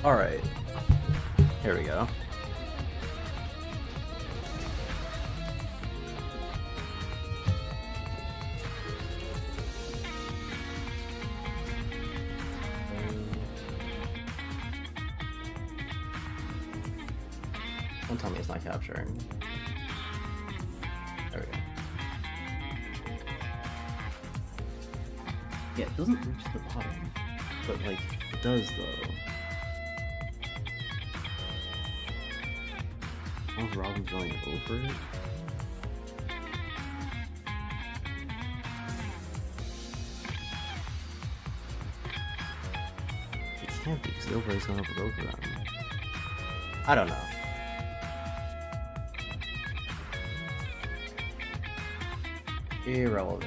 Alright, here we go. Don't tell me it's not capturing. There we go. Yeah, it doesn't reach the bottom, but like, it does though. Oh, Robin's going over it? It can't be, because the overlay's going over both of them. I don't know. Irrelevant.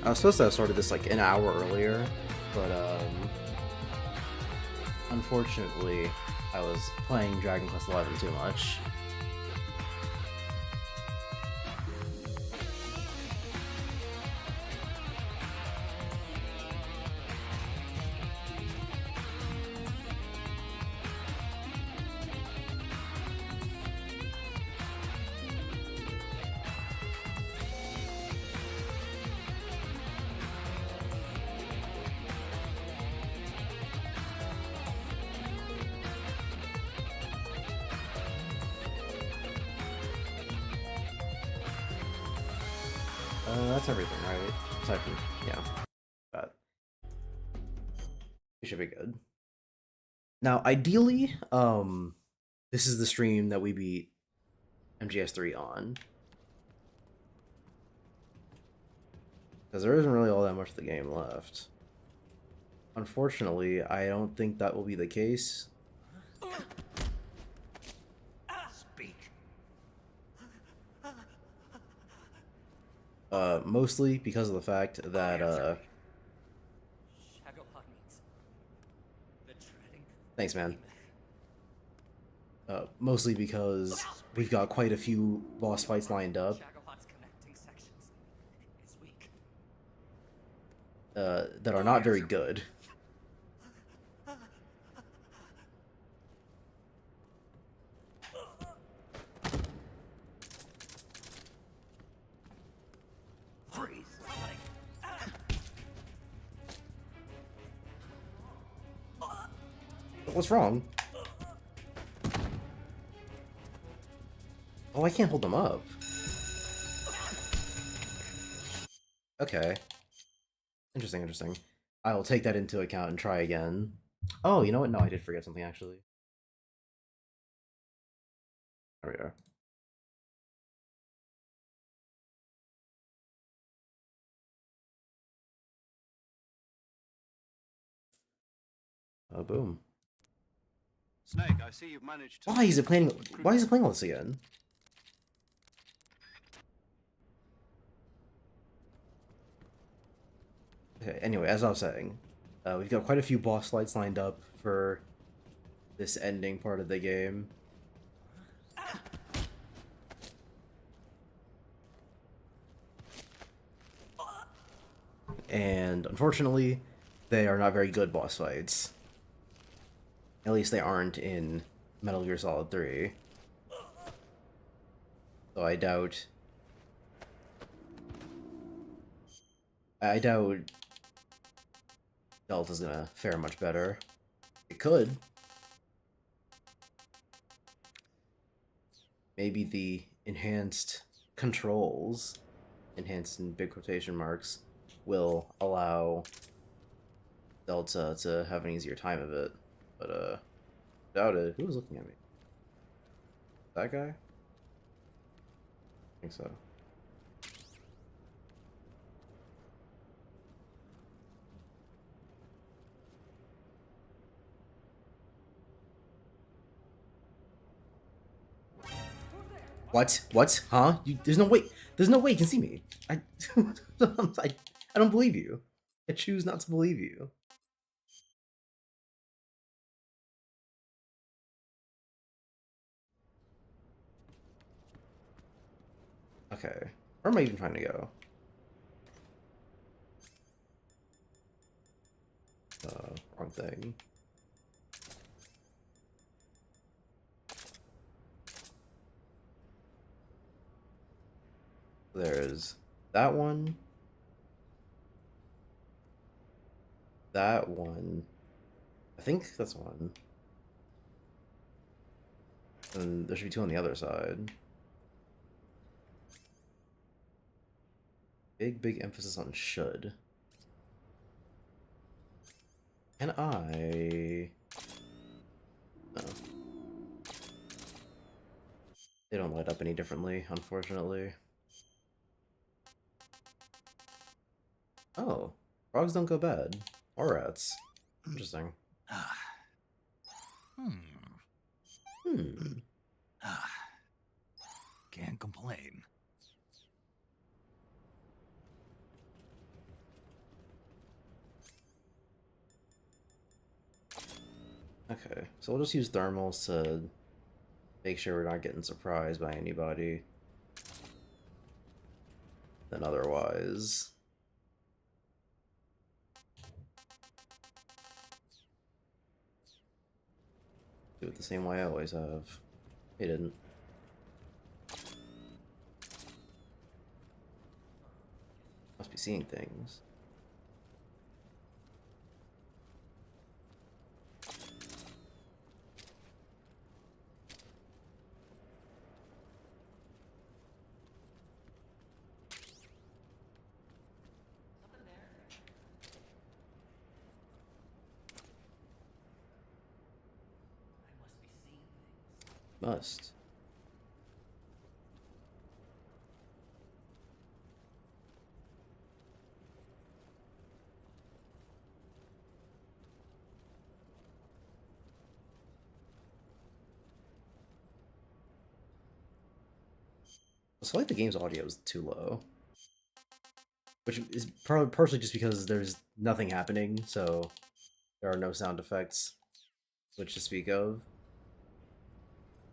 I was supposed to have started this like an hour earlier, but unfortunately I was playing Dragon Quest XI too much. That's everything, right? Aside from, yeah, that. We should be good. Now, ideally, this is the stream that we beat MGS3 on. Because there isn't really all that much of the game left. Unfortunately, I don't think that will be the case. Mostly because of the fact that, thanks, man. Mostly because we've got quite a few boss fights lined up. That are not very good. What's wrong? Oh, I can't hold them up. Okay. Interesting. I will take that into account and try again. Oh, you know what? No, I did forget something, actually. There we are. Oh, boom. Snake, I see you've managed to... Why is it playing all this again? Okay, anyway, as I was saying, we've got quite a few boss fights lined up for this ending part of the game. And unfortunately, they are not very good boss fights. At least they aren't in Metal Gear Solid 3. So I doubt Delta's gonna fare much better. It could. Maybe the enhanced controls, enhanced in big quotation marks, will allow Delta to have an easier time of it. But, doubt it. Who was looking at me? That guy? I think so. What? What? Huh? There's no way. There's no way you can see me. I don't believe you. I choose not to believe you. Okay. Where am I even trying to go? Wrong thing. There's that one. That one. I think that's one. And there should be two on the other side. Big emphasis on should. Can I... No. They don't light up any differently, unfortunately. Oh. Frogs don't go bad. Or rats. Interesting. Can't complain. Okay, so we'll just use thermals to make sure we're not getting surprised by anybody. Then otherwise... do it the same way I always have. He didn't. Must be seeing things. Must. So like the game's audio is too low. Which is probably partially just because there's nothing happening, so there are no sound effects which to speak of.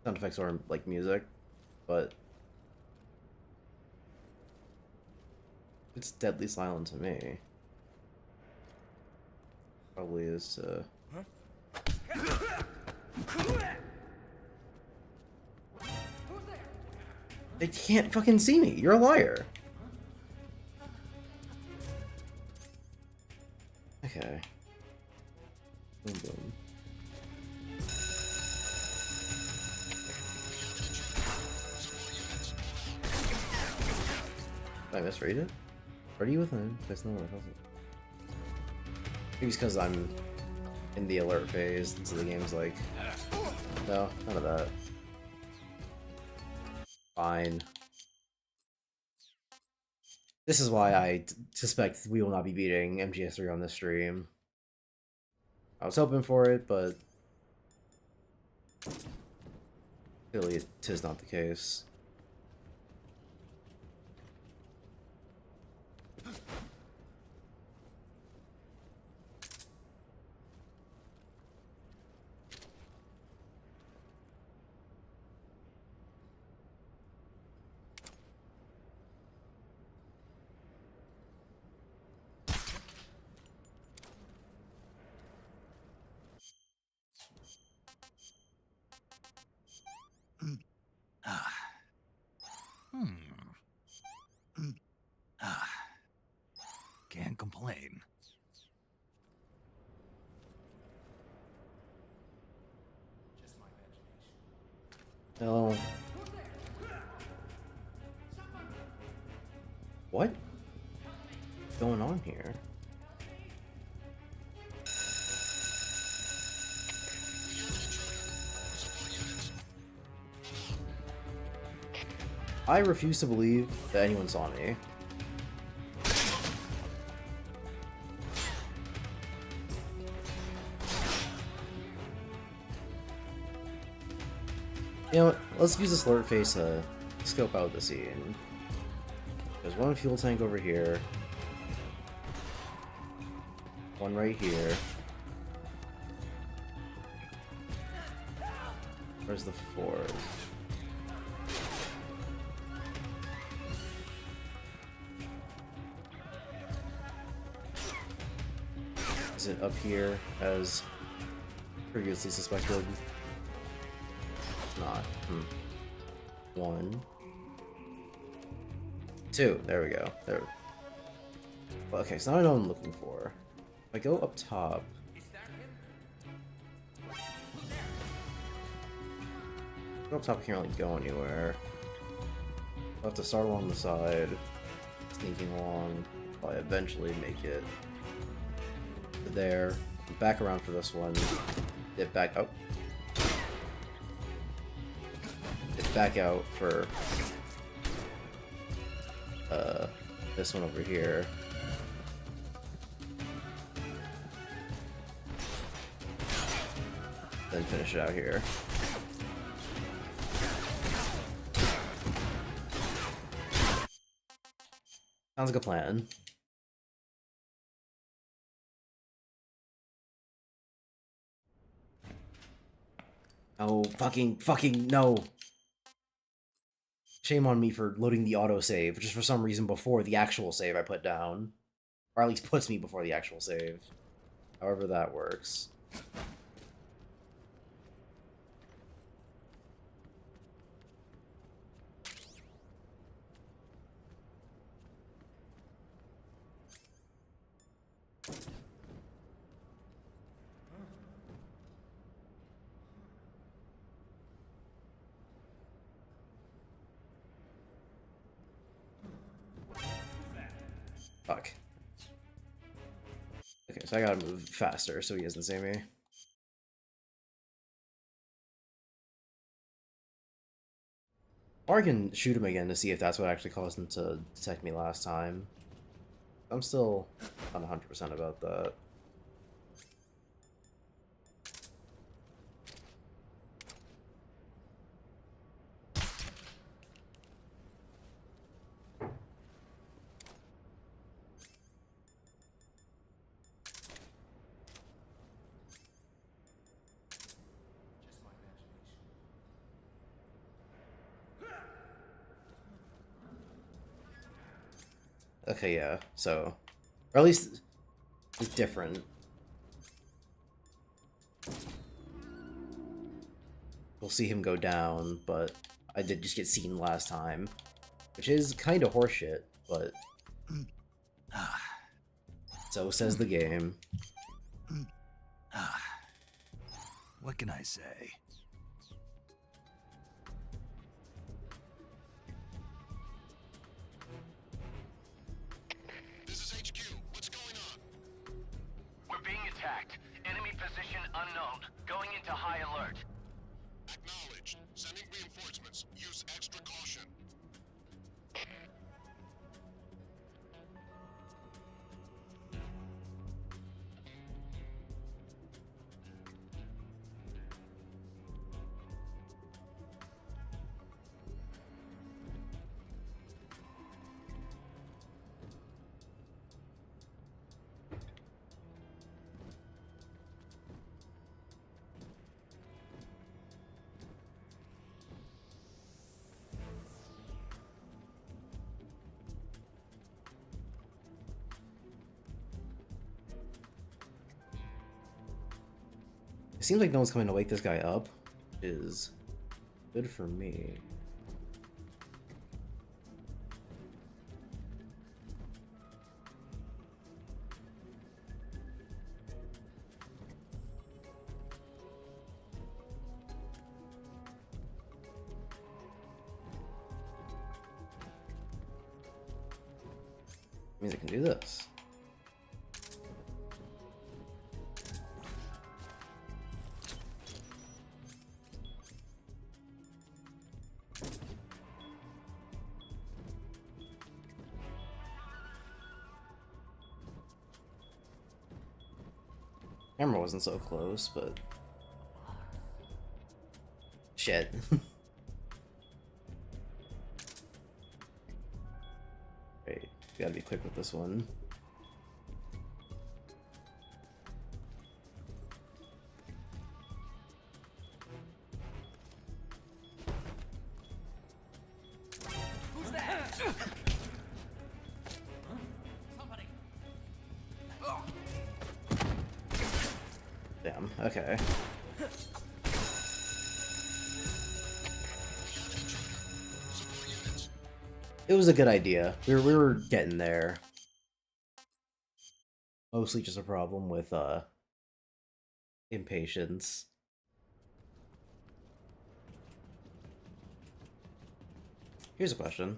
Sound effects or like music, but it's deadly silent to me. Probably is to... They can't fucking see me. You're a liar. Okay. Boom boom. Did I misread it? Are you within? That's not what it wasn't. Maybe it's because I'm in the alert phase, and so the game's like, no, none of that. Fine. This is why I suspect we will not be beating MGS3 on this stream. I was hoping for it, but clearly it is not the case. Can't complain. Just my imagination. No. What? What's going on here? I refuse to believe that anyone saw me. You know what? Let's use this alert face to scope out the scene. There's one fuel tank over here. One right here. Where's the fourth? Is it up here as previously suspected? It's not. 1, 2. There we go. There. Well, okay, so now I know what I'm looking for. If I go up top. Go up top, I can't really go anywhere. I'll have to start along the side, sneaking along, probably eventually make it to there. Back around for this one. Dip back up. Dip back out for this one over here. Then finish it out here. Sounds like a plan. Oh, fucking no. Shame on me for loading the autosave, just for some reason before the actual save I put down. Or at least puts me before the actual save. However that works. Fuck. Okay, so I gotta move faster so he doesn't see me. Or I can shoot him again to see if that's what actually caused him to detect me last time. I'm still not 100% about that. Just my imagination. Okay, yeah, so... Or at least it's different. We'll see him go down, but I did just get seen last time. Which is kind of horseshit, but... So says the game. What can I say? This is HQ. What's going on? We're being attacked. Enemy position unknown. Going into high alert. Acknowledged. Sending reinforcements. Use extra caution. It seems like no one's coming to wake this guy up, which is good for me. Means I can do this. Camera wasn't so close, but shit. Wait, gotta be quick with this one. Who's that? Somebody. Damn. Okay. It was a good idea. We were getting there. Mostly just a problem with impatience. Here's a question.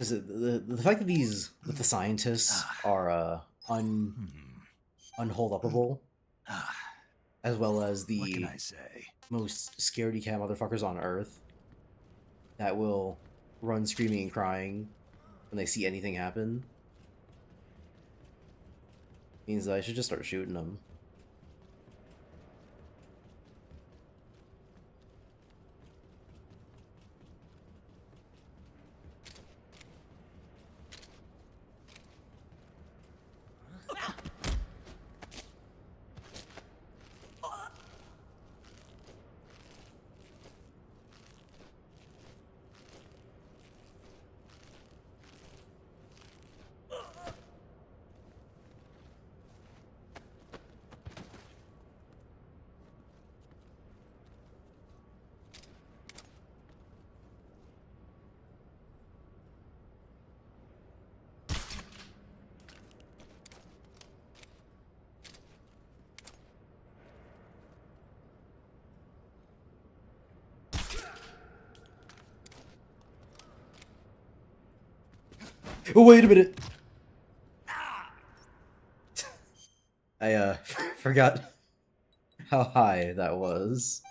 Is it the fact that the scientists are unhold upable, as well as What can the I say? most scaredy cat motherfuckers on Earth that will run screaming and crying when they see anything happen, means that I should just start shooting them. Oh, wait a minute! I, forgot how high that was.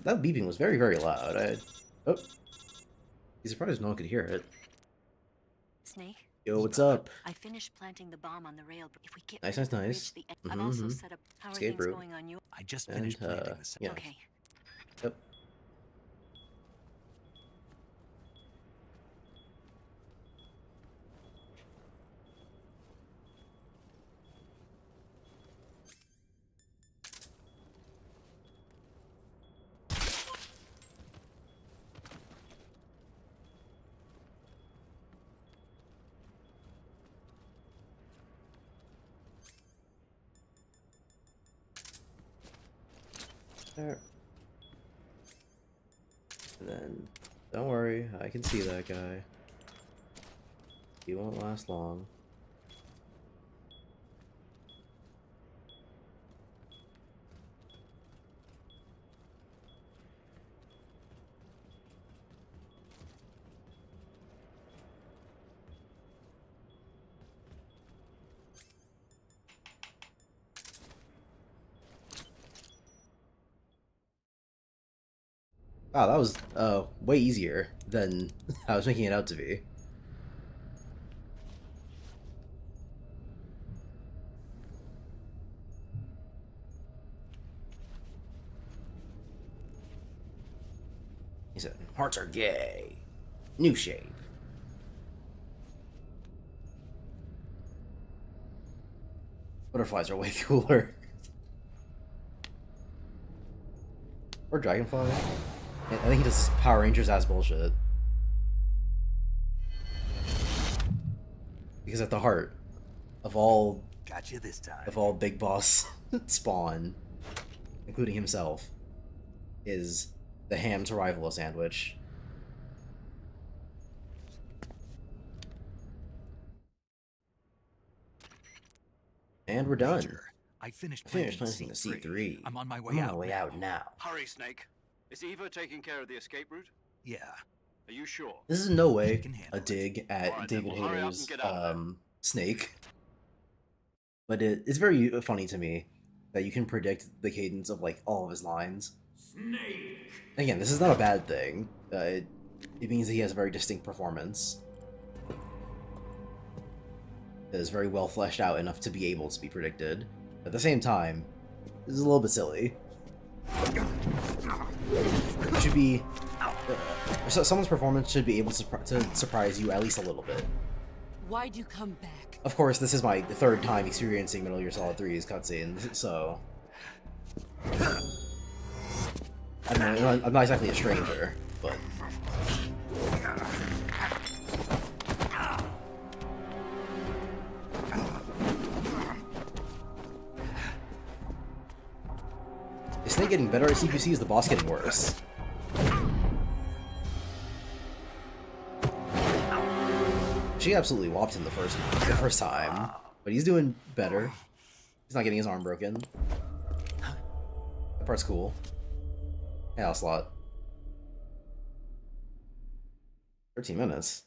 That beeping was very, very loud. Oh, be surprised no one could hear it. Snake? Yo, what's up? I finished planting the bomb on the rail, but if we get Nice, rid of nice, the nice. bridge, I've also Mhm. set up. How are Escape things route. going on your? I just And, finished planting the yeah. Okay. Yep. There. And then, don't worry, I can see that guy. He won't last long. Wow, that was way easier than I was making it out to be. He said, "Hearts are gay. New shape." Butterflies are way cooler. Or dragonfly. I think he does Power Rangers ass bullshit. Because at the heart of all Got you this time. Big Boss spawn, including himself, is the ham to rival a sandwich. And we're done. Major, I finished Finished planting planting the C3. C3. I'm on my way I'm on out my way now. out now. Hurry, Snake. Is Eva taking care of the escape route? Yeah. Are you sure? This is in no She way can handle a it. dig at Alright, then David we'll hurry up and Hayter's get out of there. Snake. But it's very funny to me that you can predict the cadence of like all of his lines. Snake! Again, this is not a bad thing. It means that he has a very distinct performance. That is very well fleshed out enough to be able to be predicted. At the same time, this is a little bit silly. It should be... someone's performance should be able to surprise you at least a little bit. Why'd you come back? Of course, this is my third time experiencing Metal Gear Solid 3's cutscenes, so... I'm not exactly a stranger, but... Is Snake getting better at CQC? Is the boss getting worse? She absolutely whopped him the first time, but he's doing better. He's not getting his arm broken. That part's cool. Hey, Ocelot. 13 minutes.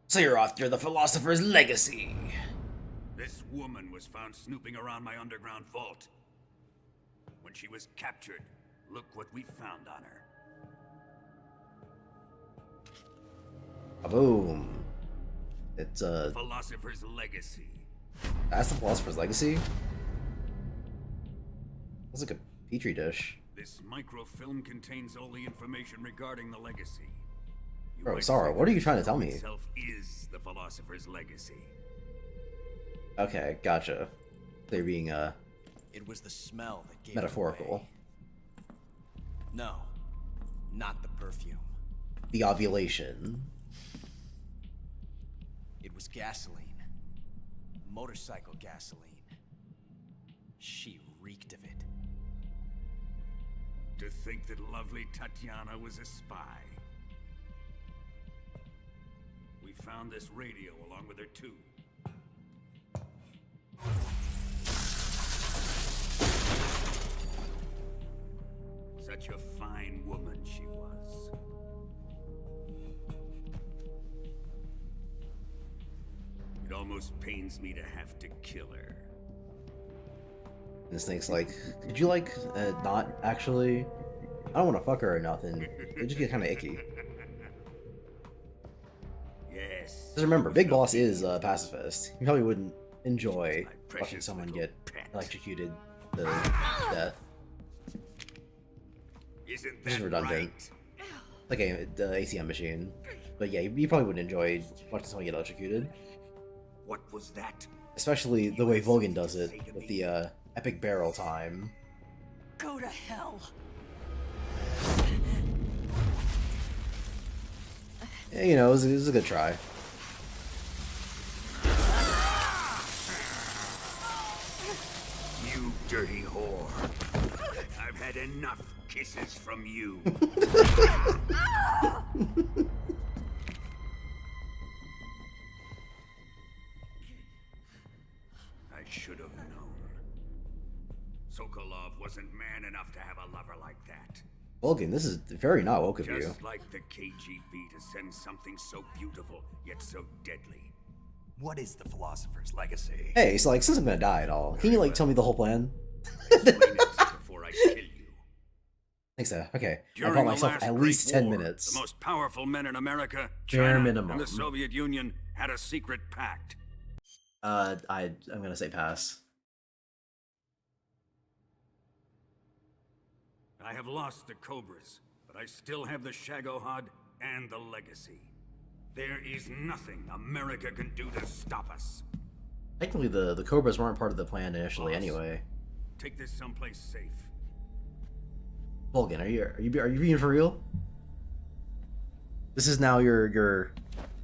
So you're after the Philosopher's Legacy. This woman was found snooping around my underground vault. When she was captured, look what we found on her. Boom. It's Philosopher's Legacy. that's the Philosopher's Legacy? That's like a petri dish. This microfilm contains all the information regarding the legacy. You Bro, might Sara, say what are that you trying to the tell film me? Itself is the Philosopher's Legacy. Okay, gotcha. They're being It was the smell that gave it metaphorical. away. No, not the perfume. The ovulation. It was gasoline. Motorcycle gasoline. She reeked of it. To think that lovely Tatiana was a spy. We found this radio along with her too. Such a fine woman she was. It almost pains me to have to kill her. And the Snake's like, could you like not actually? I don't want to fuck her or nothing. It just get kind of icky. Yes. Just remember, Big Boss is a pacifist. He probably wouldn't enjoy My watching precious someone little get pet. electrocuted to death. Isn't This is that redundant. right? Like the ATM machine. But yeah, you probably wouldn't enjoy watching someone get electrocuted. What was that? Especially the way Volgin does it, with the epic barrel time. Go to hell. Yeah, you know, it was a good try. You dirty whore. I've had enough kisses from you. I should have known. Sokolov wasn't man enough to have a lover like that. Volgin, this is very not woke of you. Just like the KGB to send something so beautiful, yet so deadly. What is the Philosopher's Legacy? Hey, so like, since I'm gonna die and all, can you like tell me the whole plan? Explain it before I kill you. Thanks, okay. I During bought the myself last at Great least 10 War, minutes. The most powerful men in America, Bare China, minimum. and the Soviet Union had a secret pact. I'm gonna say pass. I have lost the Cobras, but I still have the Shagohod and the Legacy. There is nothing America can do to stop us. Technically, the Cobras weren't part of the plan initially, Boss. anyway. Take this someplace safe. Volgin, are you being for real? This is now your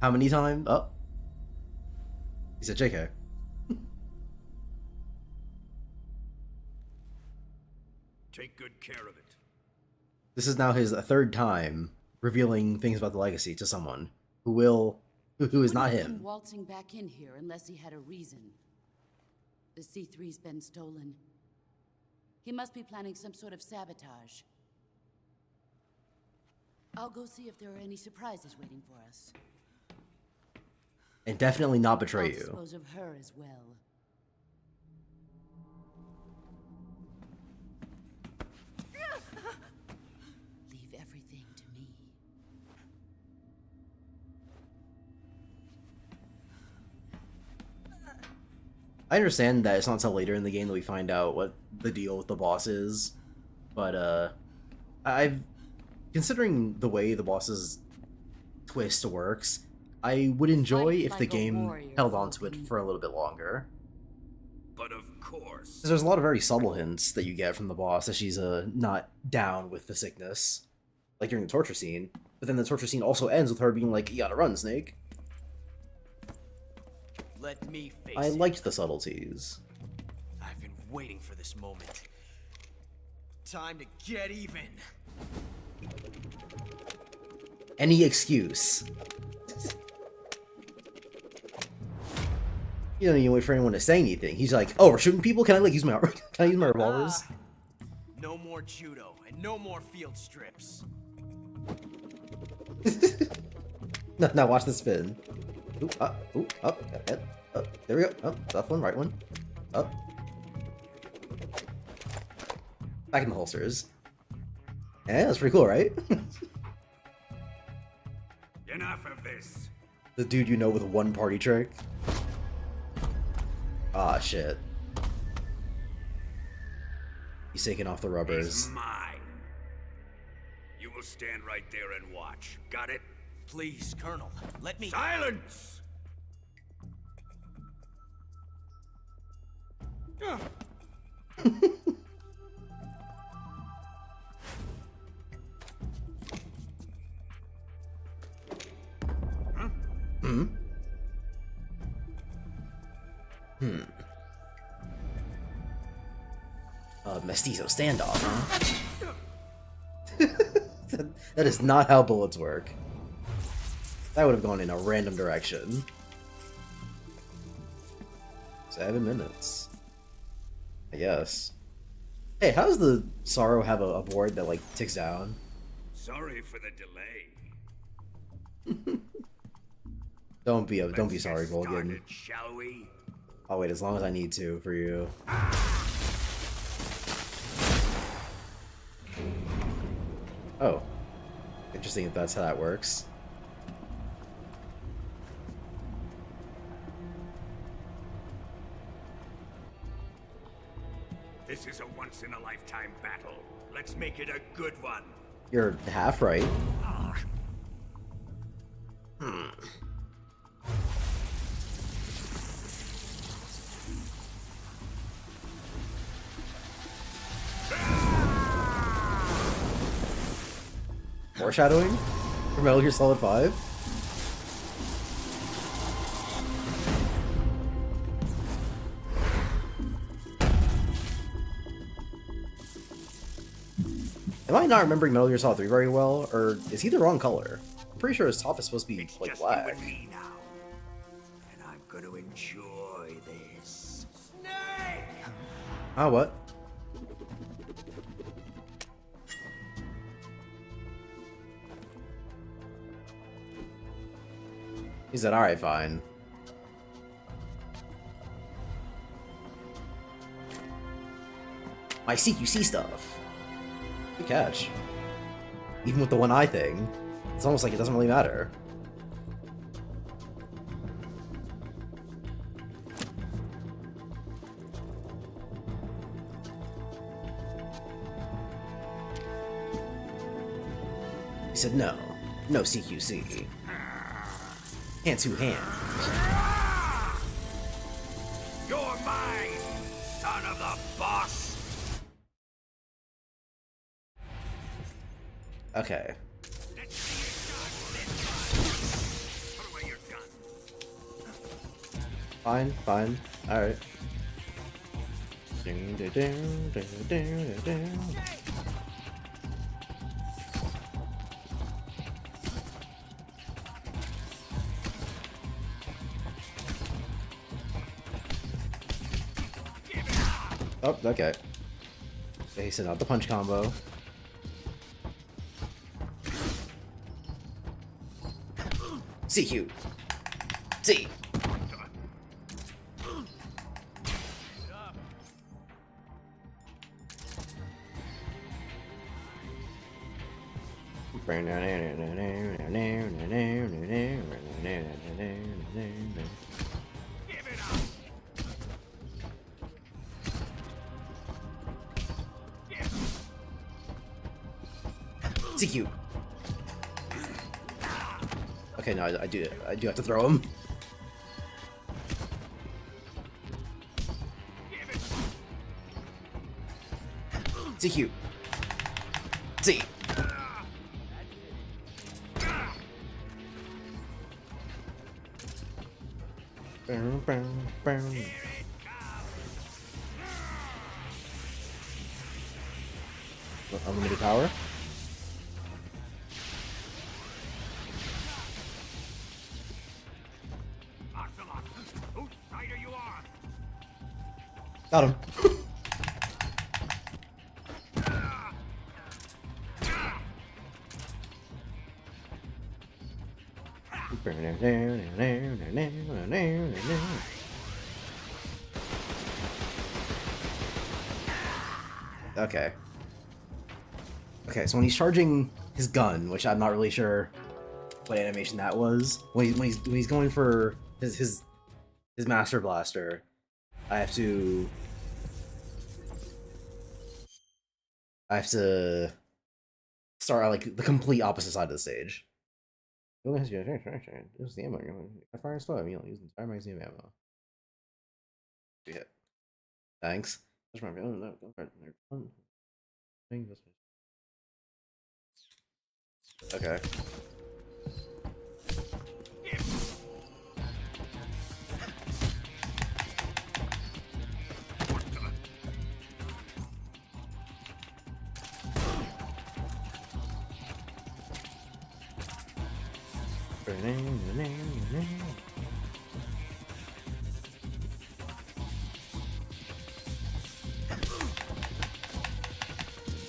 how many time? Oh, he said JK. take good care of it. This is now his third time revealing things about the legacy to someone who is not Wouldn't have him. come waltzing back in here unless he had a reason. The C3's been stolen. He must be planning some sort of sabotage. I'll go see if there are any surprises waiting for us. And definitely not betray I'll you. dispose of her as well. Leave everything to me. I understand that it's not until later in the game that we find out what the deal with the boss is, but I've considering the way the boss's twist works, I would enjoy Fight if the like a game warrior, held on to it Volgin. for a little bit longer. But of course. 'Cause there's a lot of very subtle hints that you get from the boss that she's not down with the sickness, like during the torture scene. But then the torture scene also ends with her being like, "You gotta run, Snake." Let me face I it. liked the subtleties. I've been waiting for this moment. Time to get even. Any excuse. You don't even wait for anyone to say anything. He's like, "Oh, we're shooting people. Can I use my revolvers?" No more judo and no more field strips. Now watch the spin. Ooh, up, up. There we go. Up, left one, right one. Up. Back in the holsters. Yeah, that's pretty cool, right? Enough of this. The dude you know with one party trick. Ah, shit. He's taking off the He's rubbers. mine. You will stand right there and watch. Got it? Please, Colonel, let me. Silence! Mestizo standoff, huh? That is not how bullets work. That would have gone in a random direction. 7 minutes. I guess. Hey, how does the Sorrow have a board that, like, ticks down? Sorry for the delay. Don't be Let's sorry, get Volgin. started, shall we? I'll wait as long as I need to for you. Oh. Interesting if that's how that works. This is a once-in-a-lifetime battle. Let's make it a good one. You're half right. Foreshadowing? For Metal Gear Solid 5? Am I not remembering Metal Gear Solid 3 very well, or is he the wrong color? I'm pretty sure his top is supposed to be, It's like, just black. you and me now. And I'm gonna enjoy this. Snake! Ah, what? He said, alright, fine. My CQC stuff. Good catch. Even with the one eye thing, it's almost like it doesn't really matter. He said, no. No CQC. Hand to hand. You're mine, son of the boss! Okay. Let's see your gun. Put away your gun. Fine, fine. Alright. Oh, okay. They sent out the punch combo. CQ. C. CQ. Okay, no, I do have to throw him. CQ. C. Unlimited power. Got him. Okay. Okay, so when he's charging his gun, which I'm not really sure what animation that was, when he's going for his Master Blaster, I have to start at like the complete opposite side of the stage. Use the ammo. I fire slow. You know, use the entire magazine of ammo. You hit. Thanks. Okay.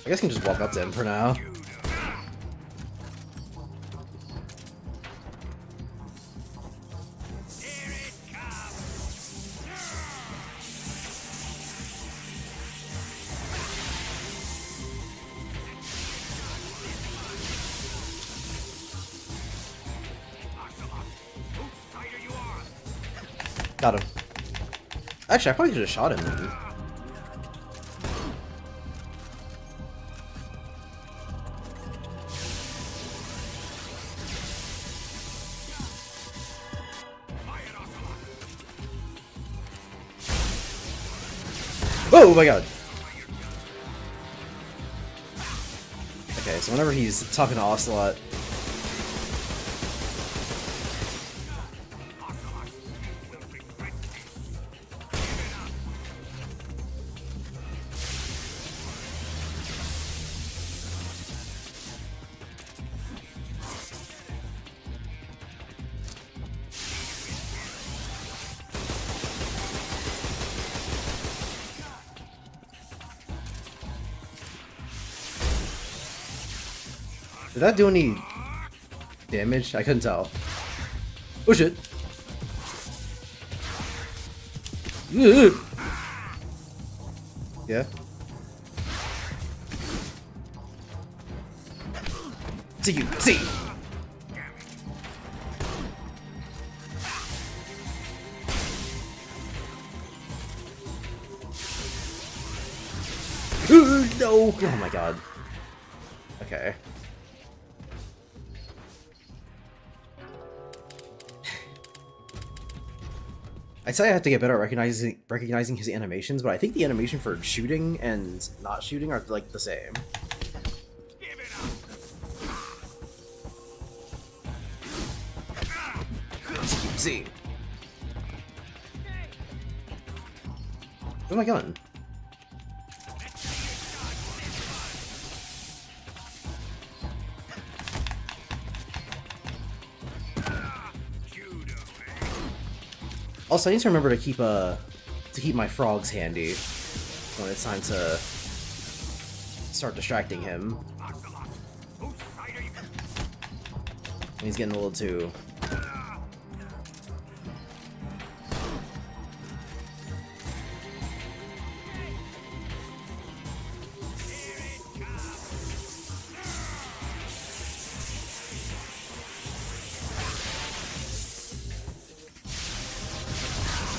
I guess I can just walk up to him for now. Got him. Actually, I probably could have shot him then. Oh my god! Okay, so whenever he's talking to Ocelot, did that do any damage? I couldn't tell. Oh shit! Ugh. Yeah. See you. See. No! Oh my god. Okay. I'd say I have to get better at recognizing his animations, but I think the animation for shooting and not shooting are like the same. See. Where's my gun? Also, I need to remember to keep my frogs handy when it's time to start distracting him. He's getting a little too.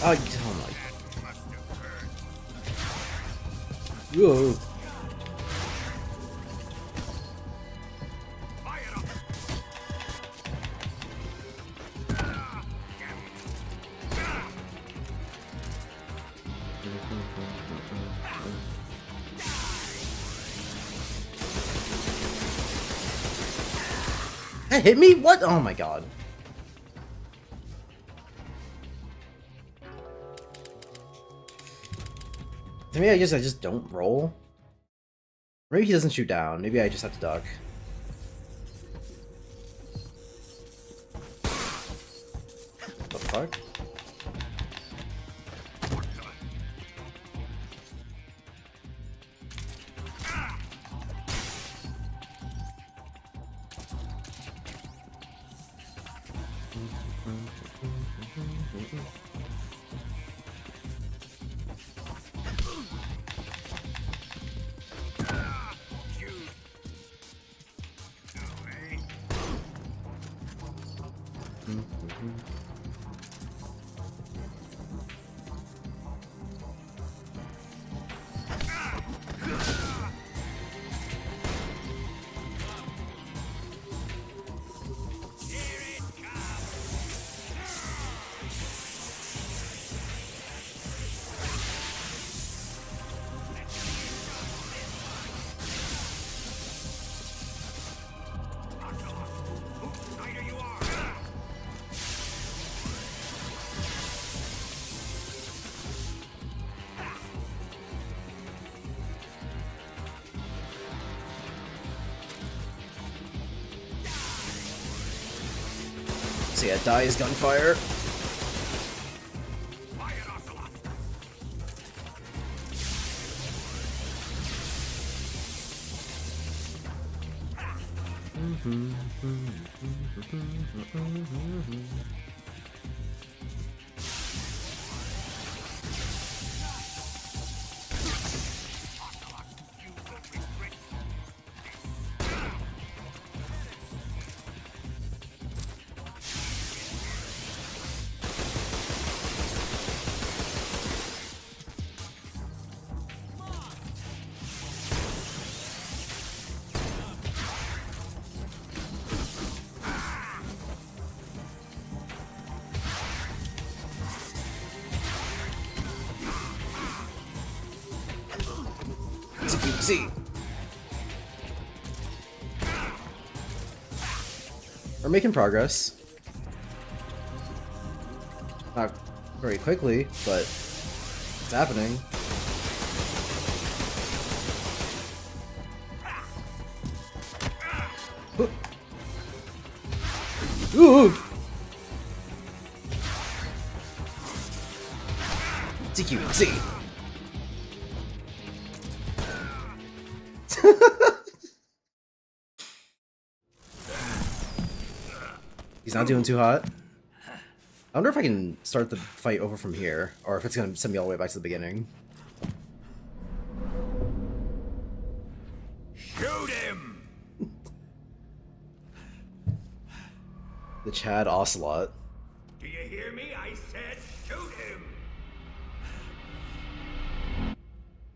Oh my. Whoa. That hit me? What? Oh my god. To me, I just don't roll. Maybe he doesn't shoot down. Maybe I just have to duck. What the fuck? So yeah, dies gunfire. See. We're making progress. Not very quickly, but it's happening. Ooh! TQC. He's not doing too hot. I wonder if I can start the fight over from here, or if it's gonna send me all the way back to the beginning. Shoot him! The Chad Ocelot. Do you hear me? I said shoot him!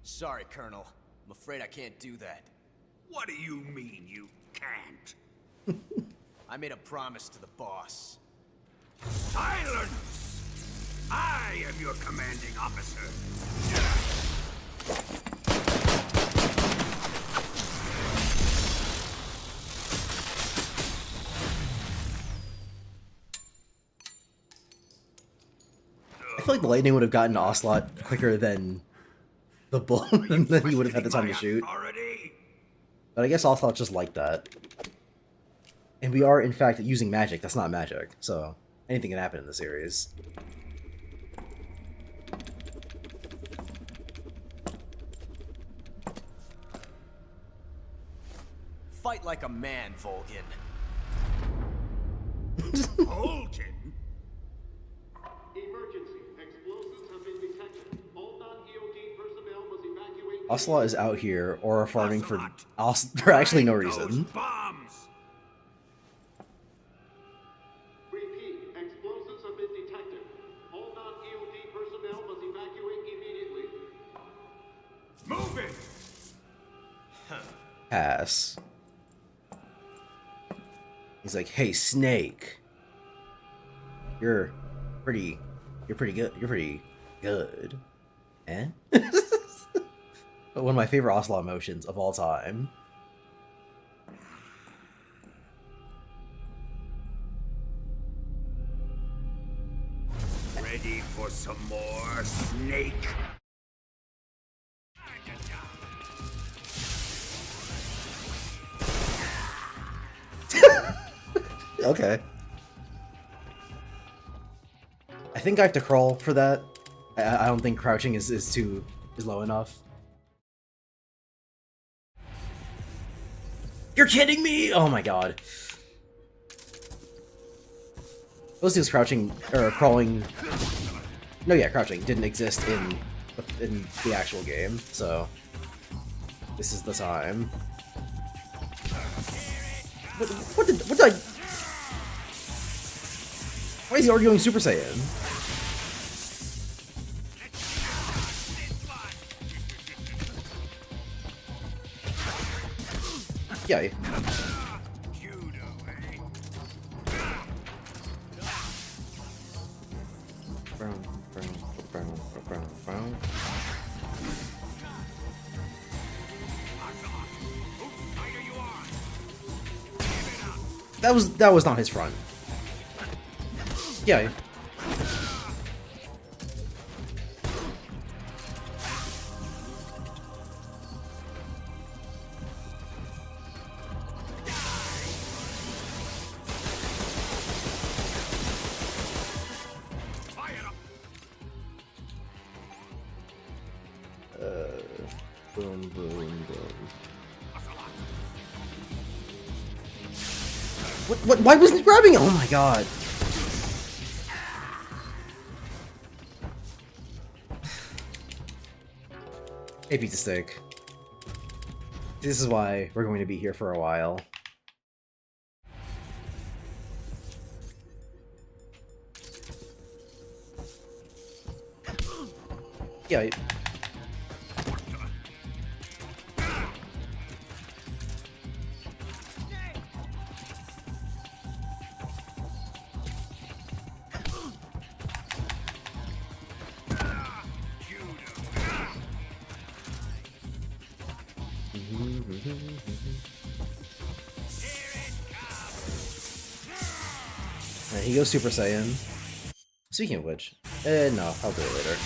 Sorry, Colonel. I'm afraid I can't do that. What do you mean you can't? I made a promise to the boss. Silence! I am your commanding officer. I feel like the lightning would have gotten Ocelot quicker than the bull, and then he would have had the time to shoot. But I guess Ocelot's just like that. And we are, in fact, using magic. That's not magic, so anything can happen in the series. Fight like a man, Volgin. Volgin? Emergency. Explosives have been detected. All non-EOD personnel must evacuate. Ocelot is out here aura farming for actually no reason. Those bombs! Repeat. Explosives have been detected. All non-EOD personnel must evacuate immediately. Move it! Pass. He's like, hey, Snake. You're pretty good. You're pretty good. Eh? One of my favorite Ocelot motions of all time. Ready for some more, Snake? Okay. I think I have to crawl for that. I don't think crouching is low enough. You're kidding me! Oh my god. Those things crouching or crawling. No, yeah, crouching didn't exist in the actual game, so this is the time. What did I? Why is he already going Super Saiyan? Yeah. That was not his front. Yeah. Boom, boom, boom. What? Why wasn't he grabbing it? Oh my god. Hey, pizza stick. This is why we're going to be here for a while. Yeah. He goes Super Saiyan. Speaking of which, no, I'll do it later.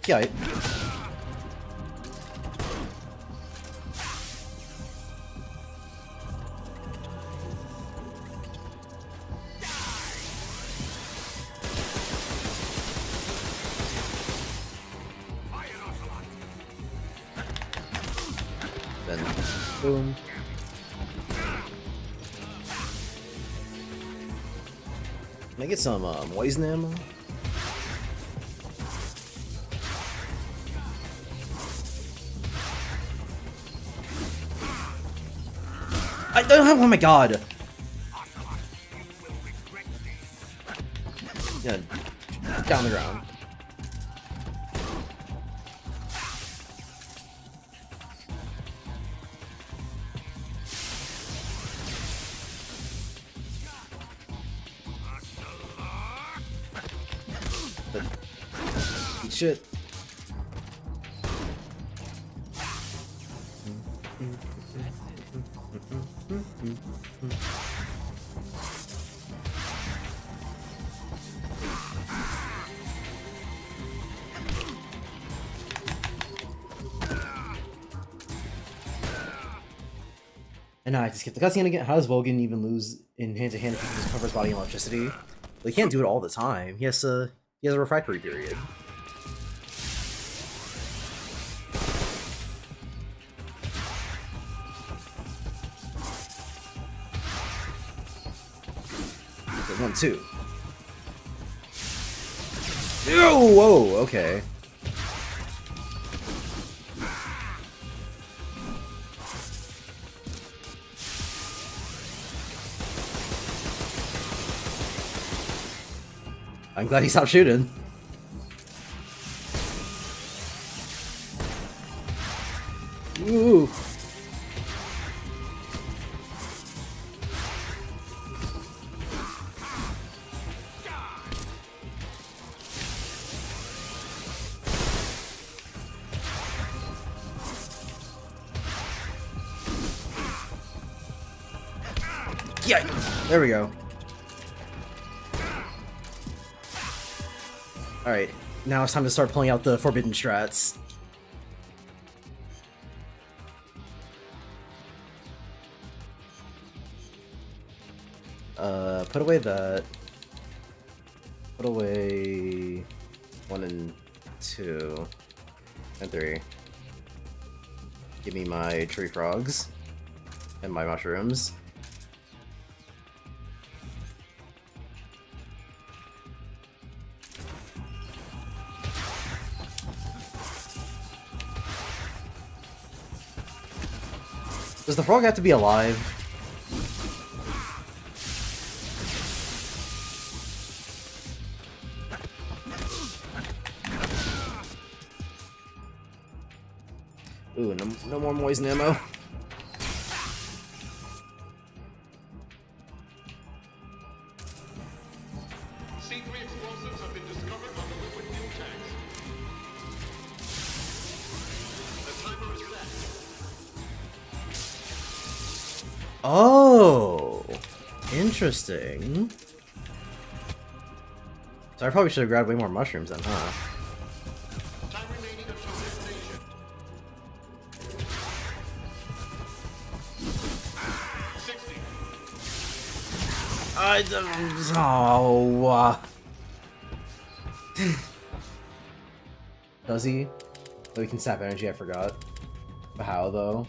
Yeah. Then, boom. Can I get some poison ammo? I don't have. Oh my god! Yeah, down the ground. Eat shit. And now I just skip the cutscene again. How does Volgin even lose in hand-to-hand if he can just cover his body in electricity? Well, he can't do it all the time. He has a refractory period. Okay, 1, 2. Oh, whoa, okay. I'm glad he stopped shooting. Ooh. Yeah, there we go. Alright, now it's time to start pulling out the forbidden strats. Put away that. Put away 1 and 2 and 3. Give me my tree frogs and my mushrooms. Does the frog have to be alive? Ooh, no more poison ammo. C3 explosives have been discovered on the liquid fuel tanks. The timer is set. Oh, interesting. So I probably should have grabbed way more mushrooms then, huh? Time remaining until destination. 60. I don't. Oh. Does he? Oh, he can sap energy. I forgot. But how though?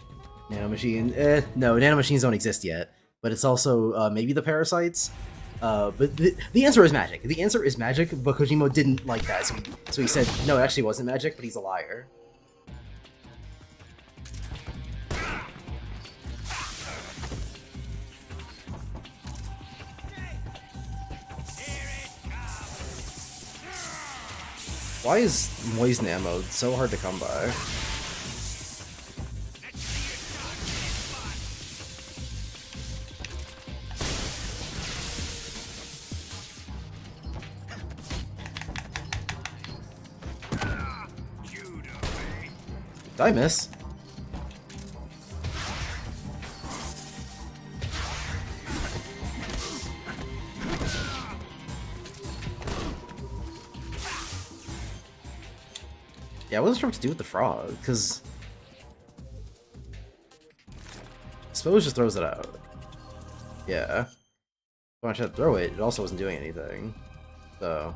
Nanomachine? No, nanomachines don't exist yet. But it's also maybe the parasites. But the answer is magic. The answer is magic, but Kojima didn't like that, so he said no, it actually wasn't magic, but he's a liar. Why is poison ammo so hard to come by? Did I miss? Yeah, I wasn't sure what to do with the frog, because I suppose just throws it out. Yeah. When I tried to throw it, it also wasn't doing anything. So.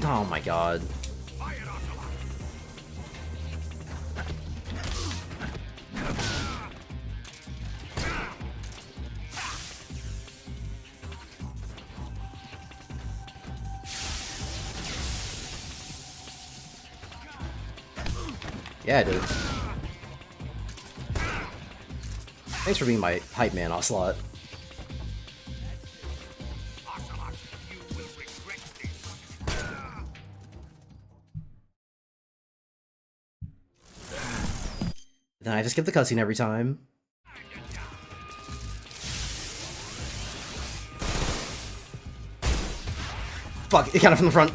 Oh my god. Yeah, I did. Thanks for being my hype man, Ocelot. Then I just skip the cutscene every time. Fuck, it got it from the front.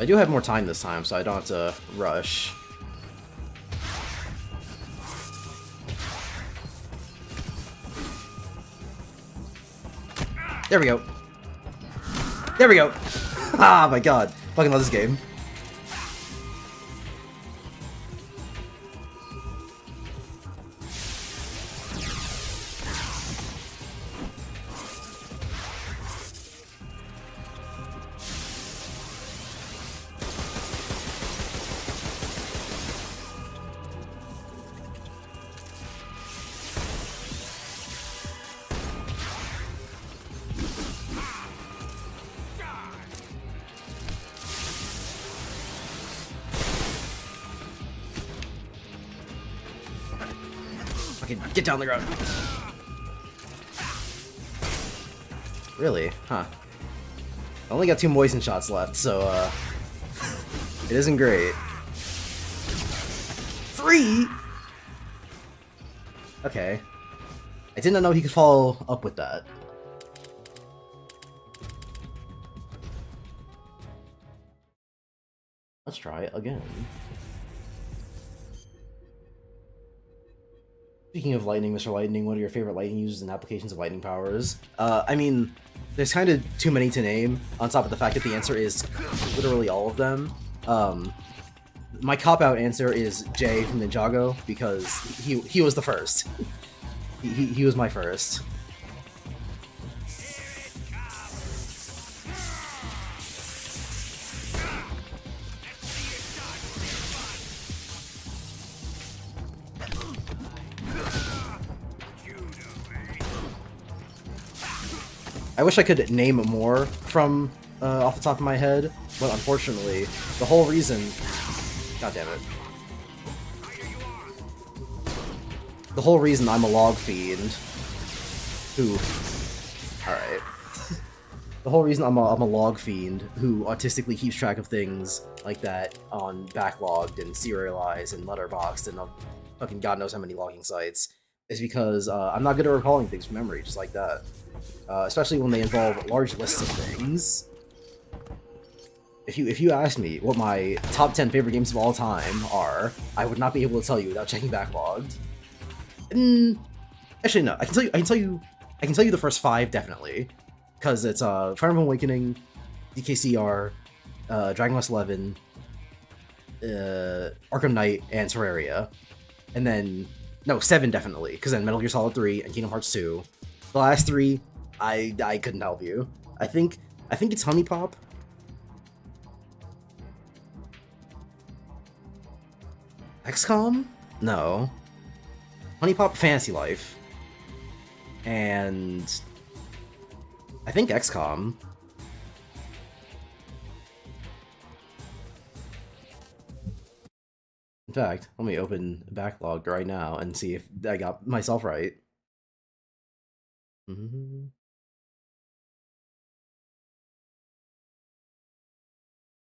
I do have more time this time, so I don't have to rush. There we go. There we go. Ah, my god. Fucking love this game. Fucking get down the ground. Really? Huh. I only got 2 moisten shots left, so, it isn't great. 3? Okay. I did not know he could follow up with that. Let's try it again. Speaking of lightning, Mr. Lightning, what are your favorite lightning uses and applications of lightning powers? I mean, there's kind of too many to name, on top of the fact that the answer is literally all of them. My cop-out answer is Jay from Ninjago, because he was the first. He was my first. I wish I could name more from off the top of my head, but unfortunately, the whole reason... God damn it. The whole reason I'm a log fiend who... Alright. The whole reason I'm a log fiend who autistically keeps track of things like that on Backlogged and Serialized and Letterboxd and fucking god knows how many logging sites is because I'm not good at recalling things from memory, just like that. Especially when they involve large lists of things. If you ask me what my top 10 favorite games of all time are, I would not be able to tell you without checking Backlogged. Actually, no. I can tell you the first 5 definitely, because it's Fire Emblem Awakening, DKCR, Dragon Quest XI, Arkham Knight, and Terraria, and then no 7 definitely, because then Metal Gear Solid 3 and Kingdom Hearts 2. The last 3, I couldn't help you. I think it's Honey Pop. XCOM? No. Honey Pop Fantasy Life. And I think XCOM. In fact, let me open Backlog right now and see if I got myself right.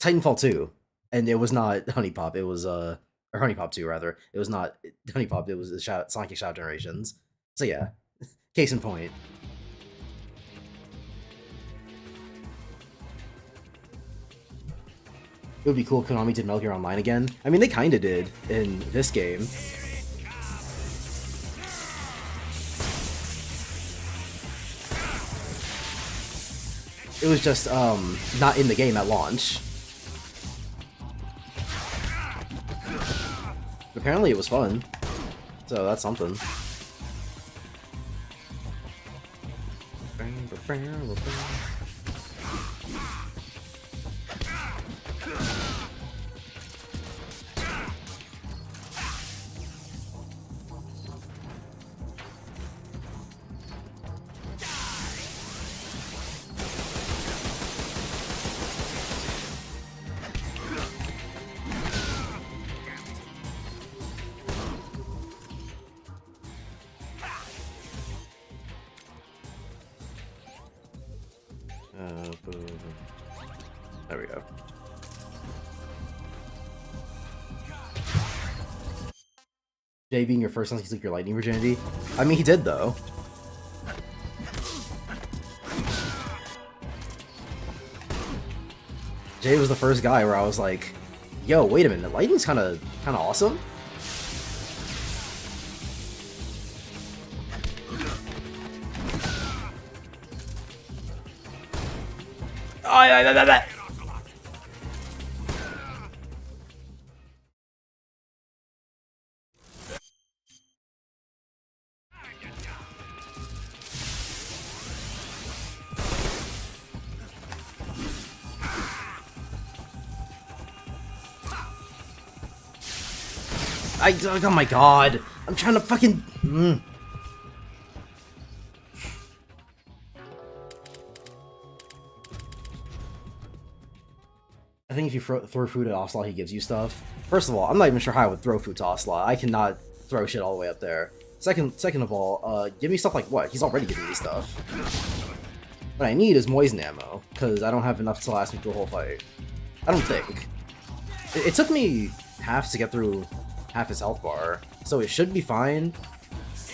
Titanfall 2, and it was not Honey Pop. It was or Honey Pop 2 rather. It was not Honey Pop. It was Sonic Shadow Generations. So yeah, case in point. It would be cool if Konami did Metal Gear Online again. I mean, they kind of did in this game. It was just, not in the game at launch. Apparently it was fun. So that's something. There we go. Jay being your first Sunset your lightning virginity. I mean, he did though. Jay was the first guy where I was like, "Yo, wait a minute, lightning's kind of awesome." Oh, yeah. Oh my god! I'm trying to fucking. I think if you throw food at Ocelot, he gives you stuff. First of all, I'm not even sure how I would throw food to Ocelot. I cannot throw shit all the way up there. Second of all, give me stuff like what? He's already giving me stuff. What I need is Moisen ammo, because I don't have enough to last me through the whole fight. I don't think. It took me half to get through half his health bar, so it should be fine,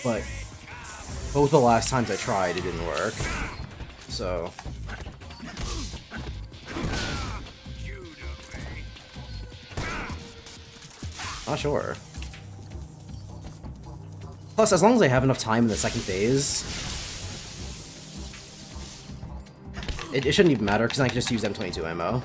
but both the last times I tried, it didn't work. So... not sure. Plus, as long as I have enough time in the second phase, it shouldn't even matter, because I can just use M22 ammo.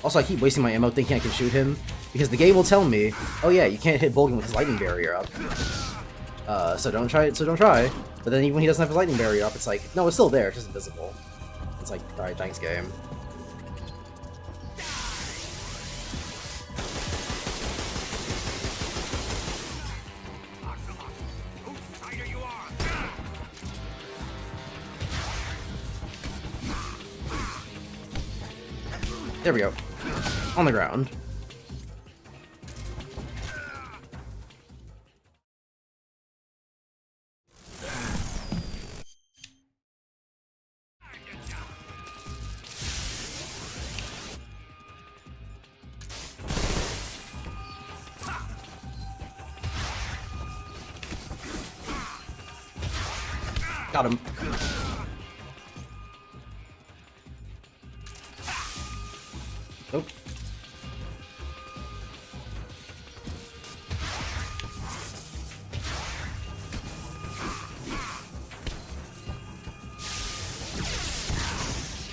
Also, I keep wasting my ammo thinking I can shoot him, because the game will tell me, oh yeah, you can't hit Volgin with his lightning barrier up. So don't try. But then even when he doesn't have his lightning barrier up, it's like, no, it's still there, it's just invisible. It's like, alright, thanks, game. There we go. On the ground. Got him. Nope.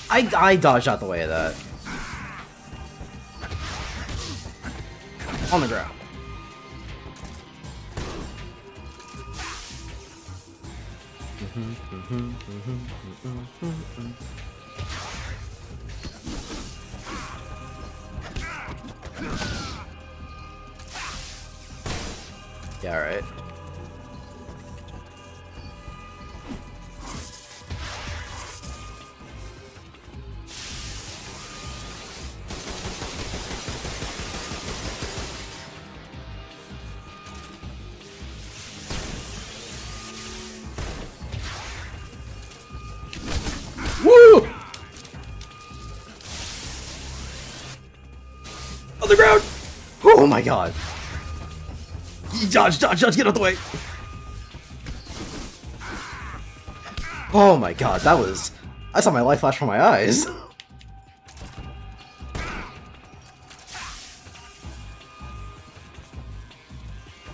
I dodged out the way of that. On the ground. Yeah, alright. Woo! On the ground! Oh my god! Dodge, get out the way! Oh my god, that was... I saw my life flash from my eyes.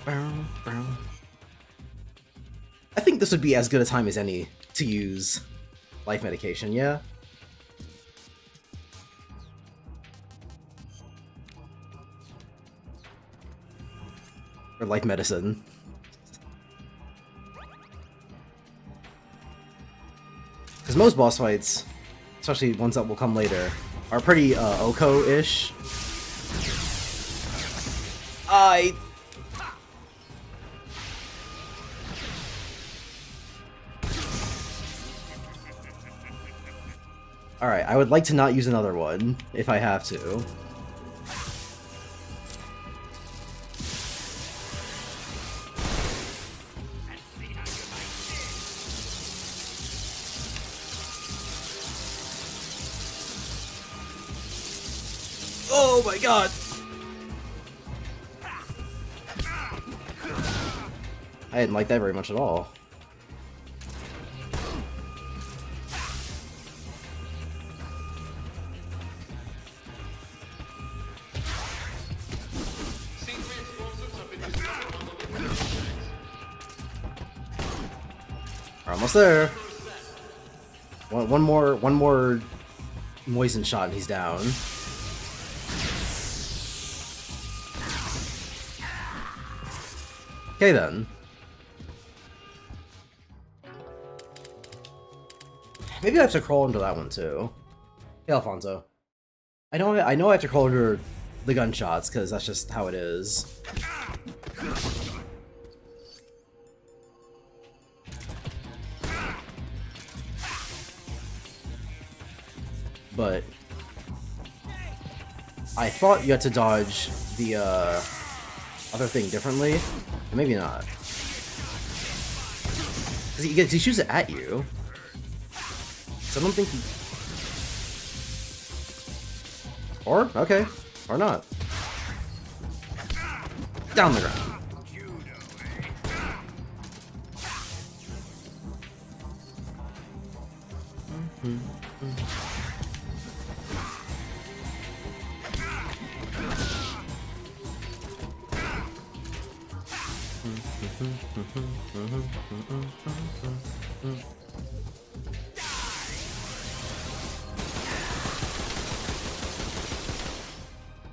I think this would be as good a time as any to use life medication, yeah? Or life medicine. Because most boss fights, especially ones that will come later, are pretty Oko-ish. Alright, I would like to not use another one, if I have to. Oh my god! I didn't like that very much at all. C3 explosives have been discovered on the liquid tanks. We're almost there. One more moisten shot and he's down. Okay then. Maybe I have to crawl into that one too. Hey Alfonso. I know I have to crawl under the gunshots because that's just how it is. But I thought you had to dodge the other thing differently, but maybe not. Because he shoots it at you. So I don't think he... Or? Okay. Or not. Down the ground.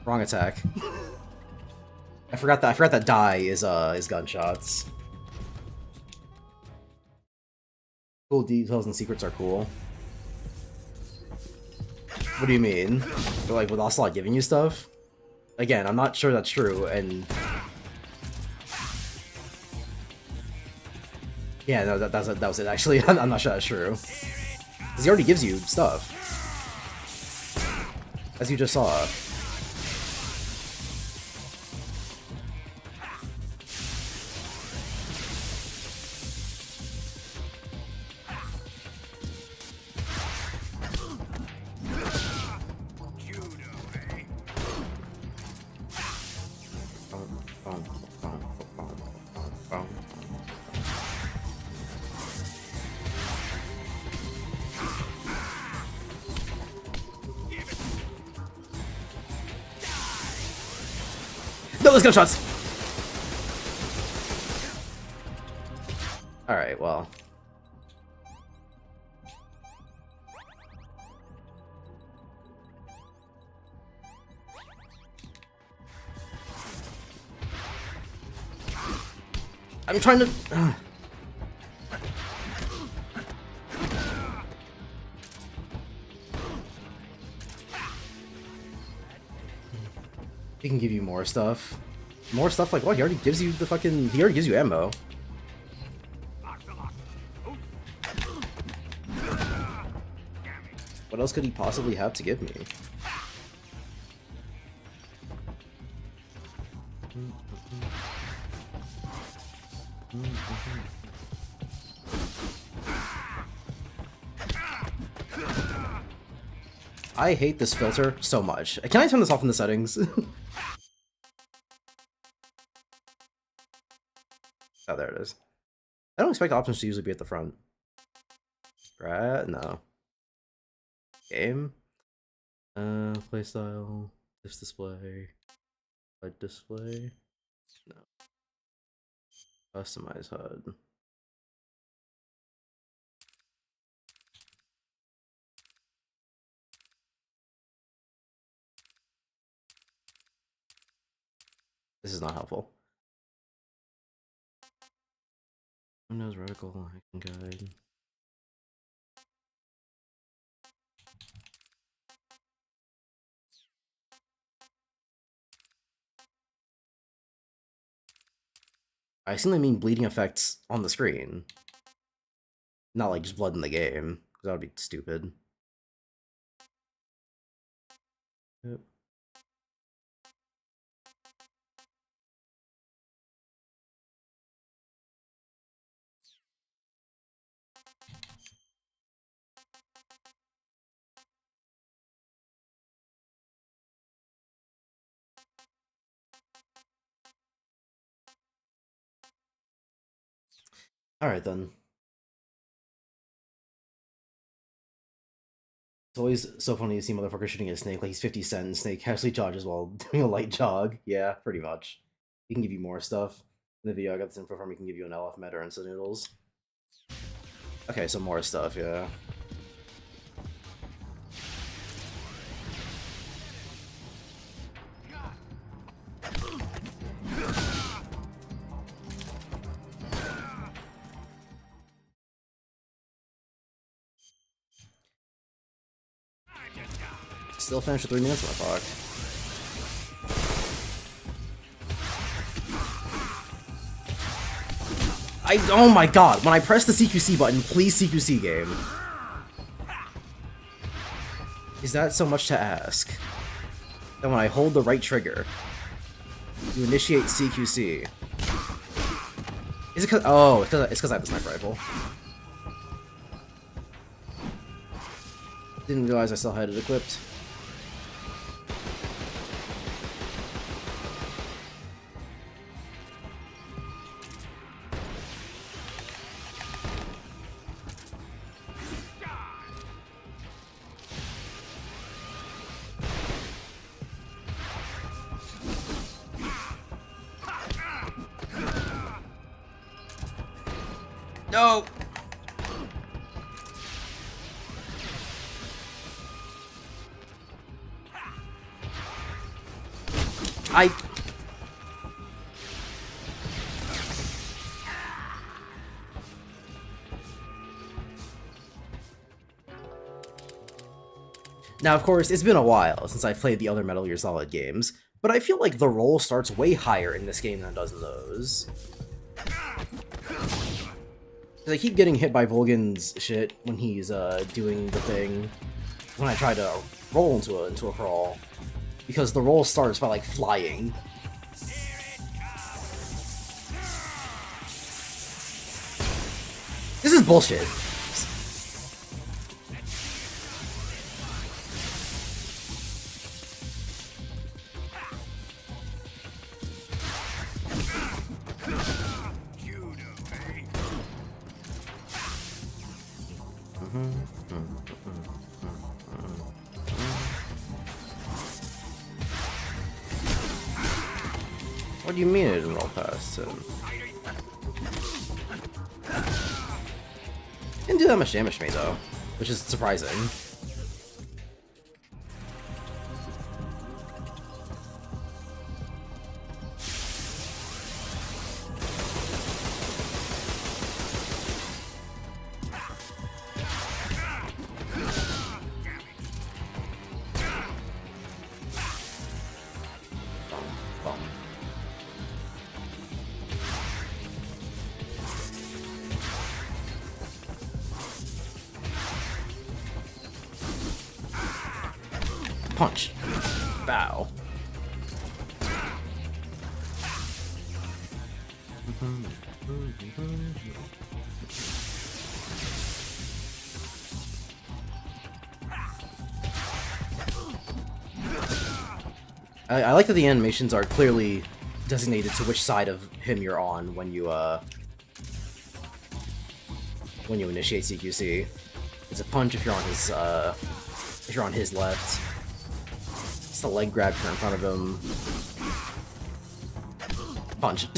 Wrong attack. I forgot that die is gunshots. Cool details and secrets are cool. What do you mean? Like, with Ocelot giving you stuff? Again, I'm not sure that's true, and... Yeah, no, that was it, actually. I'm not sure that's true. Because he already gives you stuff. As you just saw. No, those gunshots! Alright, well. I'm trying to... He can give you more stuff. More stuff like what? He already gives you the fucking... He already gives you ammo. What else could he possibly have to give me? I hate this filter so much. Can I turn this off in the settings? Oh, there it is. I don't expect options to usually be at the front. Right? No. Game? Playstyle. This display. HUD display. No. Customize HUD. This is not helpful. Windows reticle hacking guide. I assume they mean bleeding effects on the screen. Not like just blood in the game, because that would be stupid. Yep. Alright then. It's always so funny to see motherfuckers shooting at Snake like he's 50 Cent and Snake casually jogges while doing a light jog. Yeah, pretty much. He can give you more stuff. In the video I got this info from, he can give you an LF meta and some noodles. Okay, so more stuff, yeah. Still finished with 3 minutes on the clock. Oh my god, when I press the CQC button, please CQC game. Is that so much to ask? Then when I hold the right trigger, you initiate CQC. Is it cause— oh, it's cause I have the sniper rifle. Didn't realize I still had it equipped. No! Now, of course, it's been a while since I've played the other Metal Gear Solid games, but I feel like the roll starts way higher in this game than it does in those. I keep getting hit by Volgin's shit when he's doing the thing when I try to roll into a crawl, because the roll starts by like flying. This is bullshit. What do you mean it didn't roll past him? Didn't do that much damage to me though, which is surprising. Punch. Bow. I like that the animations are clearly designated to which side of him you're on when you initiate CQC. It's a punch if you're on his left. It's the leg grab if you're in front of him. Punch.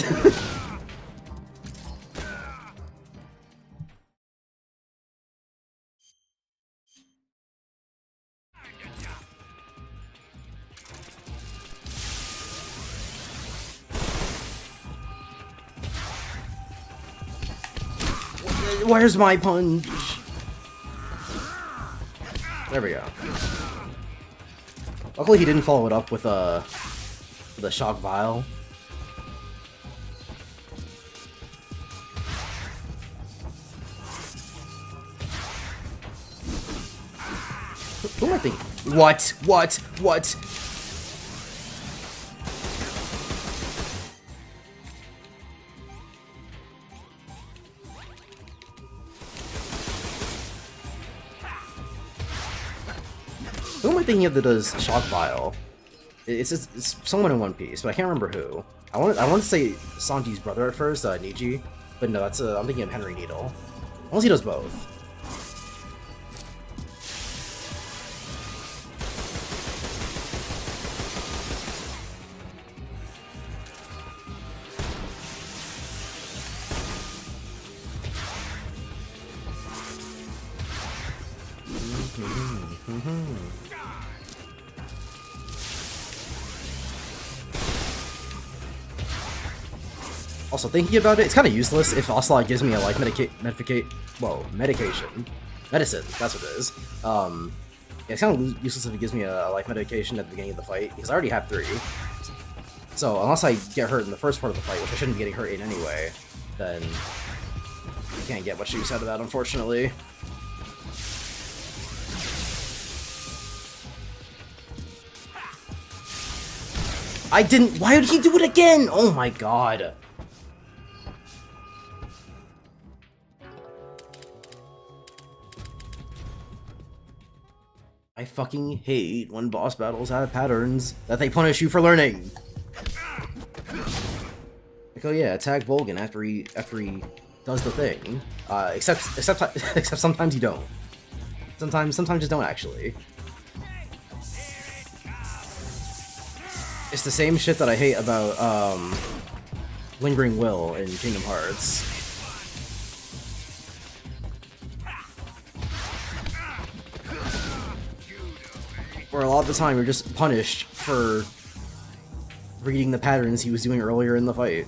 Where's my punch? There we go. Luckily he didn't follow it up with the shock vial. Who am I thinking? What? Who am I thinking of that does shock vial? It's someone in One Piece, but I can't remember who. I want to say Sanji's brother at first, Niji, But no, that's I'm thinking of Henry Needle. Unless he does both. Also, thinking about it, it's kind of useless if Ocelot gives me a life medication. Medicine, that's what it is. Yeah, it's kind of useless if it gives me a life medication at the beginning of the fight, because I already have 3. So, unless I get hurt in the first part of the fight, which I shouldn't be getting hurt in anyway, then I can't get much use out of that, unfortunately. I didn't- why did he do it again? Oh my god. I fucking hate when boss battles have patterns that they punish you for learning. Like, oh yeah, attack Volgin after he does the thing. Except sometimes you don't. Sometimes just don't actually. It's the same shit that I hate about Lingering Will in Kingdom Hearts. Where a lot of the time you're just punished for reading the patterns he was doing earlier in the fight.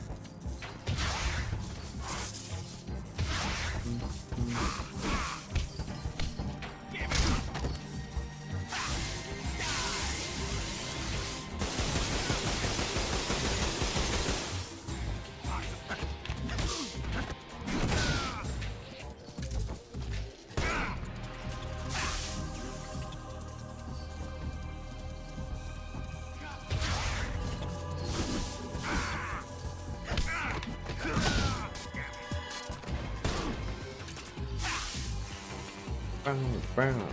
Brown.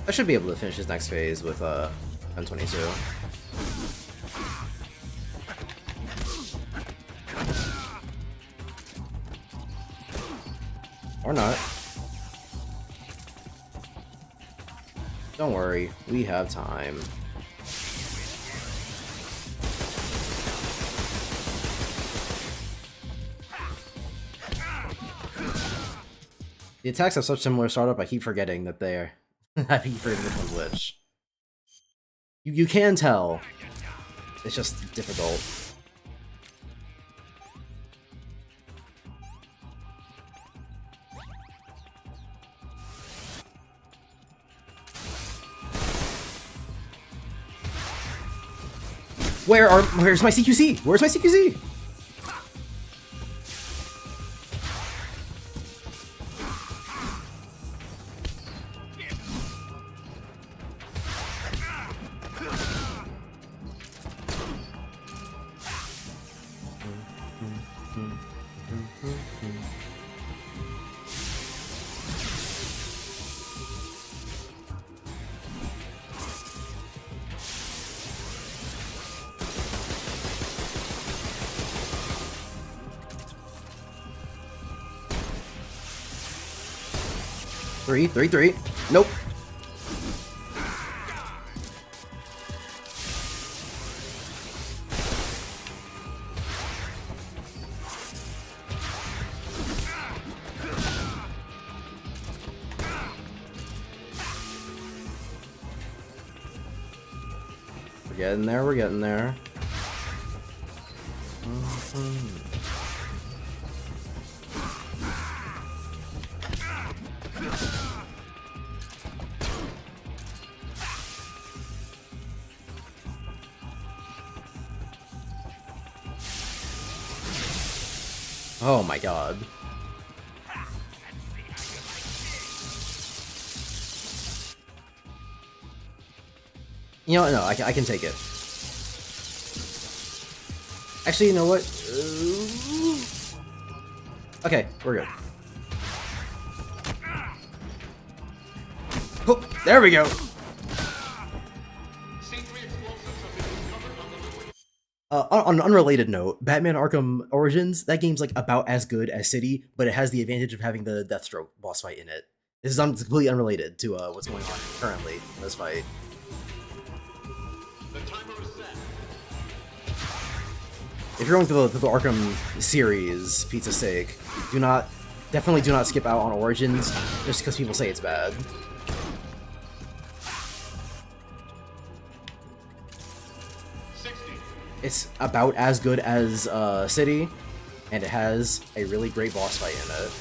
I should be able to finish his next phase with M22. Or not. Don't worry, we have time. The attacks have such similar startup, I keep forgetting that they're... I keep forgetting which one's which. You can tell. It's just difficult. Where's my CQC? Where's my CQC? Three. Nope. We're getting there. Oh my god. You know what? No, I can take it. Actually, you know what? Okay, we're good. Oh, there we go. On an unrelated note, Batman Arkham Origins, that game's like about as good as City, but it has the advantage of having the Deathstroke boss fight in it. This is completely unrelated to what's going on currently in this fight. The timer is set. If you're going through the Arkham series, pizza's sake, definitely do not skip out on Origins just because people say it's bad. It's about as good as City, and it has a really great boss fight in it.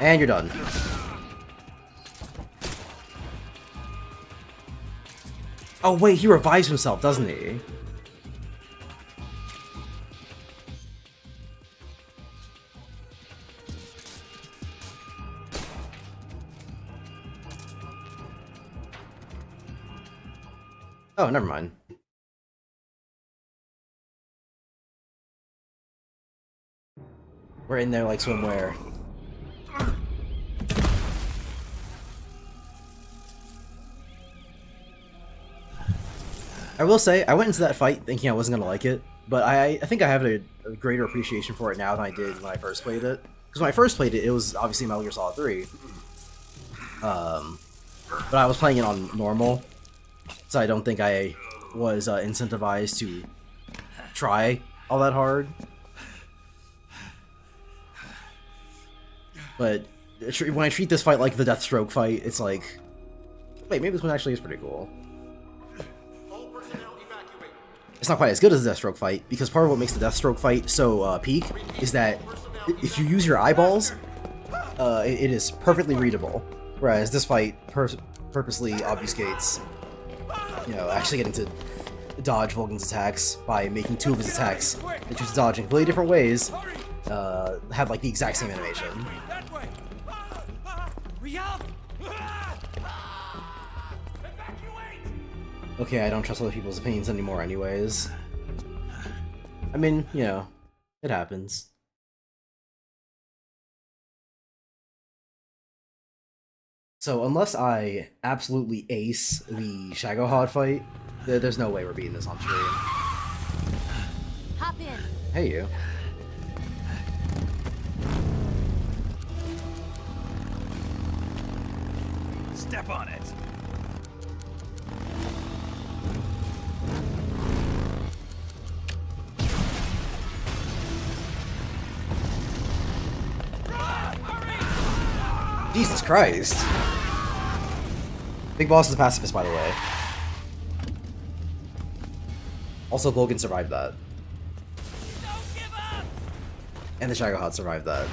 And you're done. Oh wait, he revives himself, doesn't he? Oh, never mind. We're in there like swimwear. I will say, I went into that fight thinking I wasn't going to like it, but I think I have a greater appreciation for it now than I did when I first played it. Because when I first played it, it was obviously Metal Gear Solid 3. But I was playing it on normal, so I don't think I was incentivized to try all that hard. But when I treat this fight like the Deathstroke fight, it's like, wait, maybe this one actually is pretty cool. It's not quite as good as the Deathstroke fight, because part of what makes the Deathstroke fight so peak is that if you use your eyeballs, it is perfectly readable. Whereas this fight purposely obfuscates, you know, actually getting to dodge Volgin's attacks by making two of his attacks that choose to dodge in completely different ways, have like the exact same animation. Okay, I don't trust other people's opinions anymore anyways. I mean, you know, it happens. So unless I absolutely ace the Shagohod fight, there's no way we're beating this on stream. Hop in. Hey you. Step on it. Jesus Christ. Big Boss is a pacifist, by the way. Also, Volgin survived that. And the Shagohod survived that.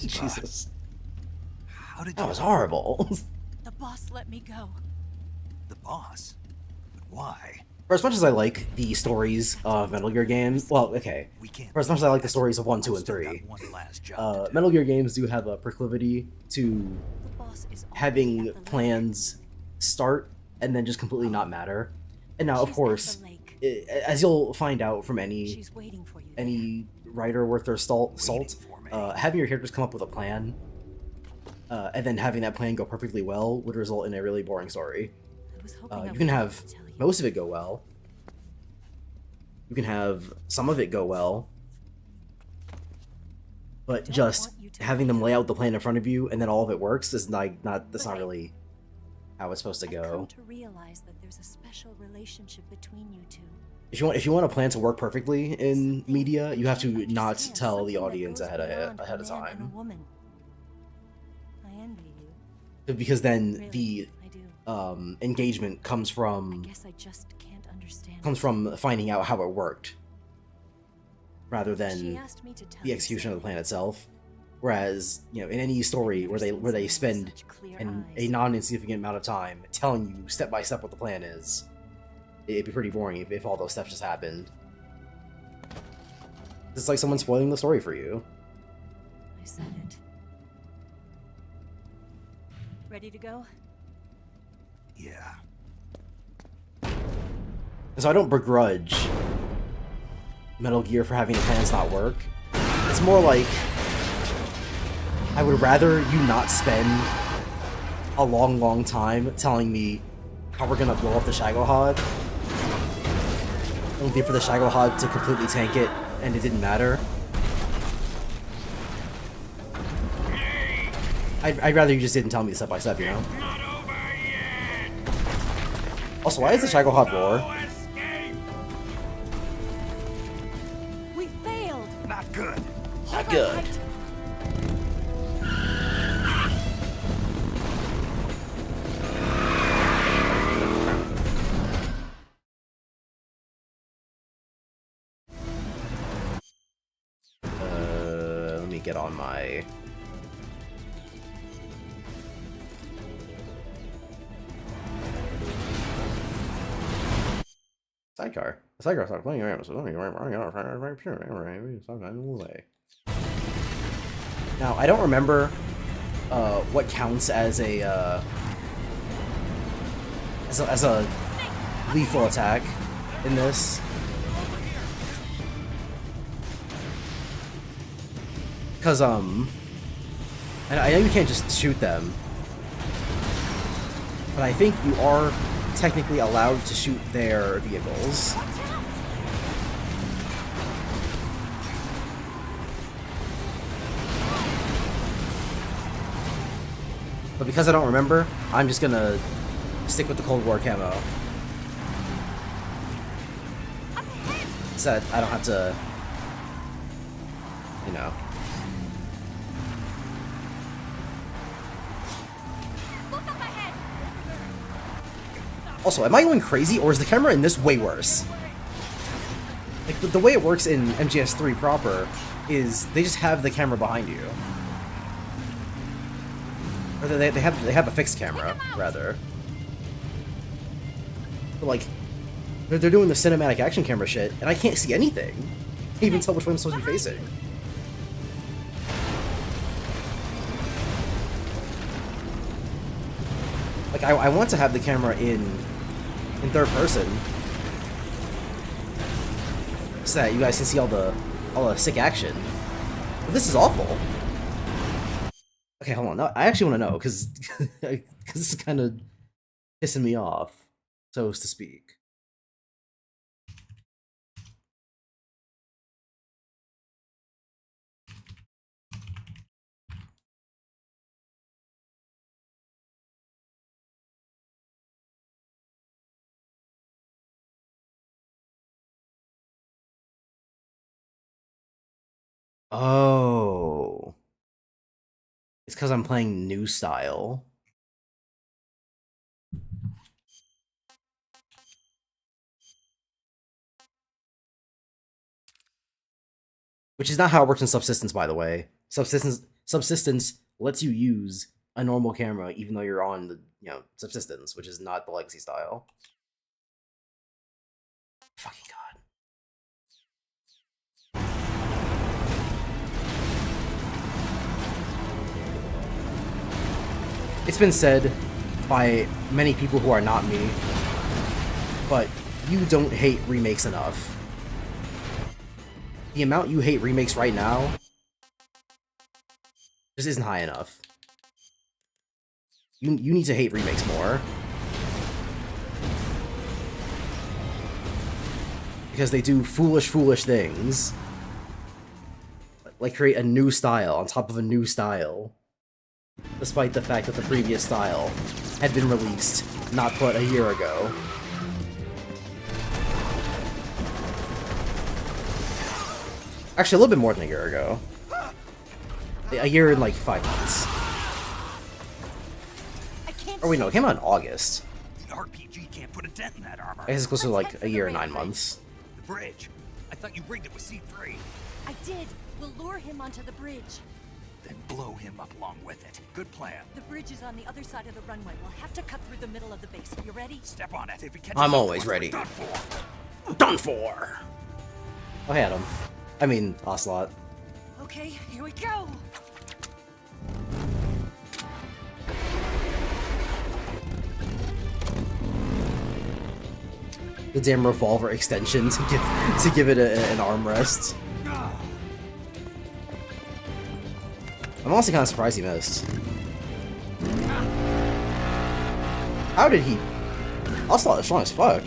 Jesus. How did that was horrible. The boss let me go. The boss? But why? For as much as I like the stories of Metal Gear games, well, okay. For as much as I like the stories of 1, 2, and 3, Metal Gear games do have a proclivity to having plans start and then just completely not matter. And now, of course, as you'll find out from any writer worth their salt, having your characters come up with a plan and then having that plan go perfectly well would result in a really boring story. You can have most of it go well. You can have some of it go well. But just having them lay out the plan in front of you and then all of it works is that's not really how it's supposed to go. I've come to realize that there's a special relationship between you two. If you want a plan to work perfectly in media, you have to not tell the audience ahead of time. I envy you. Because then the engagement comes from I guess I just can't understand. Comes from finding out how it worked. rather She than asked me to tell the you execution of the so. plan itself. Whereas, you know, in any story where they spend Such clear a eyes. non-insignificant amount of time telling you step by step what the plan is, it'd be pretty boring if all those steps just happened. It's like someone spoiling the story for you. I said it. Ready to go? Yeah. And so I don't begrudge Metal Gear for having the plans not work. It's more like I would rather you not spend a long time telling me how we're gonna blow up the Shagohod, only for the Shagohod to completely tank it and it didn't matter. I'd rather you just didn't tell me step by step, you know? Also, why is the Shagohod roar? We failed. Not good. Not good. Let me get on my... Sidecar. The sidecar stopped playing around, so let me running out away. Now, I don't remember what counts as a as a lethal attack in this. Cause and I know you can't just shoot them, but I think you are technically allowed to shoot their vehicles. But because I don't remember, I'm just gonna stick with the Cold War camo. So that I don't have to, you know. Also, am I going crazy, or is the camera in this way worse? Like, the way it works in MGS3 proper is they just have the camera behind you. Or they have a fixed camera, rather. But, like, they're doing the cinematic action camera shit, and I can't see anything. I can't even tell which way I'm supposed to be facing. Like, I want to have the camera in third person, so that you guys can see all the sick action. But this is awful. Okay, hold on. No, I actually want to know, because this is kind of pissing me off, so to speak. Oh. It's because I'm playing new style. Which is not how it works in Subsistence, by the way. Subsistence lets you use a normal camera even though you're on the, you know, Subsistence, which is not the Legacy style. Fucking god. It's been said by many people who are not me, but you don't hate remakes enough. The amount you hate remakes right now just isn't high enough. You need to hate remakes more. Because they do foolish things. Like create a new style on top of a new style. Despite the fact that the previous style had been released not but a year ago. Actually, a little bit more than a year ago. A year and like 5 months. Or wait, no, it came out in August. The RPG can't put a dent in that armor. I guess it's close to like a year and 9 months. The bridge. I thought you rigged it with C3. I did. We'll lure him onto the bridge. Then blow him up along with it. Good plan. The bridge is on the other side of the runway. We'll have to cut through the middle of the base. You ready? Step on it. If he catches I'm up always to us, we're ready. Done for. Done for. I had him. I mean, Ocelot. Okay, here we go. The damn revolver extension to give it an armrest. I'm honestly kind of surprised he missed. How did he? Ocelot is strong as fuck.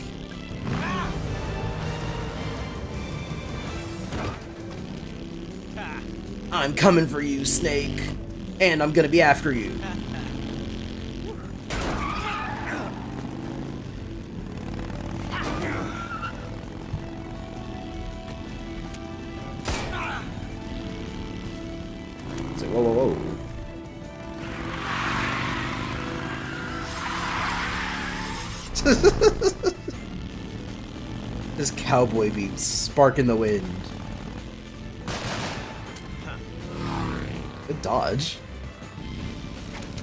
I'm coming for you, Snake, and I'm gonna be after you. It's like, whoa, whoa, whoa. This cowboy beat spark in the wind. Good dodge.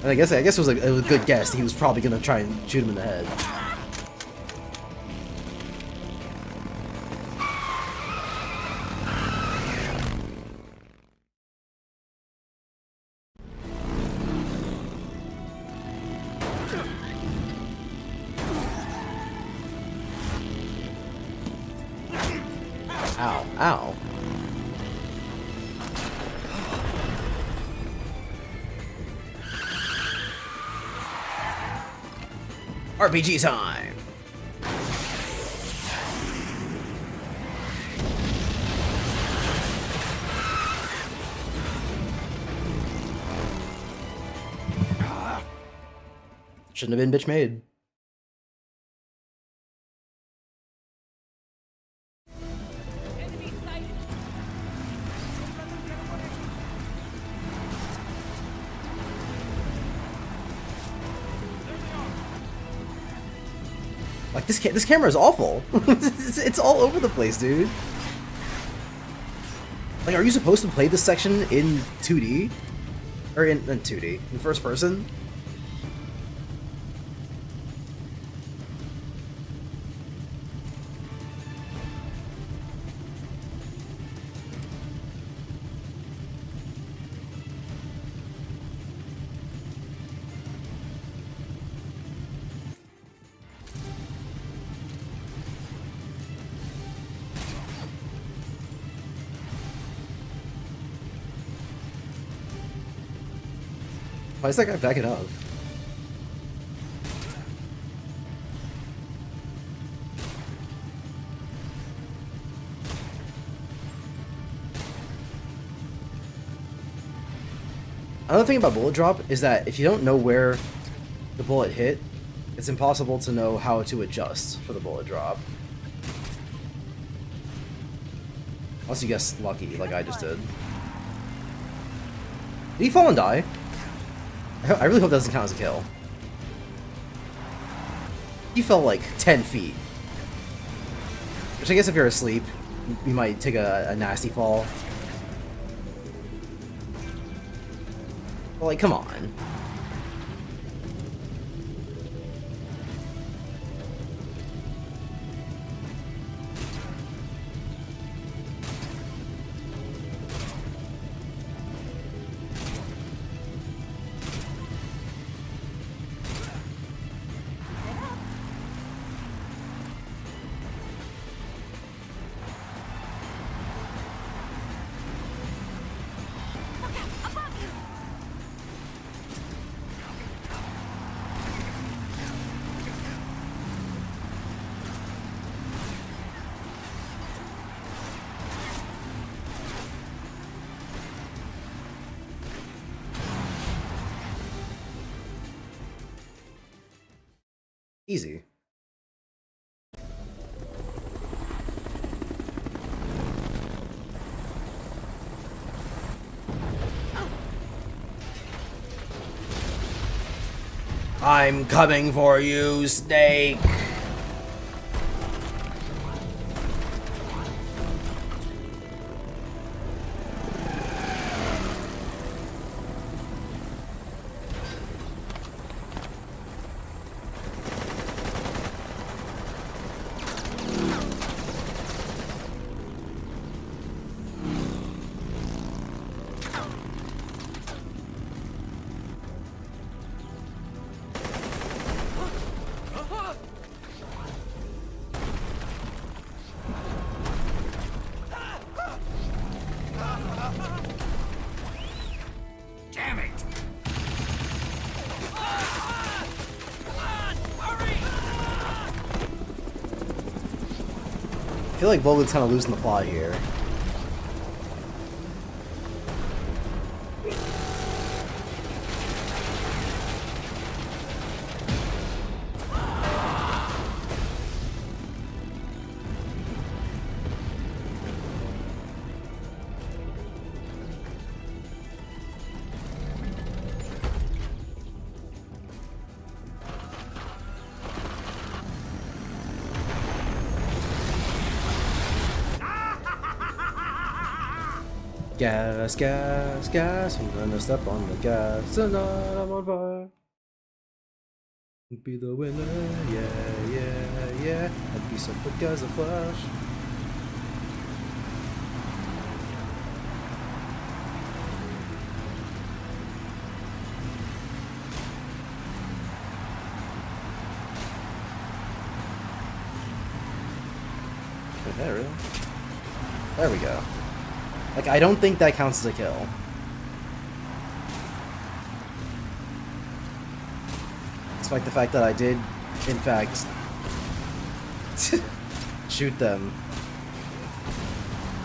And I guess it was it was a good guess. He was probably gonna try and shoot him in the head. Ow, ow. RPG time! Shouldn't have been bitch made. Like this camera is awful. it's all over the place, dude. Like, are you supposed to play this section in 2D? Or in 2D, in first person? Why is that guy backing up? Another thing about bullet drop is that if you don't know where the bullet hit, it's impossible to know how to adjust for the bullet drop. Unless you guess lucky, like I just did. Did he fall and die? I really hope that doesn't count as a kill. He fell like 10 feet. Which I guess if you're asleep, you might take a nasty fall. But like, come on. Easy. I'm coming for you, Snake. I feel like Volgin's kind of losing the plot here. Gas, gas, gas, I'm gonna step on the gas, tonight I'm on fire. Be the winner, yeah, yeah, yeah. I'd be so quick as a flash. Okay, really? There we go. Like, I don't think that counts as a kill. Despite the fact that I did, in fact, shoot them.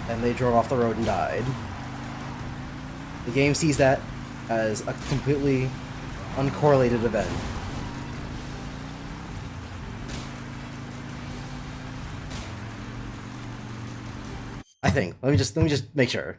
And they drove off the road and died. The game sees that as a completely uncorrelated event. I think. Let me just make sure.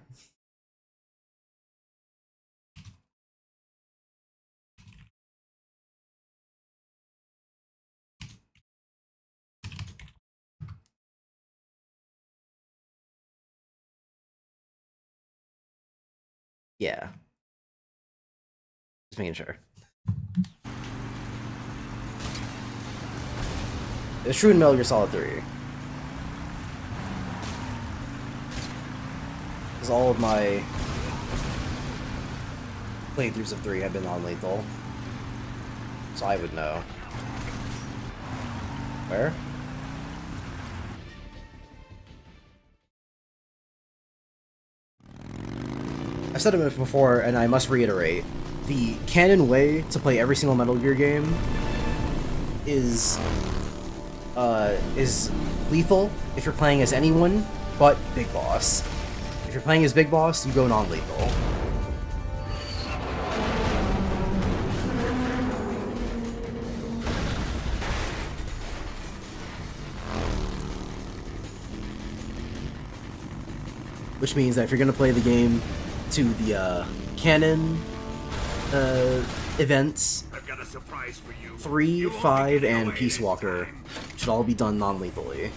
Yeah. Just making sure. It's true in Metal Gear Solid 3. Because all of my playthroughs of 3 have been non-lethal. So I would know. Where? I've said it before, and I must reiterate. The canon way to play every single Metal Gear game is lethal if you're playing as anyone but Big Boss. If you're playing as Big Boss, you go non-lethal. Which means that if you're going to play the game to the canon events, I've got a surprise for you. 3, 5, and Peace Walker should all be done non-lethally.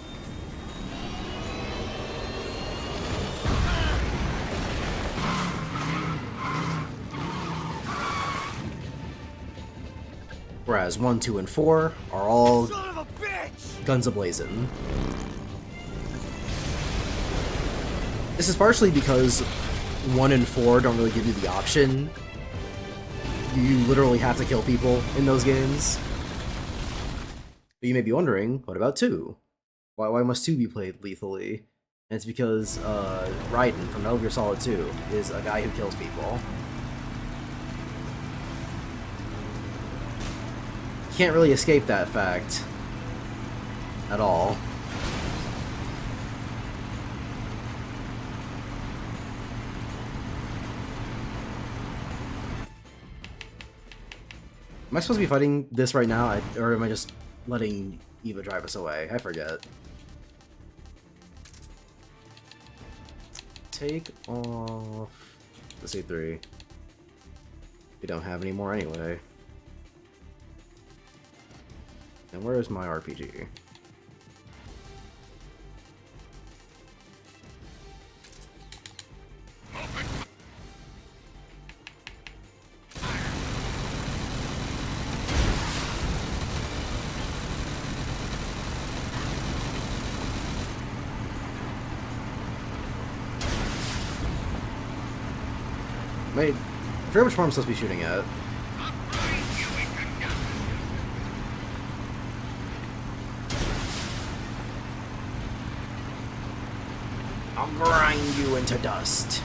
Whereas 1, 2, and 4 are all guns a-blazing. This is partially because 1 and 4 don't really give you the option. You literally have to kill people in those games. But you may be wondering, what about 2? Why must 2 be played lethally? And it's because Raiden from Metal Gear Solid 2 is a guy who kills people. You can't really escape that fact at all. Am I supposed to be fighting this right now, or am I just letting Eva drive us away? I forget. Take off the C3. We don't have any more anyway. And where is my RPG? Wait, I forget which one I'm supposed to be shooting at. I'll grind you into dust.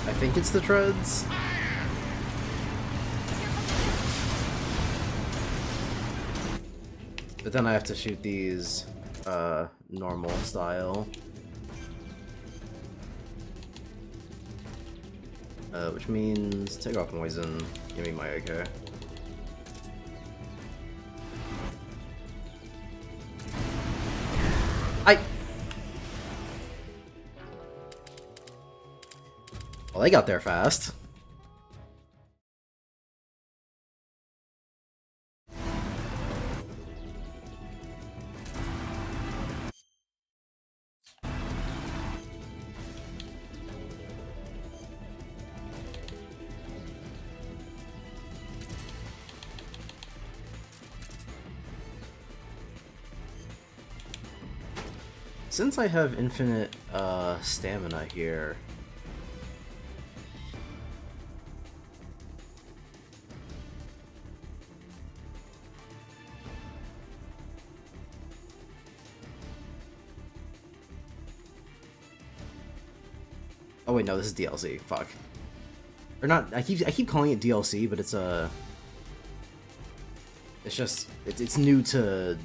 I think it's the treads. But then I have to shoot these normal style. Which means take off poison, give me my AK. Well, they got there fast. Since I have infinite stamina here, oh wait, no, this is DLC. Fuck. Or not? I keep calling it DLC, but it's just it's new to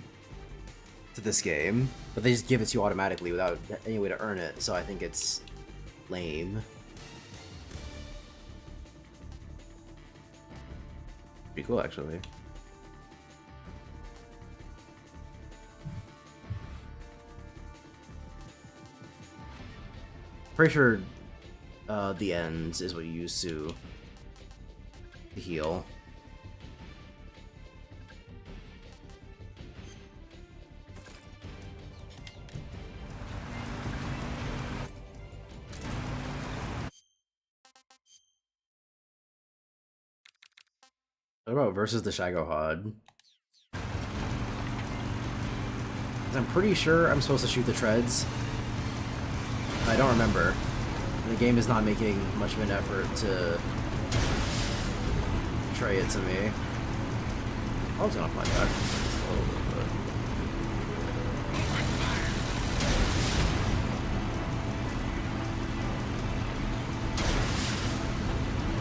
this game, but they just give it to you automatically without any way to earn it. So I think it's lame. Pretty cool, actually. Pretty sure the ends is what you use to heal. What about versus the Shagohod? I'm pretty sure I'm supposed to shoot the treads. I don't remember. The game is not making much of an effort to portray it to me. I was gonna find that a little bit,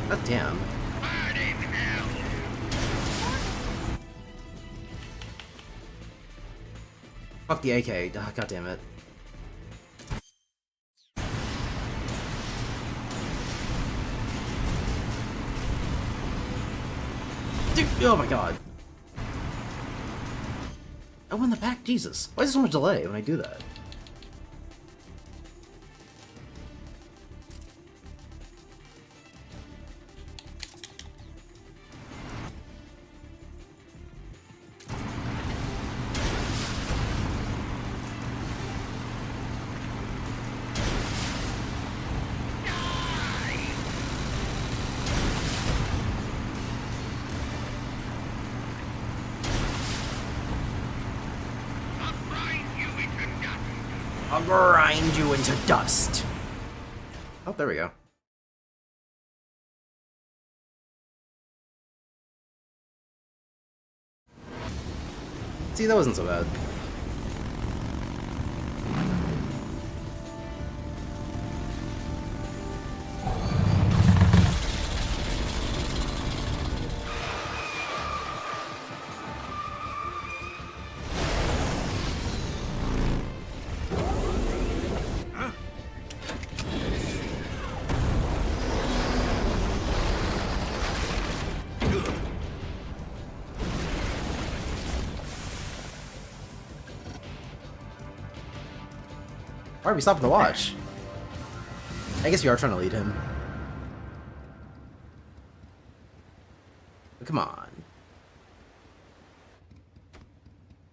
but... God damn. Fuck the AK. God damn it. Dude, oh my god. Oh, in the back? Jesus. Why is there so much delay when I do that? I'll grind you into dust. Oh, there we go. See, that wasn't so bad. Why are we stopping to watch? I guess we are trying to lead him. But come on.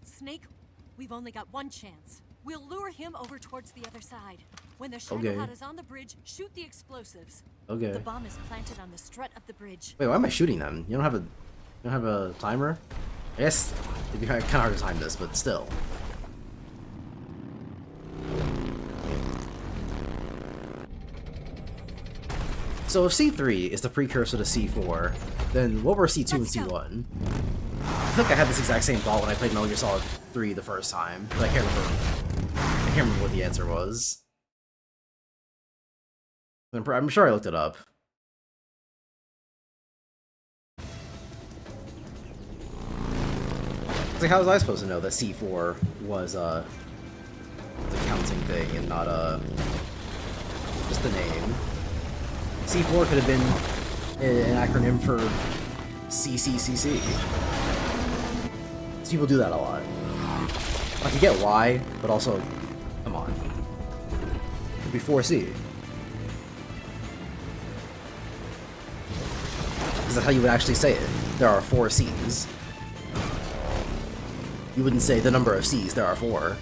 Snake, we've only got one chance. We'll lure him over towards the other side. When the Okay. Shagohod is on the bridge, shoot the explosives. Okay. The bomb is planted on the strut of the bridge. Wait, why am I shooting them? You don't have a timer? I guess it'd be kind of hard to time this, but still. So if C3 is the precursor to C4, then what were C2 and C1? I think I had this exact same thought when I played Metal Gear Solid 3 the first time, but I can't remember what the answer was. I'm sure I looked it up. It's like, how was I supposed to know that C4 was the counting thing and not just the name? C4 could have been an acronym for CCCC. People do that a lot. I can get why, but also, come on. It could be 4C. Is that how you would actually say it? There are 4 C's. You wouldn't say the number of C's, there are 4.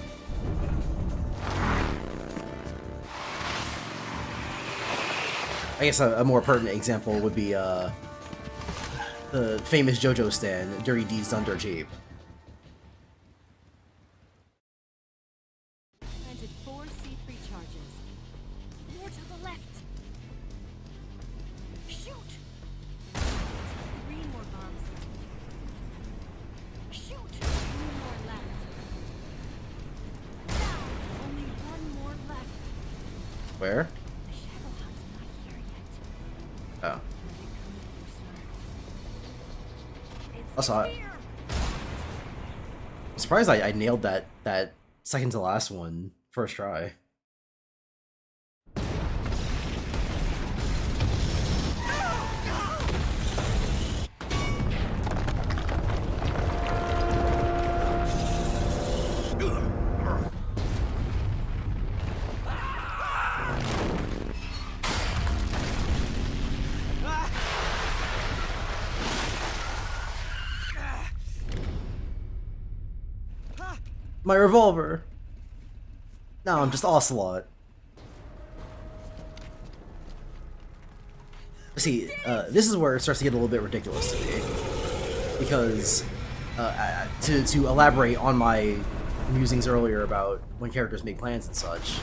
I guess a more pertinent example would be the famous JoJo stand, Dirty Deeds Done Dirt Cheap. Planted 4 C3 charges. More to the left. Shoot! 3 more bombs. Shoot! 3 more left. Down! Only 1 more left. Where? The Shadow Hunt's not here yet. Oh. Let it come closer. Also, I'm surprised I nailed that second to last one first try. My revolver! Now I'm just Ocelot. See, this is where it starts to get a little bit ridiculous to me. Because, to elaborate on my musings earlier about when characters make plans and such,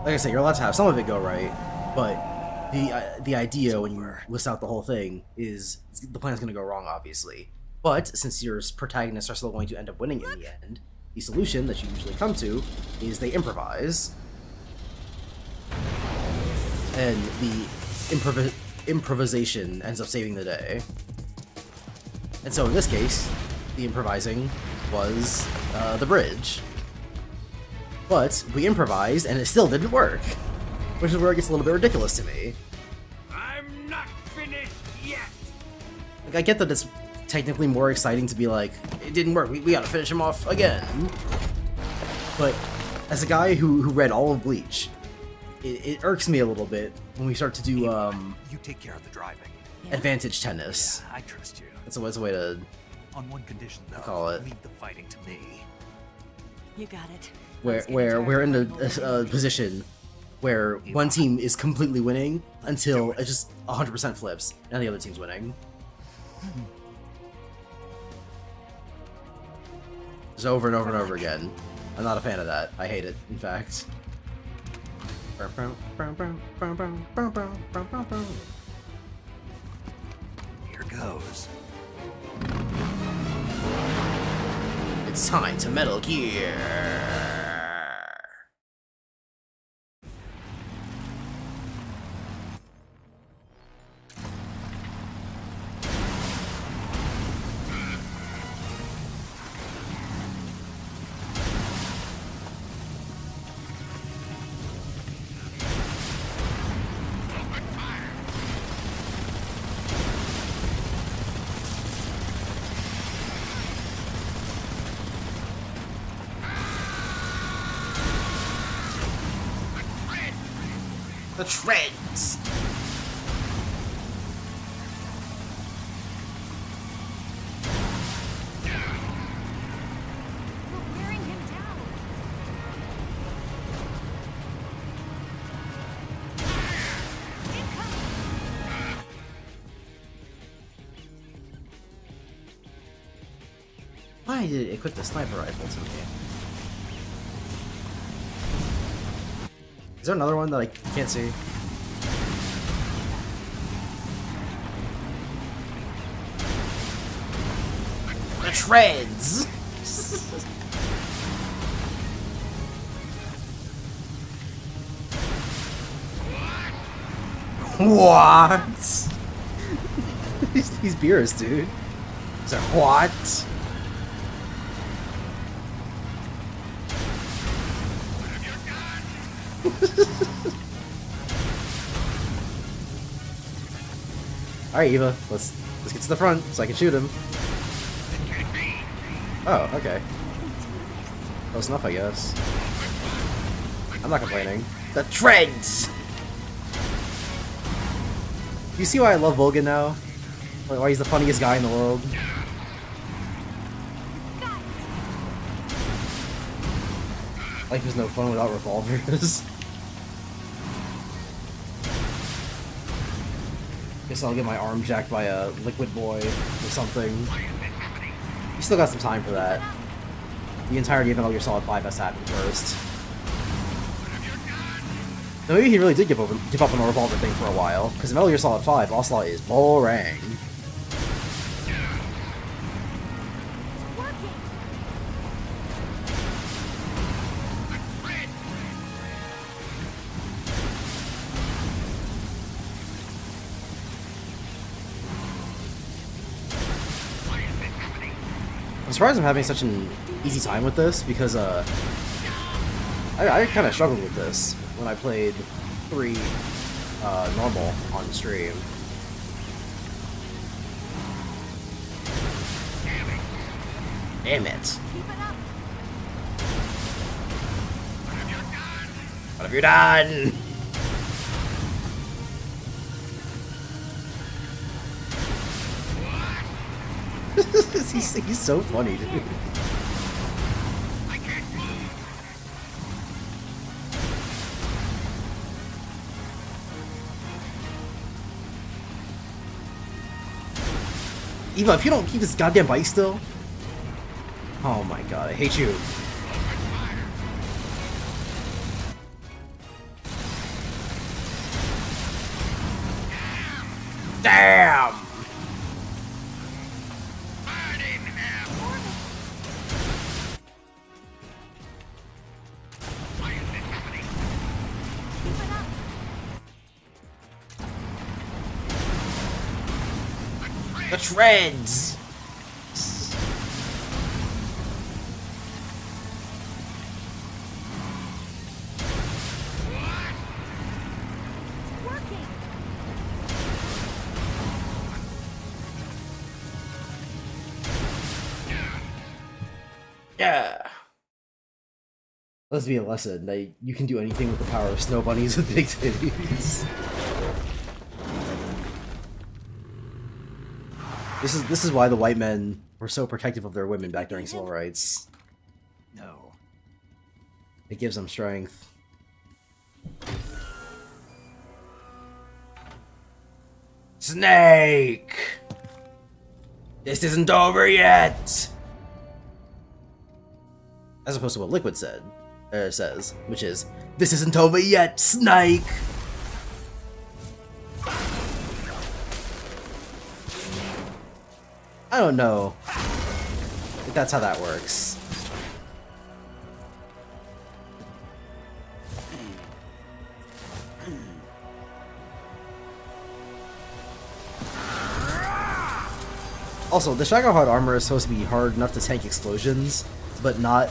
like I said, you're allowed to have some of it go right, but the idea when you list out the whole thing is the plan's going to go wrong, obviously. But since your protagonists are still going to end up winning in the end, the solution that you usually come to is they improvise. And the improvisation ends up saving the day. And so in this case, the improvising was the bridge. But we improvised and it still didn't work. Which is where it gets a little bit ridiculous to me. I'm not finished yet. Like, I get that it's technically more exciting to be like, it didn't work, we gotta finish him off again. But as a guy who read all of Bleach, it irks me a little bit when we start to do You take care of the driving. advantage tennis. Yeah, I trust you. That's a way to On one condition, though. call it. Leave the fighting to me. You got it. where we're in a position where one team is completely winning until it just 100% flips and the other team's winning. Just over and over and over again. I'm not a fan of that. I hate it, in fact. Here goes. It's time to Metal Gear! The treads! We're wearing him down. Why did it equip the sniper rifle to me? Is there another one that I can't see? The treads! What? these beers, dude. Is that what? Alright, Eva, let's get to the front so I can shoot him. Oh, okay. Close enough, I guess. I'm not complaining. The treads! You see why I love Volgin now? Why he's the funniest guy in the world? Life is no fun without revolvers. Guess I'll get my arm jacked by a liquid boy or something. You still got some time for that. The entirety of Metal Gear Solid 5 has to happen first. Now maybe he really did give up on the revolver thing for a while, because Metal Gear Solid 5, Ocelot is boring. I'm surprised I'm having such an easy time with this, because I kind of struggled with this when I played 3 normal on stream. Damn it. What have you done? he's so funny, dude. Eva, if you don't keep this goddamn bike still... Oh my god, I hate you. Damn! The treads! Yeah! Let's be a lesson that you can do anything with the power of snow bunnies with big titties. This is why the white men were so protective of their women back during civil rights. No. It gives them strength. Snake! This isn't over yet! As opposed to what Liquid says, which is, this isn't over yet, Snake! I don't know if that's how that works. Also, the Shadow Hard armor is supposed to be hard enough to tank explosions, but not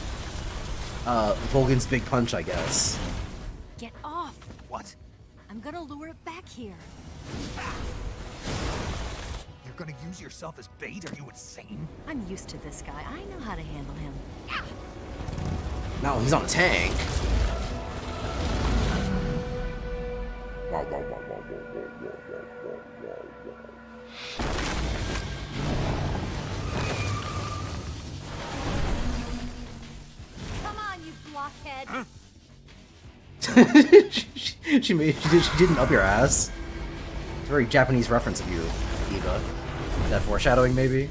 Volgin's big punch, I guess. Get off! What? I'm gonna lure it back here. You're gonna use yourself as bait? Are you insane? I'm used to this guy. I know how to handle him. No, he's on a tank. Come on, you blockhead! Huh? she didn't up your ass. It's a very Japanese reference of you, Eva. That foreshadowing, maybe?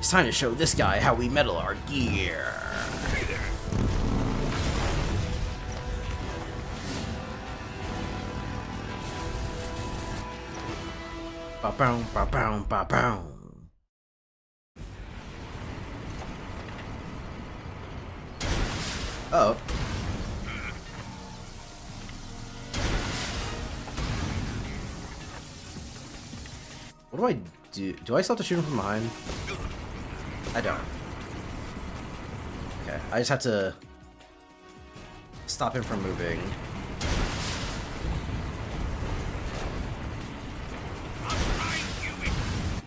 It's time to show this guy how we meddle our gear. Ba-boom, ba-boom, ba-boom. Oh. What do I do? Do I still have to shoot him from behind? I don't. Okay, I just have to stop him from moving.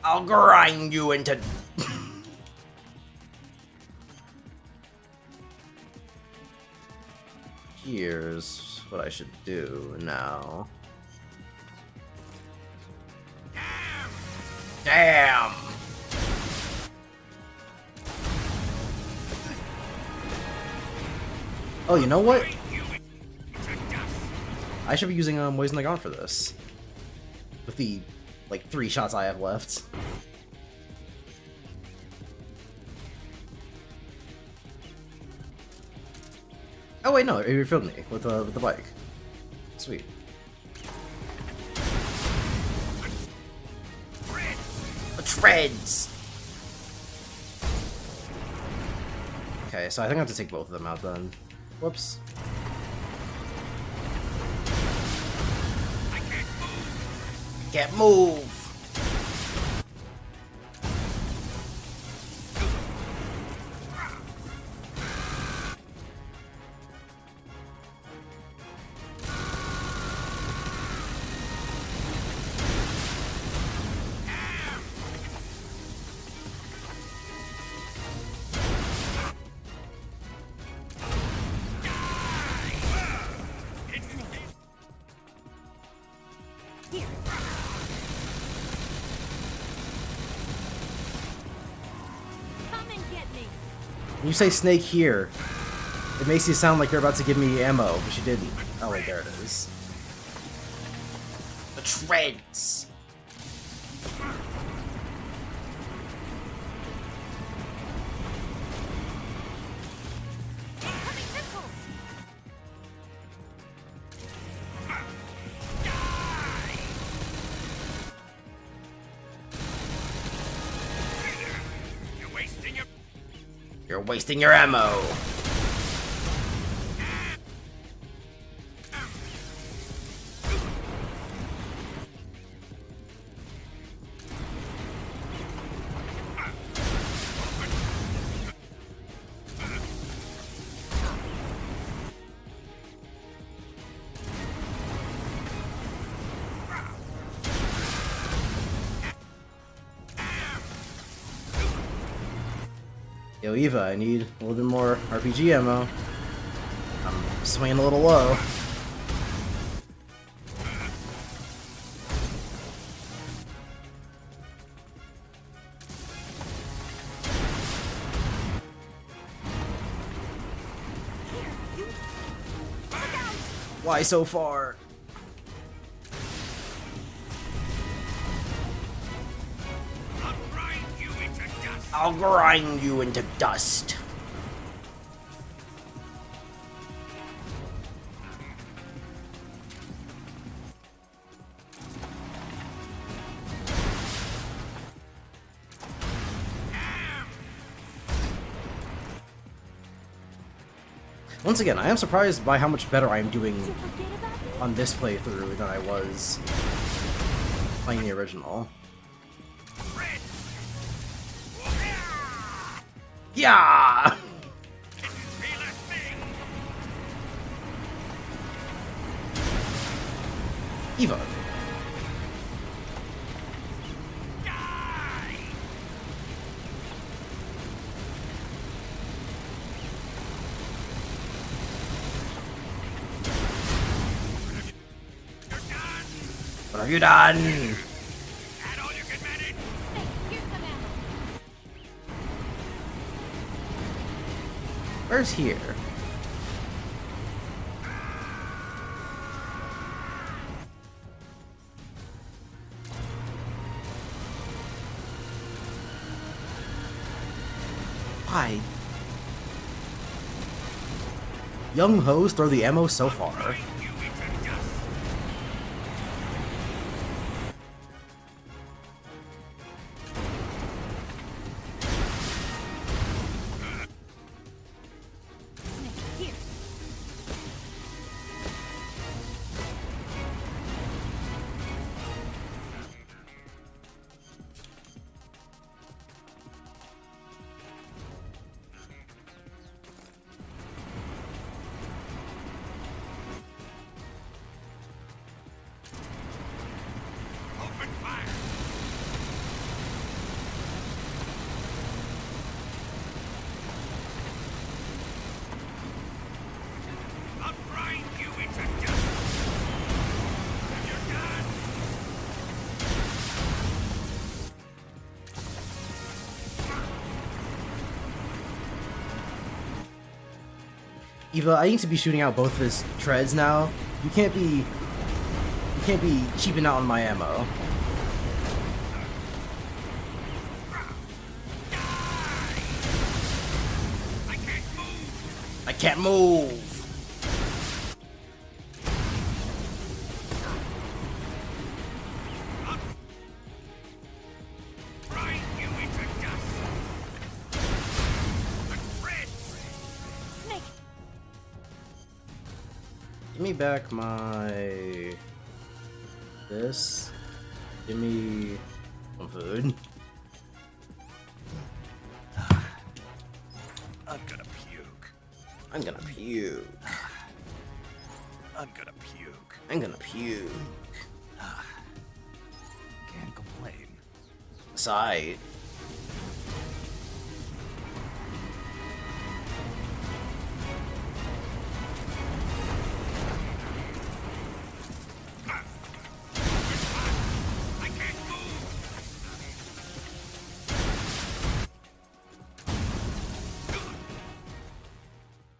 I'll grind you into... Here's what I should do now. Damn! Oh, you know what? I should be using Poison Gone for this. With the, like, 3 shots I have left. Oh wait, no, it refilled me with the bike. Sweet. The treads! Okay, so I think I have to take both of them out then. Whoops. Can't move! When you say Snake here, it makes you sound like you're about to give me ammo, but you didn't. Oh wait, there it is. The treads! You're wasting your ammo. Yo, Eva, I need a little bit more RPG ammo. I'm swinging a little low. Why so far? I'll grind you into dust. Once again, I am surprised by how much better I am doing on this playthrough than I was playing the original. Yeah! Eva. What have you done? Where's here? Why? Young hoes throw the ammo so far. Here. Eva, I need to be shooting out both of his treads now. You can't be cheaping out on my ammo. I can't move. Snake! Give me back my... this. Give me some food. I'm gonna puke. I'm gonna puke. I'm gonna puke. I'm gonna puke. Can't complain. Sigh.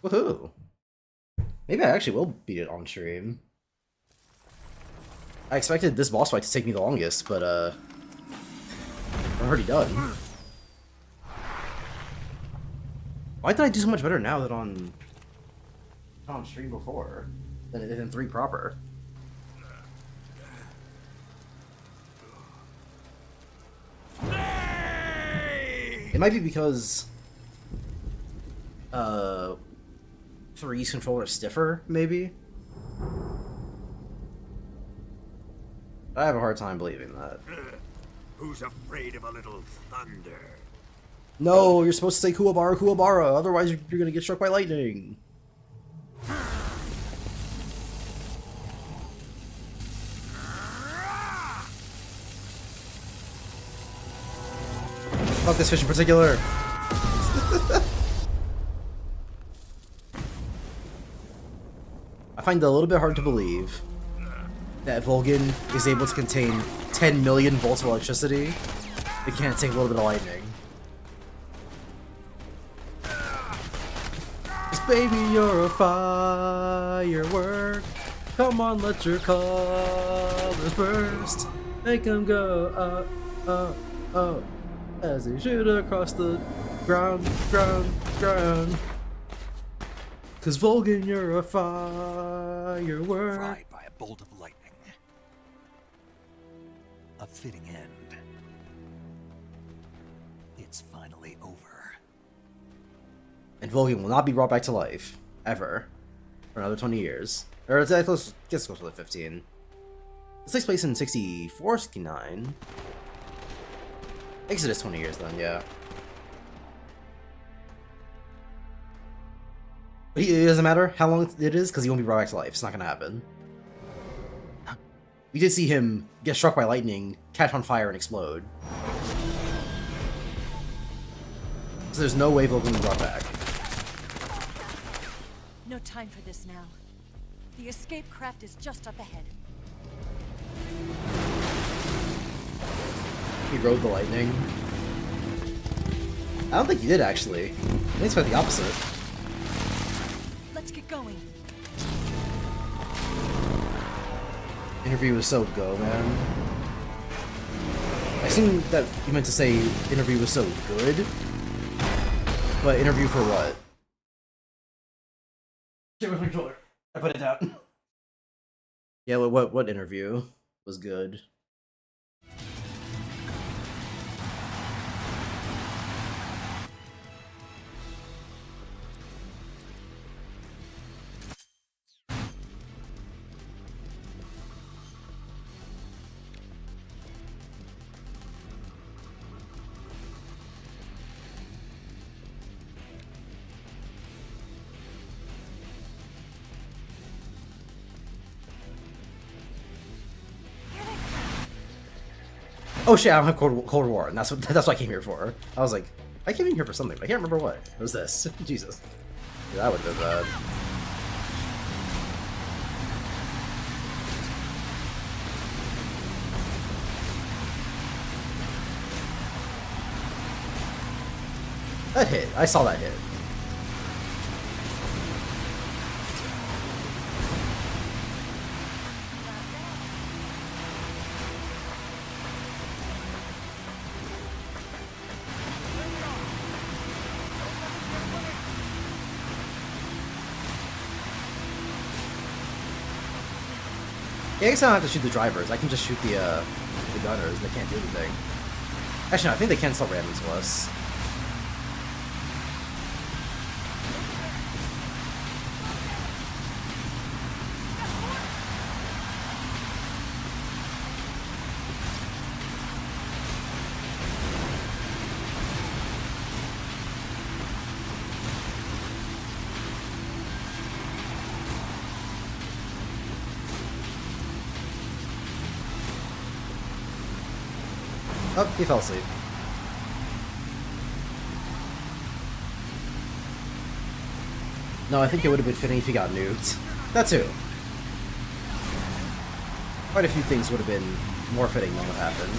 Woohoo! Maybe I actually will beat it on stream. I expected this boss fight to take me the longest, but I'm already done. Why did I do so much better now than on stream before? Than it did in 3 proper? It might be because 3's controller is stiffer, maybe? I have a hard time believing that. Who's afraid of a little thunder? No, you're supposed to say Kuwabara, Kuwabara, otherwise you're gonna get struck by lightning. Fuck this fish in particular. I find it a little bit hard to believe that Volgin is able to contain 10 million volts of electricity. It can't take a little bit of lightning. Cause baby, you're a firework. Come on, let your colors burst. Make them go up, up, up. As they shoot across the ground, ground, ground. Cause Volgin, you're a firework. Fried by a bolt of lightning. A fitting end. It's finally over. And Volgin will not be brought back to life. Ever. For another 20 years. Or it's close, gets close to 15. This takes place in 64, 69. Exodus 20 years then, yeah. But it doesn't matter how long it is, because he won't be brought back to life. It's not gonna happen. We did see him get struck by lightning, catch on fire, and explode. So there's no way Volgin will be brought back. No time for this now. The escape craft is just up ahead. He rode the lightning. I don't think he did, actually. I think it's quite the opposite. Let's get going. Interview was so go, man. I assume that you meant to say interview was so good. But interview for what? Shit with my controller. I put it down. Yeah, what interview was good? Oh shit, I don't have Cold War, and that's what I came here for. I was like, I came in here for something, but I can't remember what. It was this. Jesus. Yeah, that would have been bad. That hit. I saw that hit. Yeah, I guess I don't have to shoot the drivers. I can just shoot the gunners. They can't do anything. Actually, no, I think they can still ram into us. Oh, he fell asleep. No, I think it would have been fitting if he got nuked. That too. Quite a few things would have been more fitting than what happened.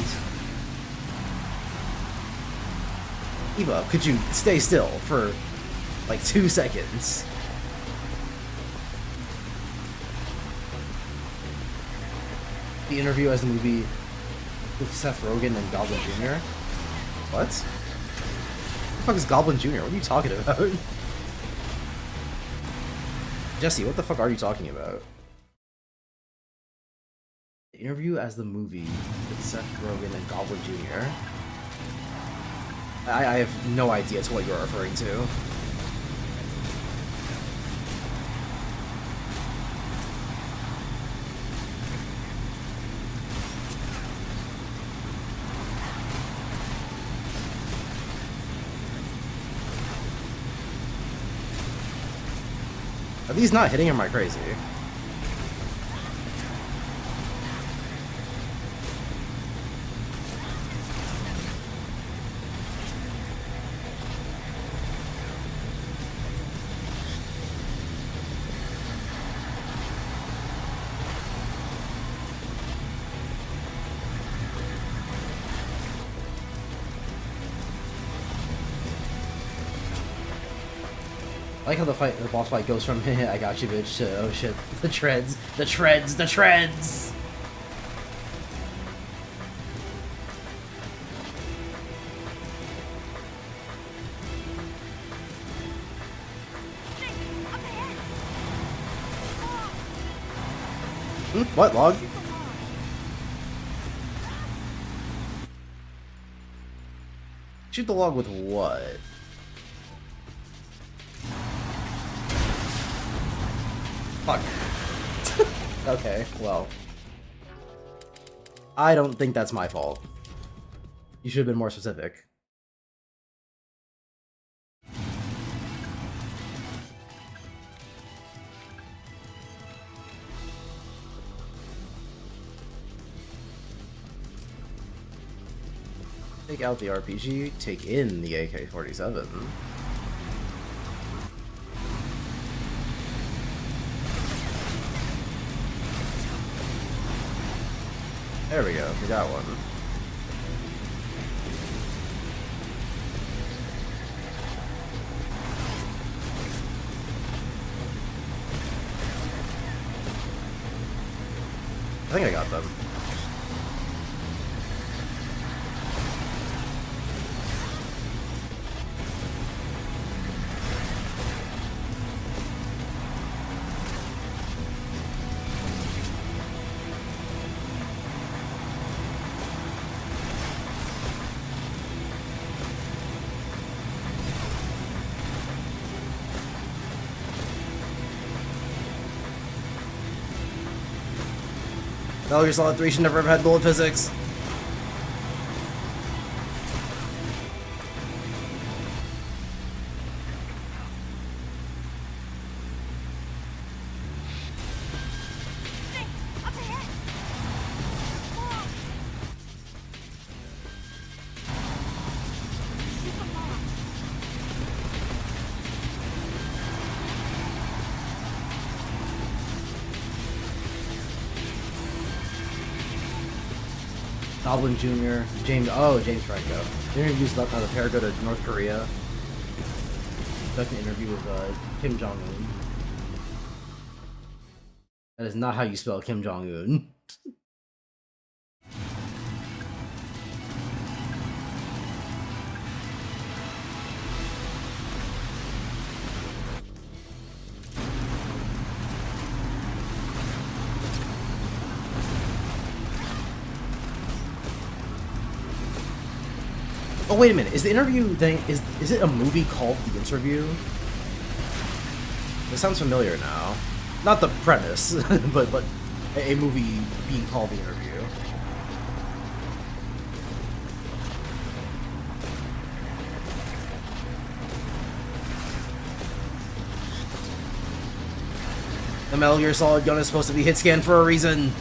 Eva, could you stay still for like 2 seconds? The interview as the movie with Seth Rogen and Goblin Jr. What? The fuck is Goblin Jr.? What are you talking about? Jesse, what the fuck are you talking about? The interview as the movie with Seth Rogen and Goblin Jr. I have no idea to what you're referring to. Are these not hitting him? Am I crazy? I like how the boss fight goes from I got you bitch to oh shit, the treads, the treads, the treads! What, log? Shoot the log with what? Fuck. Okay, well. I don't think that's my fault. You should have been more specific. Take out the RPG, take in the AK-47. There we go, we got one. I think I got them. Metal Gear Solid 3 should never have had bullet physics. Goblin Jr., James Franco. The interviews left how the pair go to North Korea. Conduct an interview with Kim Jong-un. That is not how you spell Kim Jong-un. Oh wait a minute, is the interview thing is it a movie called The Interview? It sounds familiar now. Not the premise, but a movie being called The Interview. The Metal Gear Solid gun is supposed to be hit scan for a reason.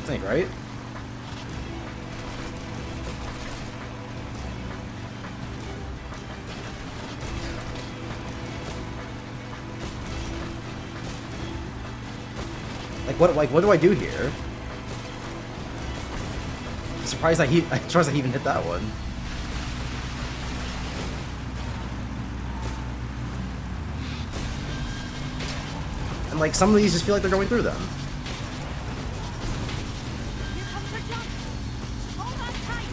Snake, right? Like what do I do here? I'm surprised I even hit that one. And like some of these just feel like they're going through them. Here comes her jump. Hold on tight.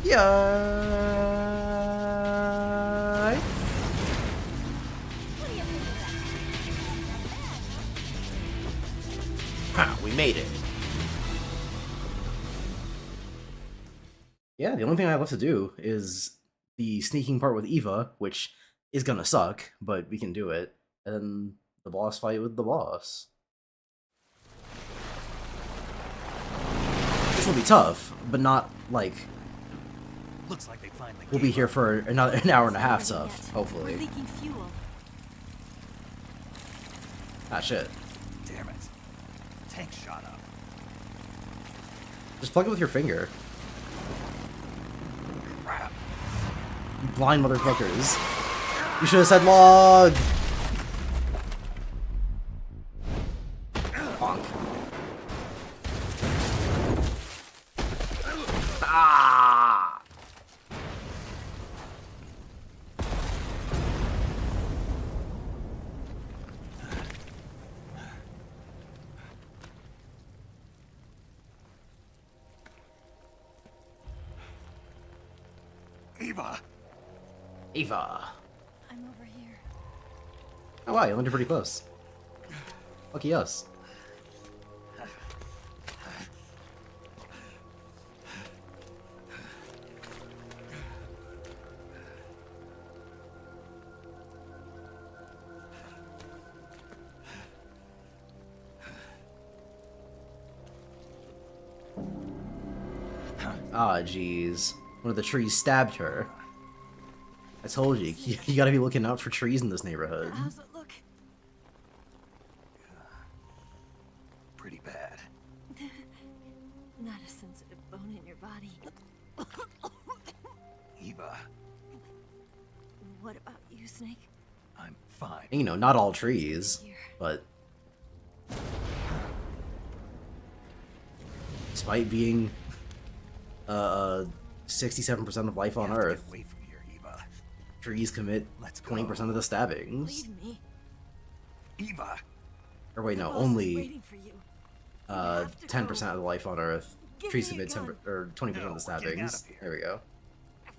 Yeah. What do you mean Ha, we made it. Yeah, the only thing I have left to do is the sneaking part with Eva, which is gonna suck, but we can do it. And then the boss fight with the boss. This will be tough, but not like Looks like they finally we'll be gave here up. for an hour and a half Ready tough, yet. hopefully. We're leaking fuel. Ah, shit. Damn it. Tank shot up. Just plug it with your finger. Crap. You blind motherfuckers. You should have said log! Bonk. Ah! Eva! Eva. I'm over here. Oh wow, you landed pretty close. Lucky us. Ah, jeez. One of the trees stabbed her. I told you, you gotta be looking out for trees in this neighborhood. How's it look? Pretty bad. Not a sensitive bone in your body. Eva, What about you, Snake? I'm fine. And, you know, not all trees, but despite being 67% of life on We have to get Earth, away from here, Eva. trees commit Let's go. 20% of the stabbings. Leave me. Eva! Or wait, The no, boss is only waiting for you. have to 10% go. of the life on Earth. Give Trees me a commit 10 gun. or 20% of the No, we're getting out stabbings. of here. There we go.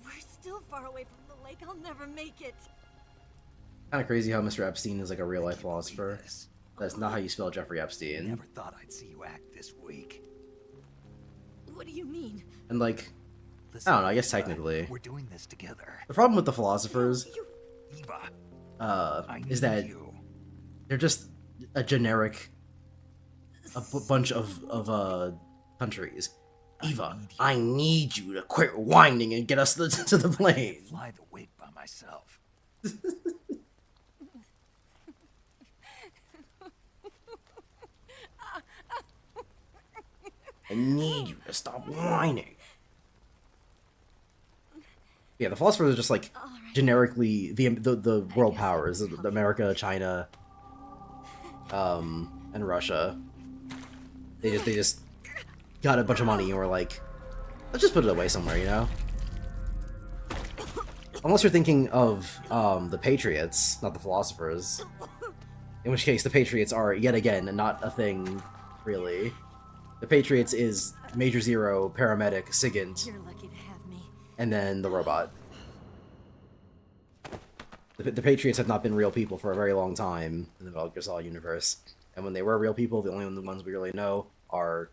We're still far away from the lake. I'll never make it. Kind of crazy how Mr. Epstein is like a real life philosopher. This. That's not how you spell Jeffrey Epstein. Never thought I'd see you act this weak. What do you mean? And like, Listen, I don't know, I guess Eva, technically. we're doing this together. The problem with the philosophers You Eva, I is need that you. they're just a generic bunch of countries. Eva, I need you to quit whining and get us to the plane. Fly the wig by myself. I need you to stop whining. Yeah, the philosophers are just like generically the world powers, the America, China, and Russia. They just got a bunch of money and were like, let's just put it away somewhere, you know? Unless you're thinking of the Patriots, not the philosophers. In which case, the Patriots are, yet again, not a thing, really. The Patriots is Major Zero, Paramedic, Sigint, You're lucky to have me. and then the robot. The Patriots have not been real people for a very long time in the Metal Gear Solid universe. And when they were real people, the only ones we really know are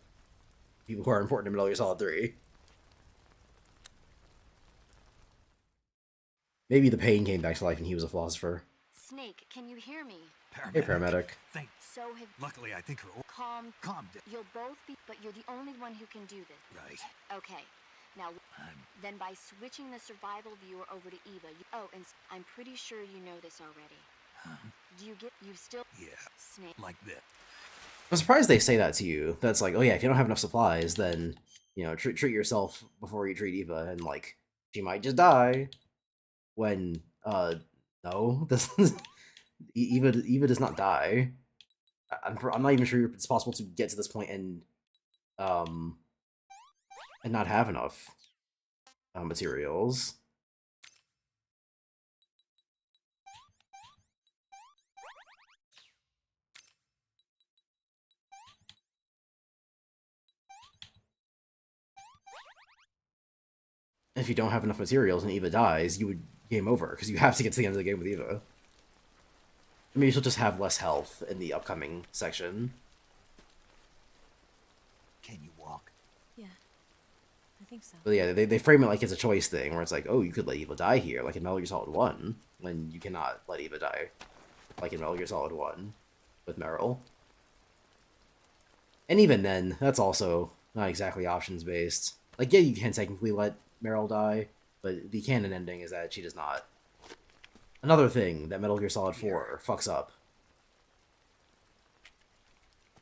people who are important in Metal Gear Solid 3. Maybe the pain came back to life and he was a philosopher. Snake, can you hear me? Hey, paramedic. Thanks. So have Luckily, I think her. calm. Calmed it. You'll both be, but you're the only one who can do this. Right. Okay. Now, then by switching the survival viewer over to Eva, and I'm pretty sure you know this already. Do you get? You still? Yeah. Snake. Like this. I'm surprised they say that to you. That's like, oh yeah, if you don't have enough supplies, then, you know, treat yourself before you treat Eva, and like, she might just die. When, no, this Eva does not die. I'm not even sure it's possible to get to this point and not have enough materials. If you don't have enough materials and Eva dies, you would game over, because you have to get to the end of the game with Eva. Maybe she'll just have less health in the upcoming section. Can you walk? Yeah, I think so. But yeah, they frame it like it's a choice thing, where it's like, oh, you could let Eva die here, like in Metal Gear Solid 1, when you cannot let Eva die, like in Metal Gear Solid 1, with Meryl. And even then, that's also not exactly options-based. Like, yeah, you can technically let Meryl die, but the canon ending is that she does not. Another thing that Metal Gear Solid 4 fucks up.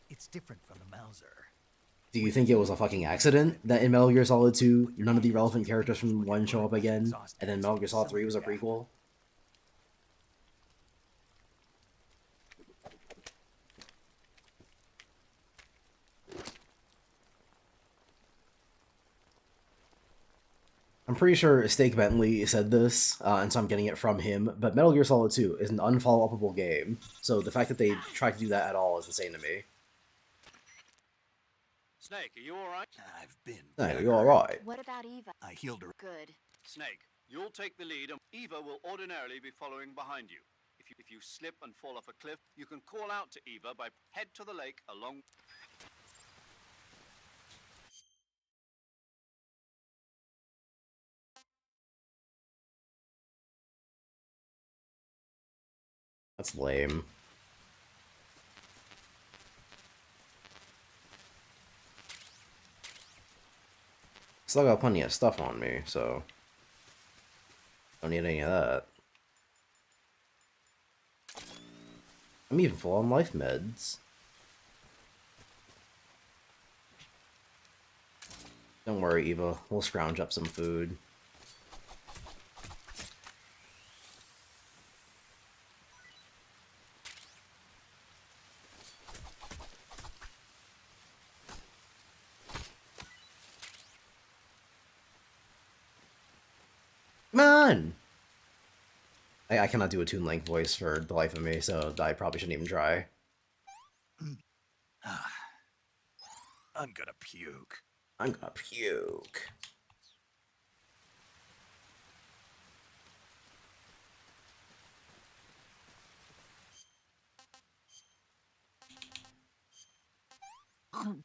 It's different from the Mauser. Do you think it was a fucking accident that in Metal Gear Solid 2, none of the relevant characters from 1 show up again, and then Metal Gear Solid 3 was a prequel? I'm pretty sure Steak Bentley said this, and so I'm getting it from him, but Metal Gear Solid 2 is an unfollow-upable game, so the fact that they tried to do that at all is insane to me. Snake, are you alright? I've been. Hey, you alright? What about Eva? I healed her. Good. Snake, you'll take the lead, and Eva will ordinarily be following behind you. If you slip and fall off a cliff, you can call out to Eva by head to the lake along. That's lame. Still got plenty of stuff on me, so don't need any of that. I'm even full on life meds. Don't worry, Eva. We'll scrounge up some food. Come on! I cannot do a Toon Link voice for the life of me, so I probably shouldn't even try. I'm gonna puke. I'm gonna puke. I'm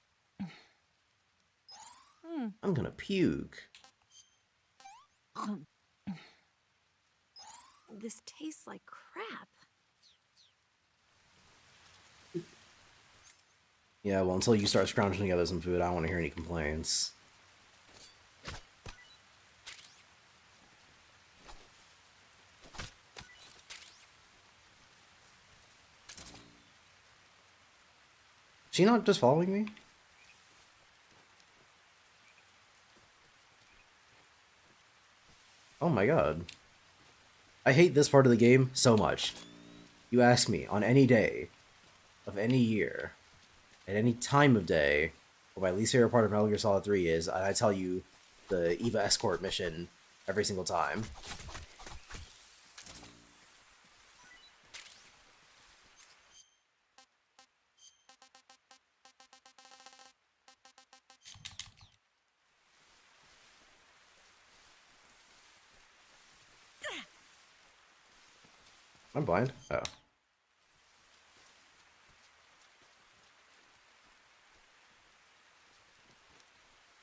gonna puke. This tastes like crap. Yeah, well, until you start scrounging together some food, I don't want to hear any complaints. Is she not just following me? Oh my god. I hate this part of the game so much. You ask me on any day of any year, at any time of day, what my least favorite part of Metal Gear Solid 3 is, and I tell you the Eva escort mission every single time. I'm blind. Oh.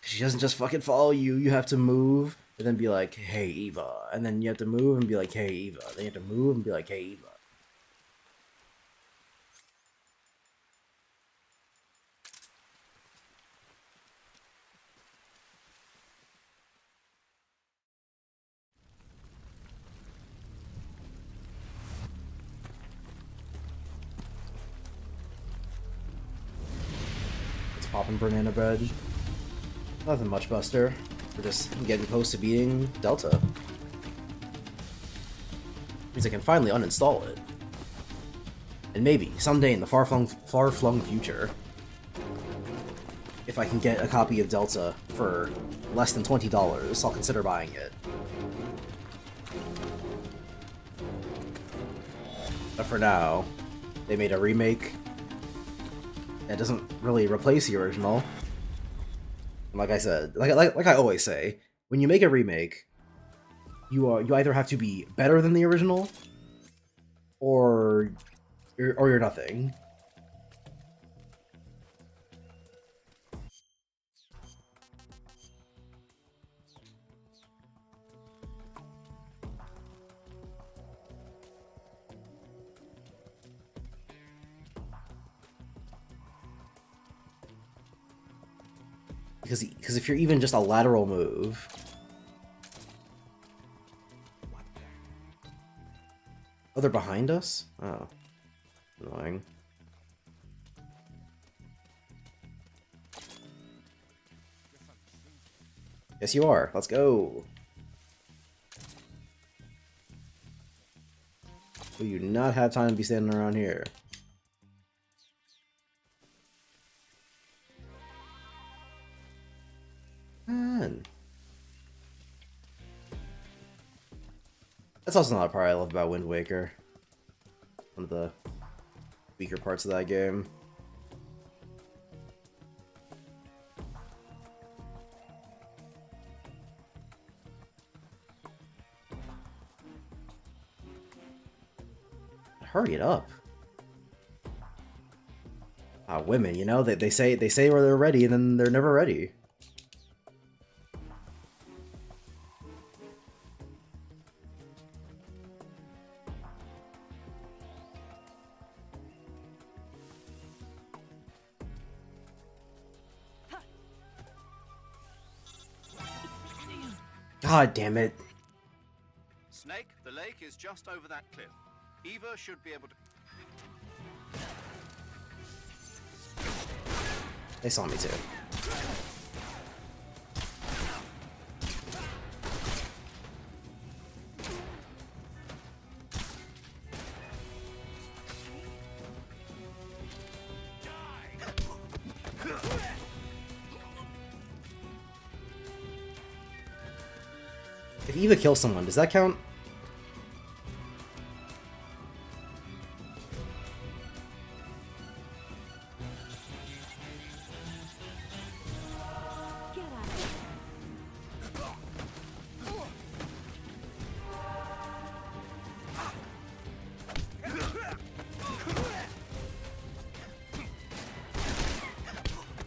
She doesn't just fucking follow you. You have to move and then be like, "Hey, Eva," and then you have to move and be like, "Hey, Eva." Then you have to move and be like, "Hey, Eva." It's popping banana bread. Nothing much, Buster. We're just getting close to beating Delta. Means I can finally uninstall it. And maybe, someday in the far-flung future, if I can get a copy of Delta for less than $20, I'll consider buying it. But for now, they made a remake that doesn't really replace the original. And like I said, like I always say, when you make a remake, you either have to be better than the original, or you're nothing. Because if you're even just a lateral move, oh, they're behind us? Oh, annoying. Yes, you are. Let's go. We do not have time to be standing around here. Man. That's also not a part I love about Wind Waker. One of the weaker parts of that game. Hurry it up. Women, you know, they say where they're ready and then they're never ready. God damn it. Snake, the lake is just over that cliff. Eva should be able to... They saw me too. If Eva kills someone, does that count?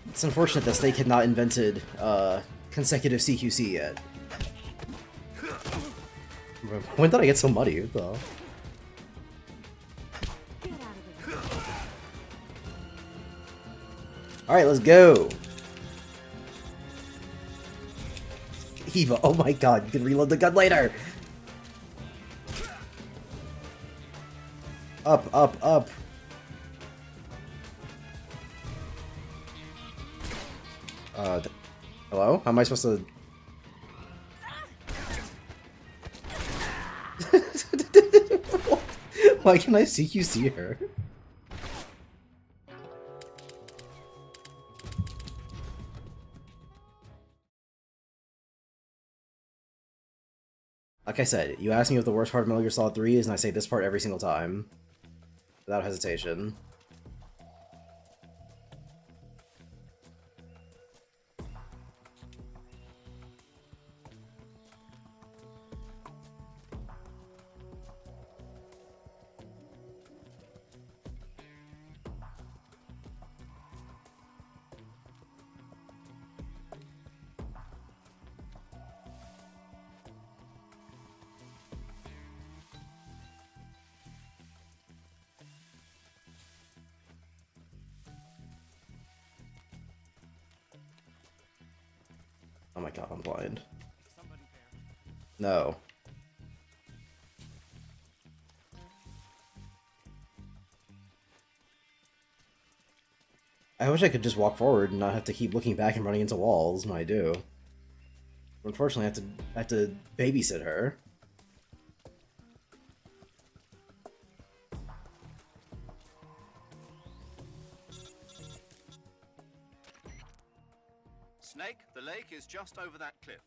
It's unfortunate that Snake had not invented consecutive CQC yet. When did I get so muddy? What the hell? Alright, let's go! Eva, oh my god, you can reload the gun later! Up, up, up! Hello? How am I supposed to... Why can I CQC her? Like I said, you ask me what the worst part of Metal Gear Solid 3 is, and I say this part every single time. Without hesitation. Oh my god, I'm blind. No. I wish I could just walk forward and not have to keep looking back and running into walls when I do. But unfortunately, I have to babysit her. Snake, the lake is just over that cliff.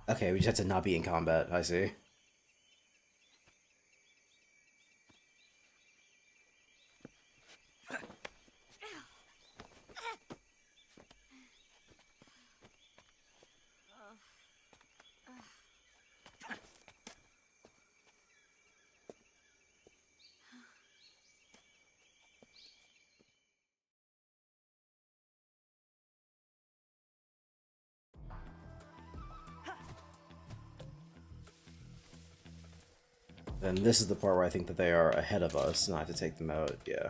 Okay, we just have to not be in combat, I see. And this is the part where I think that they are ahead of us, and I have to take them out, yeah.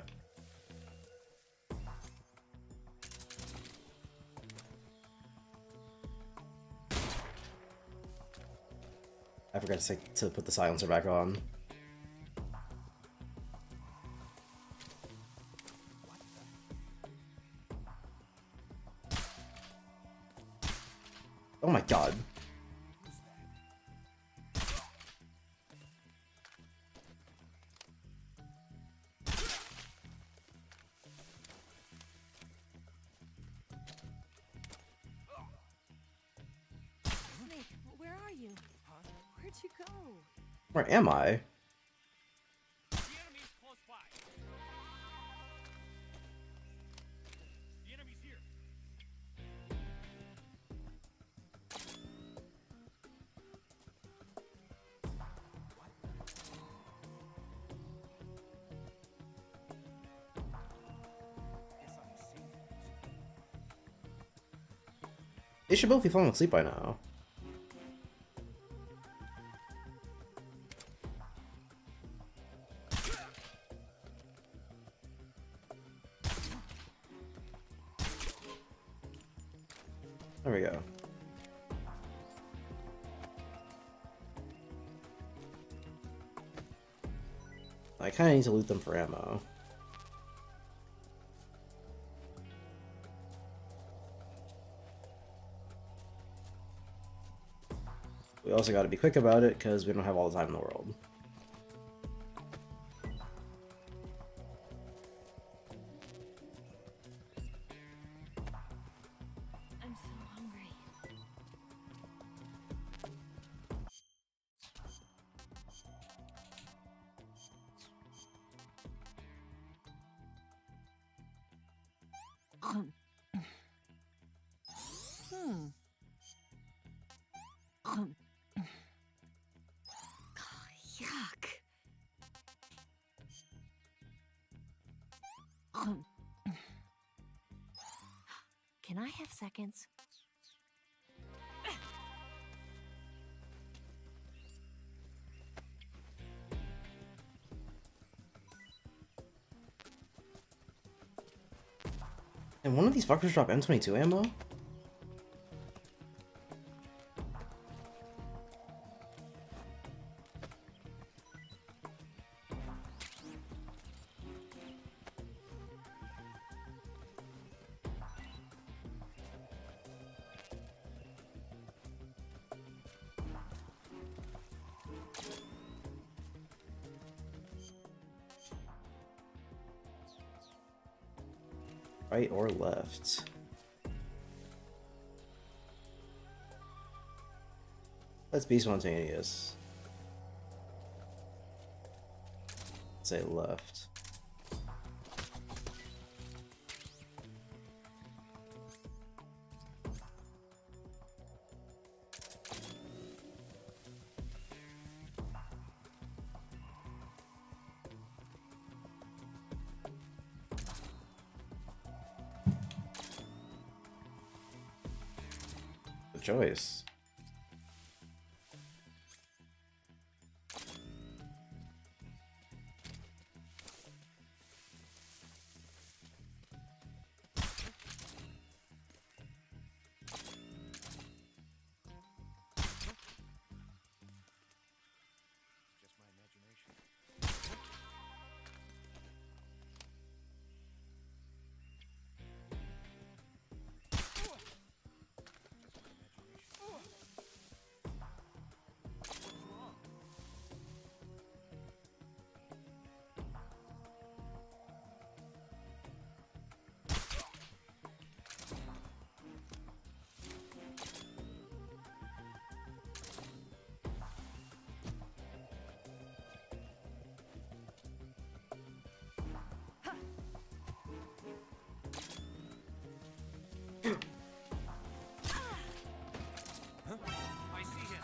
I forgot to put the silencer back on. Oh my god. Snake, where are you? Where'd you go? Where am I? The enemy's close by. The enemy's here. They should both be falling asleep by now. There we go. I kinda need to loot them for ammo. We also gotta be quick about it, because we don't have all the time in the world. I'm so hungry. Yuck. Can I have seconds? And one of these fuckers drop M22 ammo? Right or left? Let's be spontaneous. Say left. Good choice. I see him.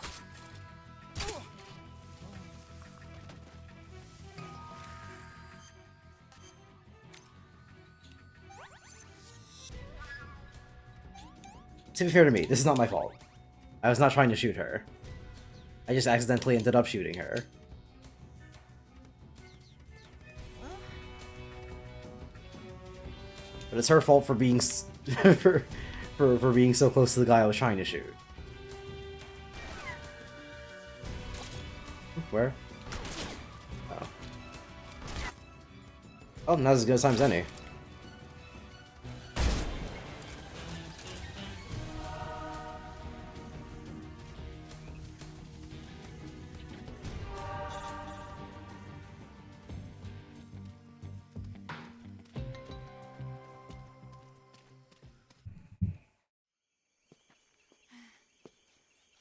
To be fair to me, this is not my fault. I was not trying to shoot her. I just accidentally ended up shooting her. But it's her fault for being for being so close to the guy I was trying to shoot. Where? Oh. Oh, not as good as time as any.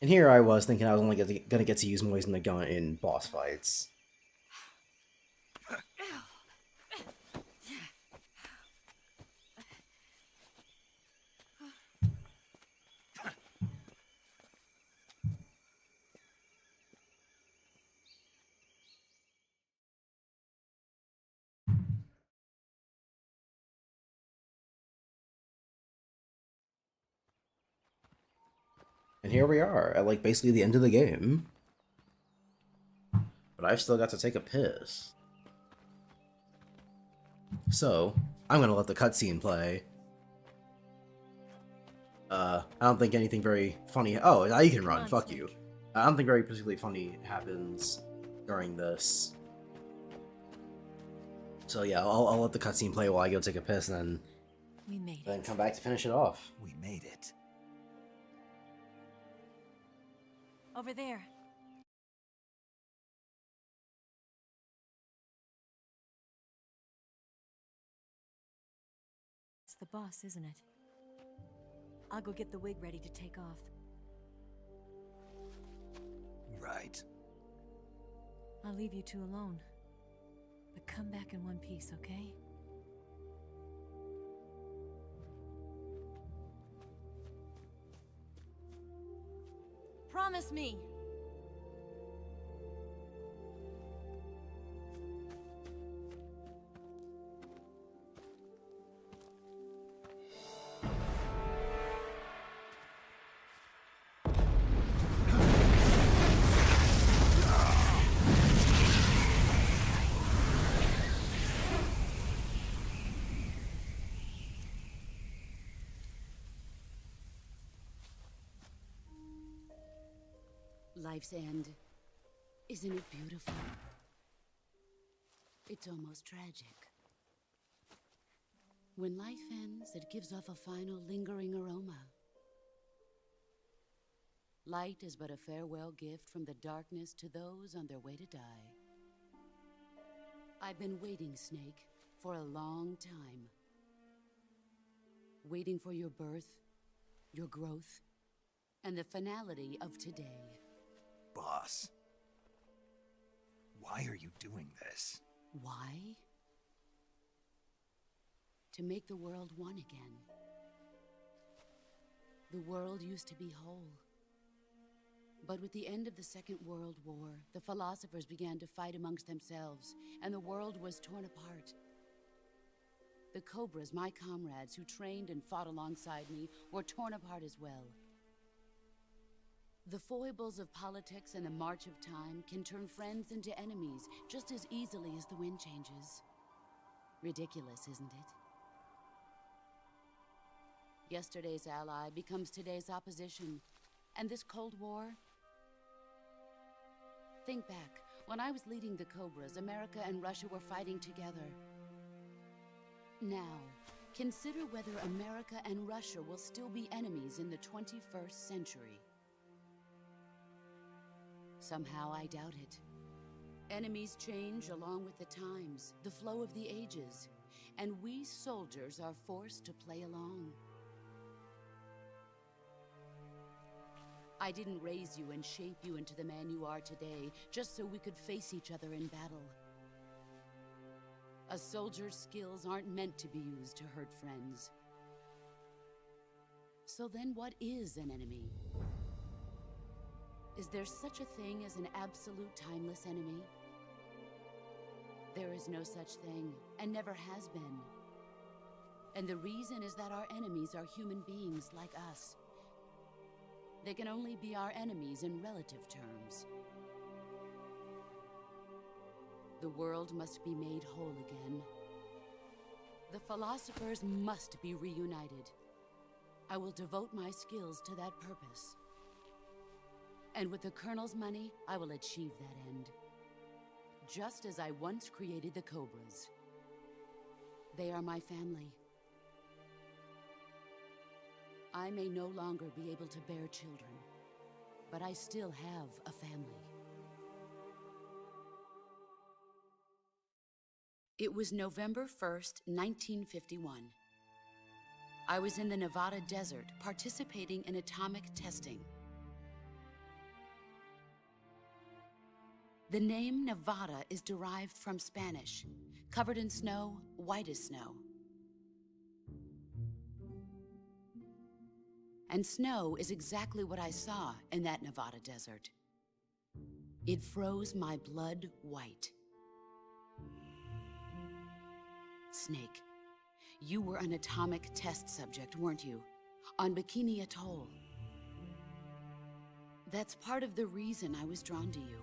And here I was thinking I was only gonna get to use Moise in the gun in boss fights. And here we are, at like basically the end of the game. But I've still got to take a piss. So, I'm gonna let the cutscene play. I don't think anything very funny... Oh, now you can run, fuck you. I don't think very particularly funny happens during this. So yeah, I'll let the cutscene play while I go take a piss, and then come back to finish it off. We made it. Over there. It's the boss, isn't it? I'll go get the wig ready to take off. Right. I'll leave you two alone. But come back in one piece, okay? Promise me! Life's end. Isn't it beautiful? It's almost tragic. When life ends, it gives off a final lingering aroma. Light is but a farewell gift from the darkness to those on their way to die. I've been waiting, Snake, for a long time. Waiting for your birth, your growth, and the finality of today. Boss. Why are you doing this? Why? To make the world one again. The world used to be whole. But with the end of the Second World War, the philosophers began to fight amongst themselves, and the world was torn apart. The Cobras, my comrades who trained and fought alongside me, were torn apart as well. The foibles of politics and the march of time can turn friends into enemies just as easily as the wind changes. Ridiculous, isn't it? Yesterday's ally becomes today's opposition, and this Cold War? Think back. When I was leading the Cobras, America and Russia were fighting together. Now, consider whether America and Russia will still be enemies in the 21st century. Somehow I doubt it. Enemies change along with the times, the flow of the ages, and we soldiers are forced to play along. I didn't raise you and shape you into the man you are today just so we could face each other in battle. A soldier's skills aren't meant to be used to hurt friends. So then what is an enemy? Is there such a thing as an absolute timeless enemy? There is no such thing, and never has been. And the reason is that our enemies are human beings like us. They can only be our enemies in relative terms. The world must be made whole again. The philosophers must be reunited. I will devote my skills to that purpose. And with the Colonel's money, I will achieve that end. Just as I once created the Cobras. They are my family. I may no longer be able to bear children, but I still have a family. It was November 1st, 1951. I was in the Nevada desert participating in atomic testing. The name Nevada is derived from Spanish, covered in snow, white as snow. And snow is exactly what I saw in that Nevada desert. It froze my blood white. Snake, you were an atomic test subject, weren't you? On Bikini Atoll. That's part of the reason I was drawn to you.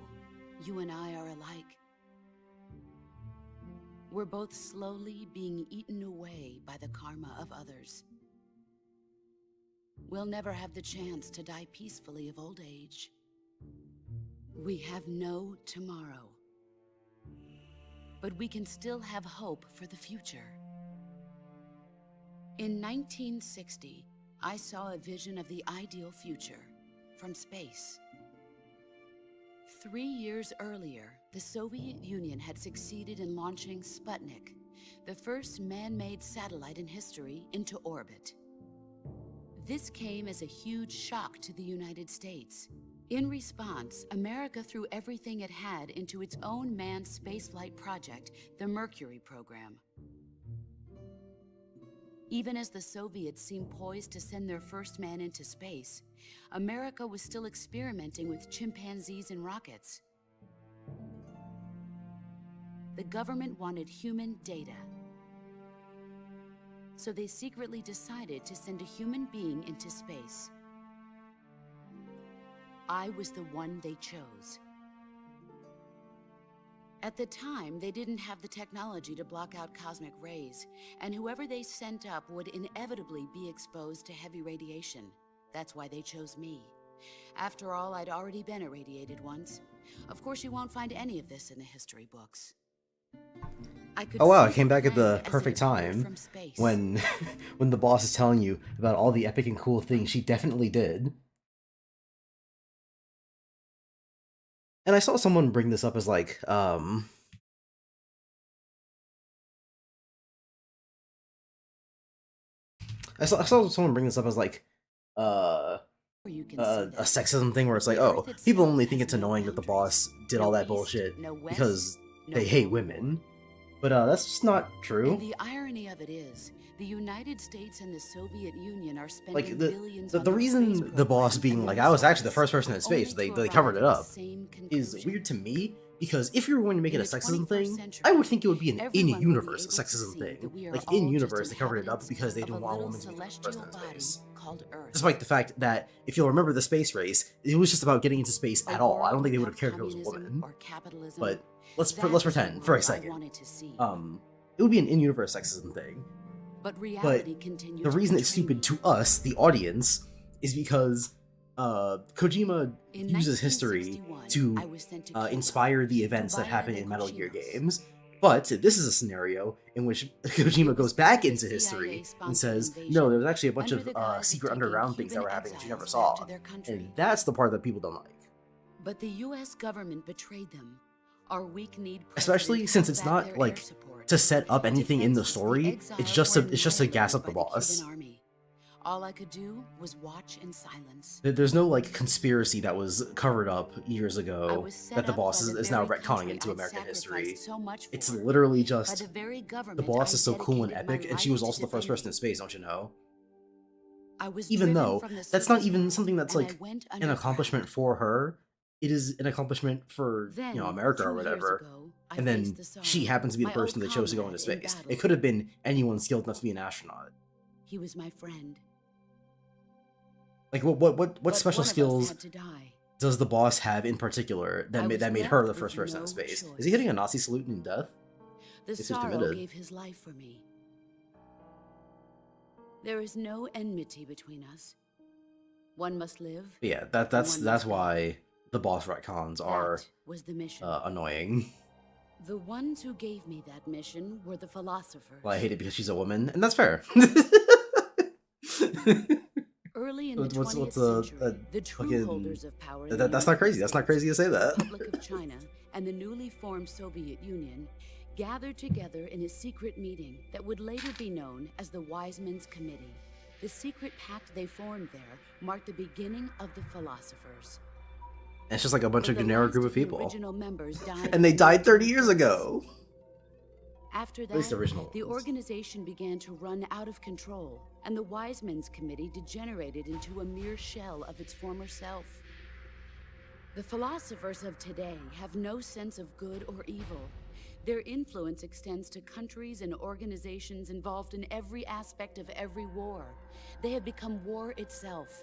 You and I are alike. We're both slowly being eaten away by the karma of others. We'll never have the chance to die peacefully of old age. We have no tomorrow. But we can still have hope for the future. In 1960, I saw a vision of the ideal future from space. 3 years earlier, the Soviet Union had succeeded in launching Sputnik, the first man-made satellite in history, into orbit. This came as a huge shock to the United States. In response, America threw everything it had into its own manned spaceflight project, the Mercury program. Even as the Soviets seemed poised to send their first man into space, America was still experimenting with chimpanzees and rockets. The government wanted human data. So they secretly decided to send a human being into space. I was the one they chose. At the time, they didn't have the technology to block out cosmic rays, and whoever they sent up would inevitably be exposed to heavy radiation. That's why they chose me. After all, I'd already been irradiated once. Of course, you won't find any of this in the history books. Oh wow, I came back at the perfect time when when the boss is telling you about all the epic and cool things she definitely did. And I saw someone bring this up as like, I saw someone bring this up as like, a sexism thing where it's like, oh, people only think it's annoying that the boss did all that bullshit because they hate women. But that's just not true. And the irony of it is, the United States and the Soviet Union are spending billions on the reason the boss being like, I was actually the first person in space, they covered it up, is weird to me, because if you were going to make it a sexism thing, I would think it would be an in-universe sexism thing. Like, in-universe, they covered it up because they didn't want women to be the first person in space. Despite the fact that, if you'll remember the space race, it was just about getting into space at all. I don't think they would have cared if it was a woman. But let's pretend for a second. It would be an in-universe sexism thing. But the reason it's stupid to us, the audience, is because Kojima uses history to inspire the events that happen in Metal Gear games. But this is a scenario in which Kojima goes back into history and says, no, there was actually a bunch of secret underground things that were happening that you never saw. And that's the part that people don't like. But the US government betrayed them. Our weak-kneed especially since it's not like to set up anything in the story, it's just to gas up the boss. All I could do was watch in silence. There's no like conspiracy that was covered up years ago that the boss is now retconning into American history. It's literally just the boss is so cool and epic, and she was also the first person in space, don't you know? I was even driven though from the that's not circus even hall, something that's and I like went an underground. accomplishment for her. It is an accomplishment for, Then, you know, America or 2 years whatever. ago, I And faced then the sorrow, she happens to be the my old person that chose to go into comrade in space. battle. It could have been anyone skilled enough to be an astronaut. He was my friend. Like, what But special one of us skills had to die. does the boss have in particular I was that made her left the first with person in no space? choice. Is he hitting a Nazi salute in death? The Guess he's sorrow committed. gave his life for me. There is no enmity between us. One must live. Yeah, and that's one must why the boss retcons are That was the mission. annoying. The ones who gave me that mission were the philosophers. Well, I hate it because she's a woman, and that's fair. Early in the What's 20th century, the true fucking- holders of power in the that's not United crazy. That's not crazy to say that. Republic of China and the newly formed Soviet Union gathered together in a secret meeting that would later be known as the Wiseman's Committee. The secret pact they formed there marked the beginning of the philosophers. And it's just like a bunch But of the generic last group of of the people. original members died And they in died 30 the years ago. After At least the that, original the ones. organization began to run out of control, and the Wiseman's Committee degenerated into a mere shell of its former self. The philosophers of today have no sense of good or evil. Their influence extends to countries and organizations involved in every aspect of every war. They have become war itself.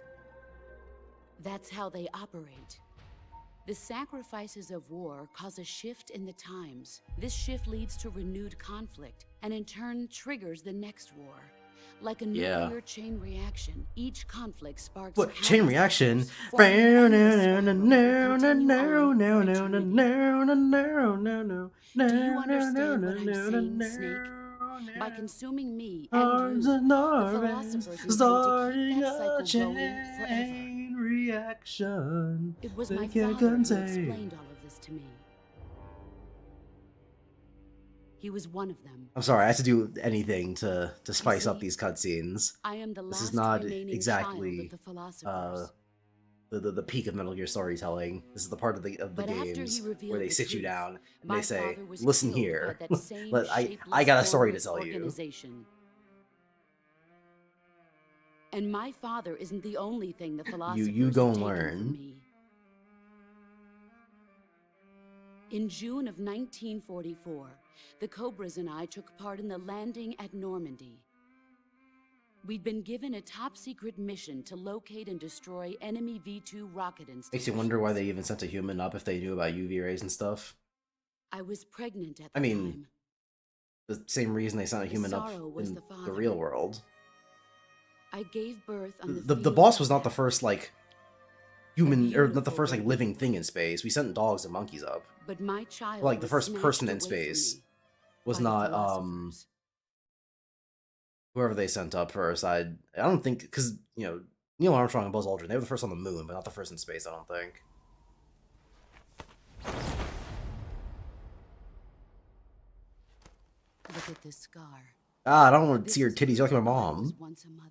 That's how they operate. The sacrifices of war cause a shift in the times. This shift leads to renewed conflict, and in turn triggers the next war. Like a Yeah. nuclear chain reaction, each conflict sparks What countless chain reaction? others, forming an endless spiral that continue on for eternity. Do you understand what I'm saying, Snake? By consuming me and you, the philosophers intend to keep starting that a cycle going forever. chain reaction. It was they my can't father who contain. explained all of this to me. He was one of them. I'm sorry, I have to do anything to spice up see, these cutscenes. I am the This last is not remaining exactly child of the philosophers. the peak of Metal Gear storytelling. This is the part of the But after games he revealed where they the sit you truth, down and my they say, father was "Listen killed here, by that same I shapeless, got a story to formless tell you." organization. And my father isn't the only thing the philosophers You go have and taken learn. from me. In June of 1944, the Cobras and I took part in the landing at Normandy. We'd been given a top-secret mission to locate and destroy enemy V-2 rocket installations. Makes you wonder why they even sent a human up if they knew about UV rays and stuff. I was pregnant at the I mean, time. the same reason they sent a The human up sorrow was in the the father. real world. I gave birth on The field boss of was not the battle. first like human, or not the beautiful first like baby. living thing in space. We sent dogs and monkeys up. But my child Like the was first snatched person in away from space me was by the not philosophers. whoever they sent up first. I don't think, because you know, Neil Armstrong and Buzz Aldrin, they were the first on the moon, but not the first in space. I don't think. Look at this scar. I don't want to This see her is titties. You're like my where I mom. was once a mother.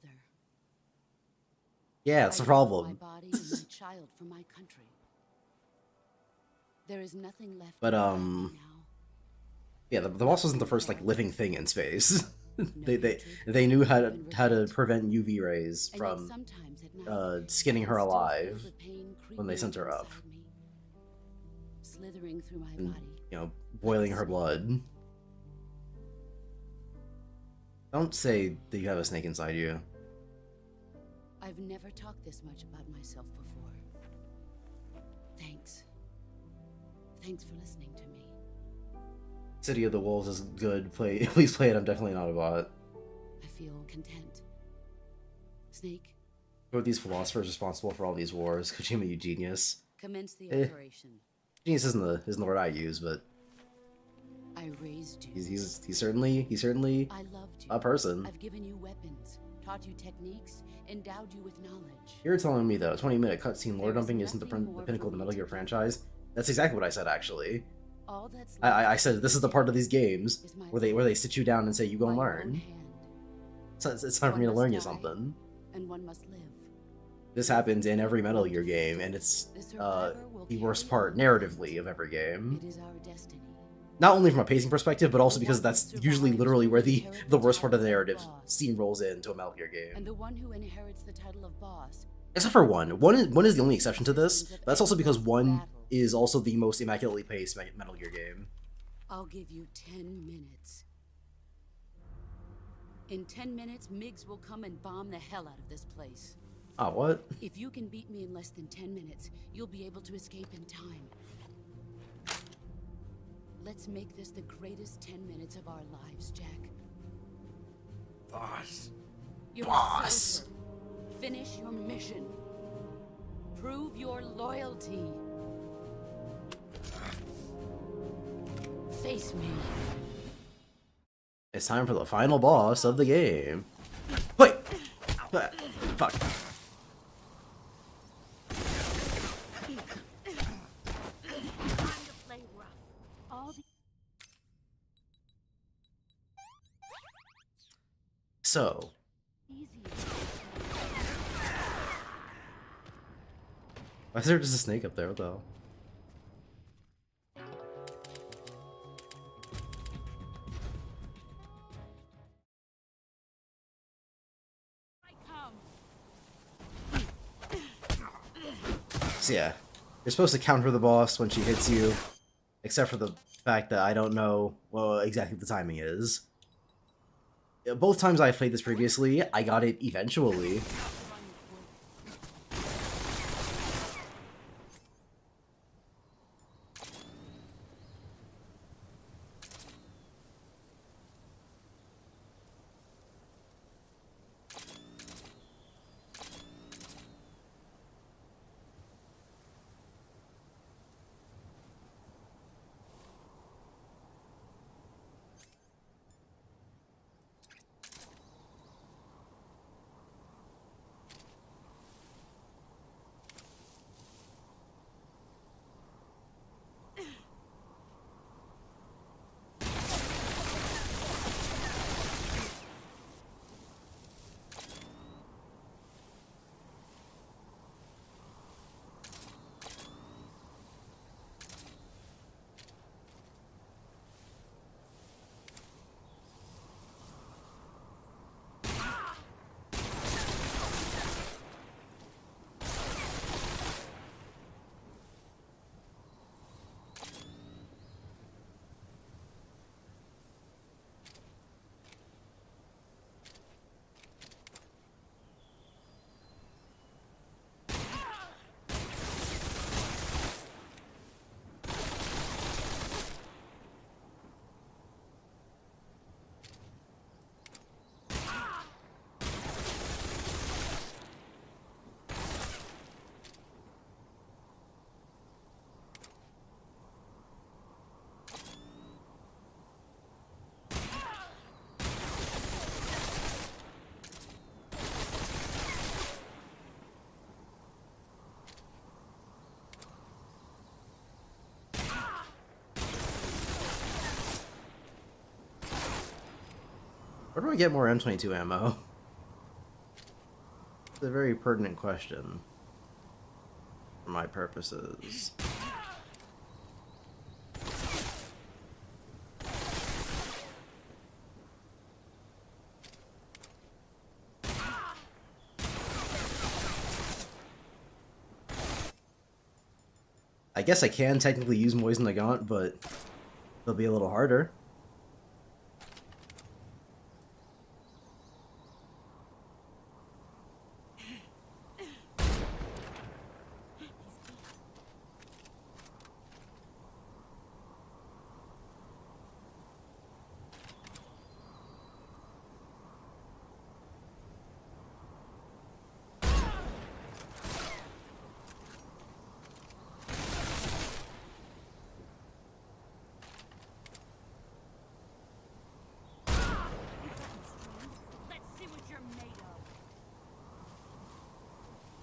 Yeah, it's the I love problem. My body and my child for my country. There is nothing left. But inside me now. yeah, the boss wasn't the first like living thing in space. they knew how to prevent UV rays And yet from sometimes at night, skinning I her still feel alive the pain when they creeping sent her up, inside me, slithering through my and body. you know, boiling her blood. Don't say that you have a snake inside you. I've never talked this much about myself before. Thanks. Thanks for listening to me. City of the Wolves is good. Please play it. I'm definitely not a bot. I feel content. Snake, Who are these philosophers responsible for all these wars? Kojima, you genius. commence the Eh. operation. Genius isn't the word I use, but I raised you. he's certainly I loved you. a person. I've given you weapons, taught you techniques, endowed you with knowledge. You're telling me that a 20-minute cutscene lore There is dumping isn't the nothing more pinnacle of the for me Metal Gear to do. franchise? That's exactly what I said, actually. All that's I left said this is the part of these games is my where they sit you down and say you go and by your own learn. hand. So it's time for me to One learn you must die. something. And one must live. This happens in every Metal Gear game, and it's The survivor will the carry worst on part the narratively of every game. It is our destiny. Not only from a pacing perspective, but also because that's usually literally where the worst part of the narrative steamrolls into a Metal Gear game. And the one who inherits the title of boss. Except for one. One is the only exception to this, but that's also because one is also the most immaculately paced Metal Gear game. I'll give you 10 minutes. In 10 minutes, Miggs will come and bomb the hell out of this place. Ah, what? If you can beat me in less than 10 minutes, you'll be able to escape in time. Let's make this the greatest 10 minutes of our lives, Jack. Boss. You're Boss! a Finish your mission. Prove your loyalty. Face me. It's time for the final boss of the game. Wait! Fuck. So. Why is there just a snake up there? What the hell? So yeah, you're supposed to counter the boss when she hits you, except for the fact that I don't know what exactly the timing is. Both times I've played this previously, I got it eventually. Where do I get more M22 ammo? It's a very pertinent question. For my purposes. I guess I can technically use Moisen Nagant, but it'll be a little harder.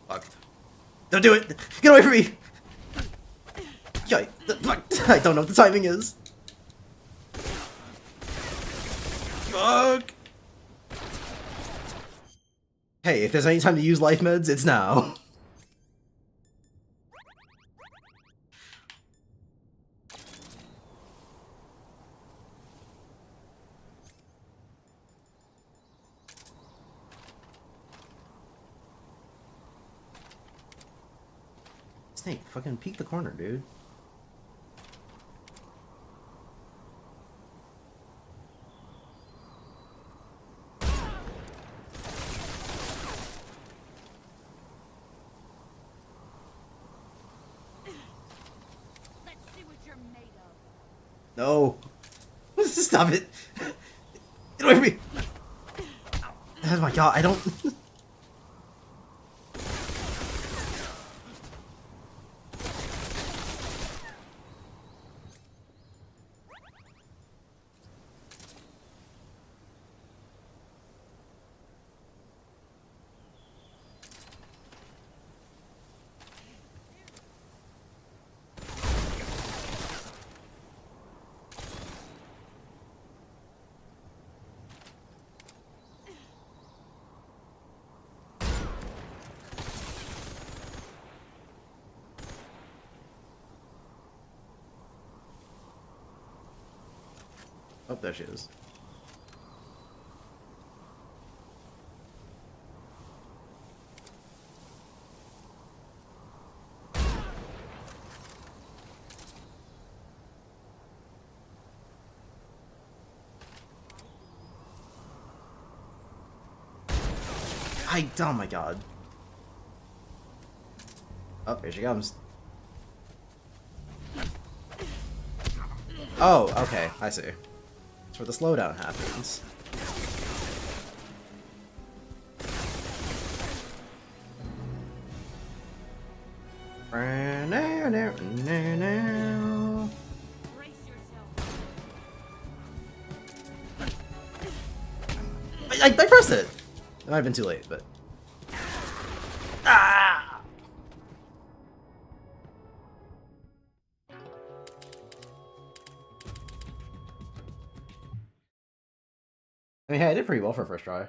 Fuck. Don't do it! Get away from me! Fuck. I don't know what the timing is. Fuck! Hey, if there's any time to use life meds, it's now. Snake, fucking peek the corner, dude. Let's see what you're made of. No. Stop it. Get away from me. Oh my god, I don't... Oh, there she is. Oh my god. Oh, here she comes. Oh, okay, I see. That's where the slowdown happens. I pressed it! It might have been too late, but... Ah! I mean, hey, I did pretty well for first try.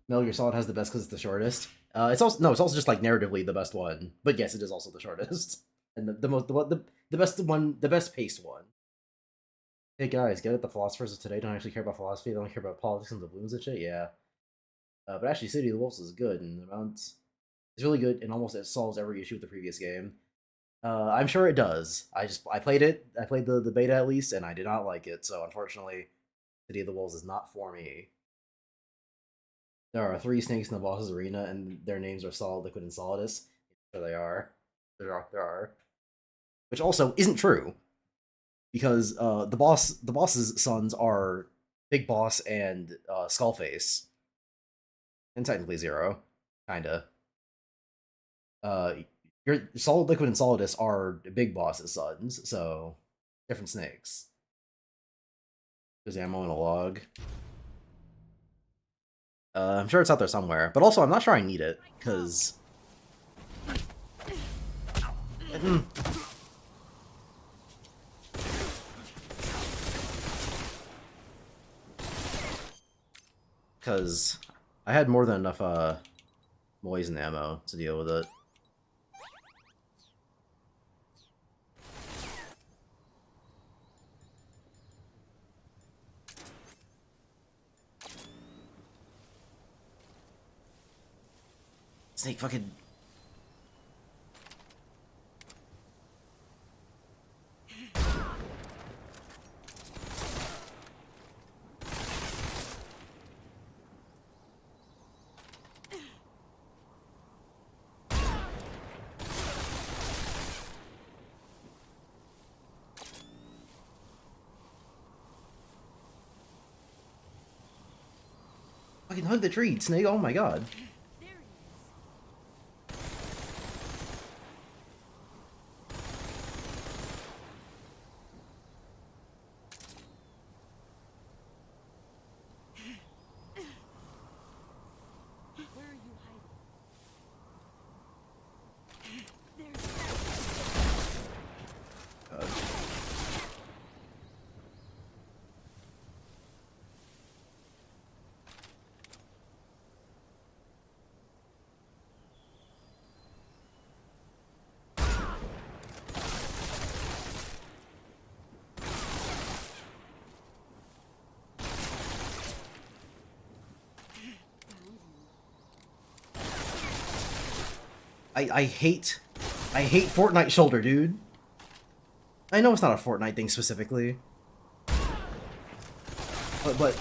Metal Gear Solid has the best because it's the shortest. It's also just like narratively the best one. But yes, it is also the shortest and the best paced one. Hey guys, get it? The philosophers of today don't actually care about philosophy. They don't care about politics and the balloons and shit. Yeah, but actually, City of the Wolves is good and it's really good and almost it solves every issue with the previous game. I'm sure it does. I played it. I played the beta at least, and I did not like it. So unfortunately, City of the Wolves is not for me. There are 3 snakes in the boss's arena, and their names are Solid, Liquid, and Solidus. There they are. There are. Which also isn't true, because the boss's sons are Big Boss and Skullface, and technically Zero, kinda. Your Solid, Liquid, and Solidus are Big Boss's sons, so different snakes. There's ammo in a log. I'm sure it's out there somewhere, but also I'm not sure I need it, because... Because I had more than enough poison ammo to deal with it. Snake fucking... Fucking hug the tree, Snake, oh my god. I hate Fortnite shoulder, dude. I know it's not a Fortnite thing specifically, but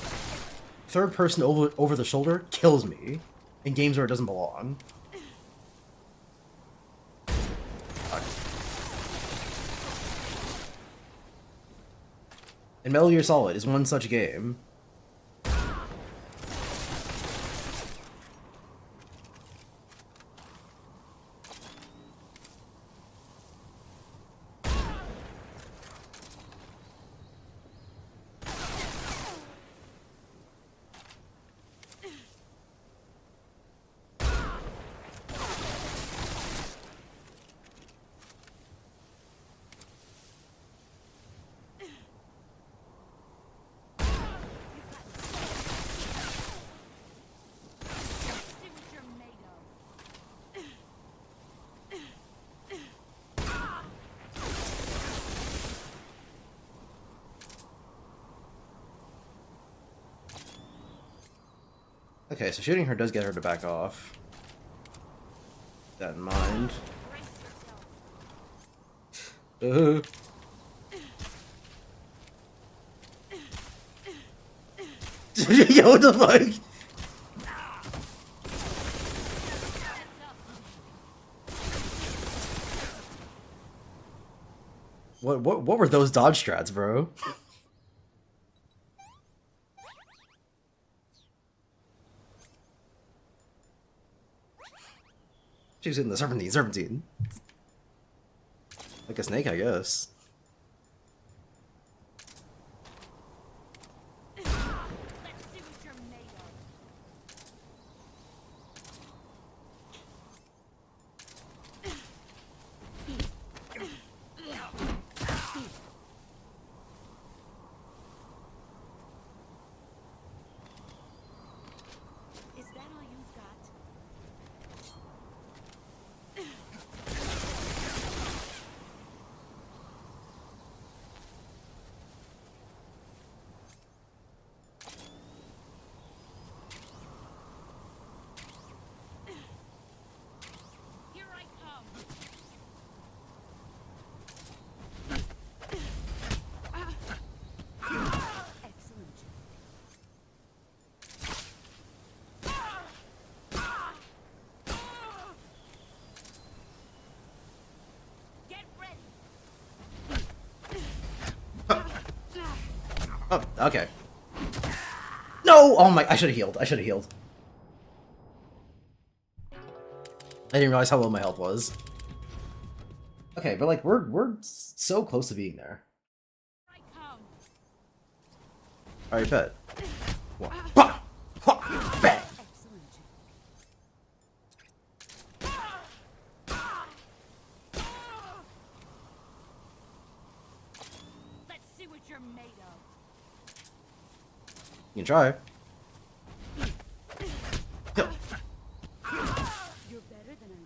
third person over the shoulder kills me in games where it doesn't belong. And Metal Gear Solid is one such game. Okay, so shooting her does get her to back off. Keep that in mind. Yo, what the fuck? What were those dodge strats, bro? She's in the serpentine. Like a snake, I guess. Oh, okay. No! Oh my, I should have healed. I healed. I didn't realize how low my health was. Okay, but like we're so close to being there. Alright, bet. Bang! Let's see what you're made of. You can try. You're better than I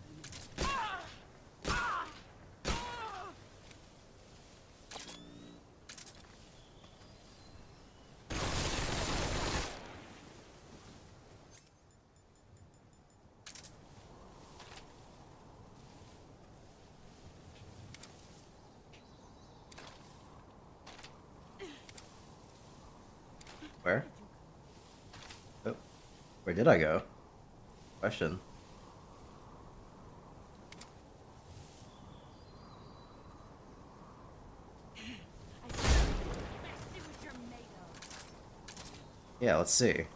Where? Oh, where did I go? Question. Yeah, let's see.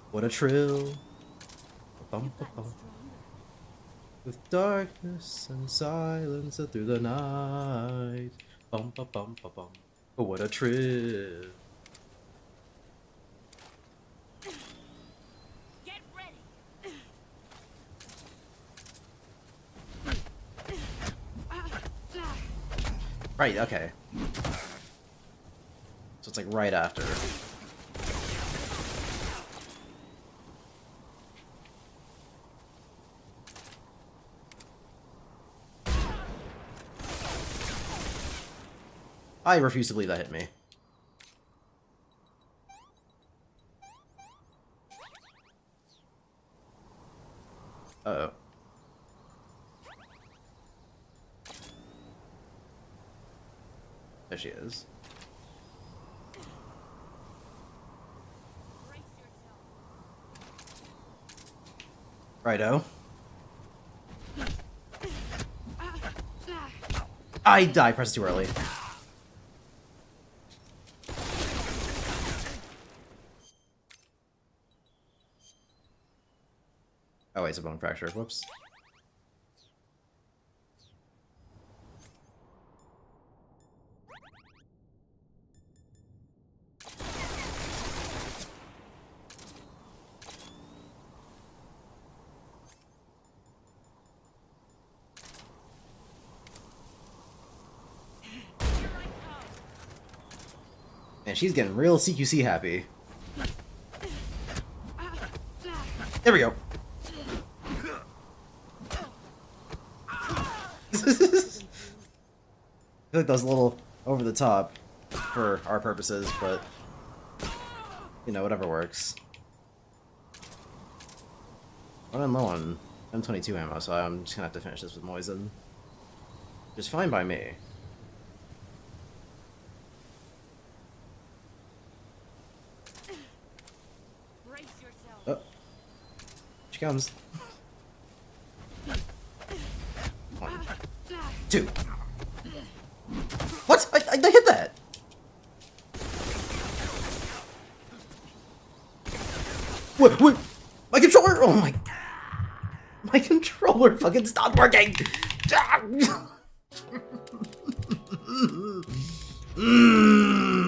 What a trill. Bum, bum, bum. With darkness and silence through the night. Bum, bum, bum, bum, bum. Oh, what a trill. Get ready. Right, okay. So it's like right after. I refuse to believe that hit me. Uh-oh. There she is. Righto. I pressed too early. Oh wait, it's a bone fracture. Whoops. And she's getting real CQC happy. There we go. I feel like that was a little over the top for our purposes, but you know, whatever works. I'm low on M22 ammo, so I'm just gonna have to finish this with Moisen. Which is fine by me. Oh. She comes. 1, 2. What? I hit that! Wait! My controller! Oh my... My controller fucking stopped working! I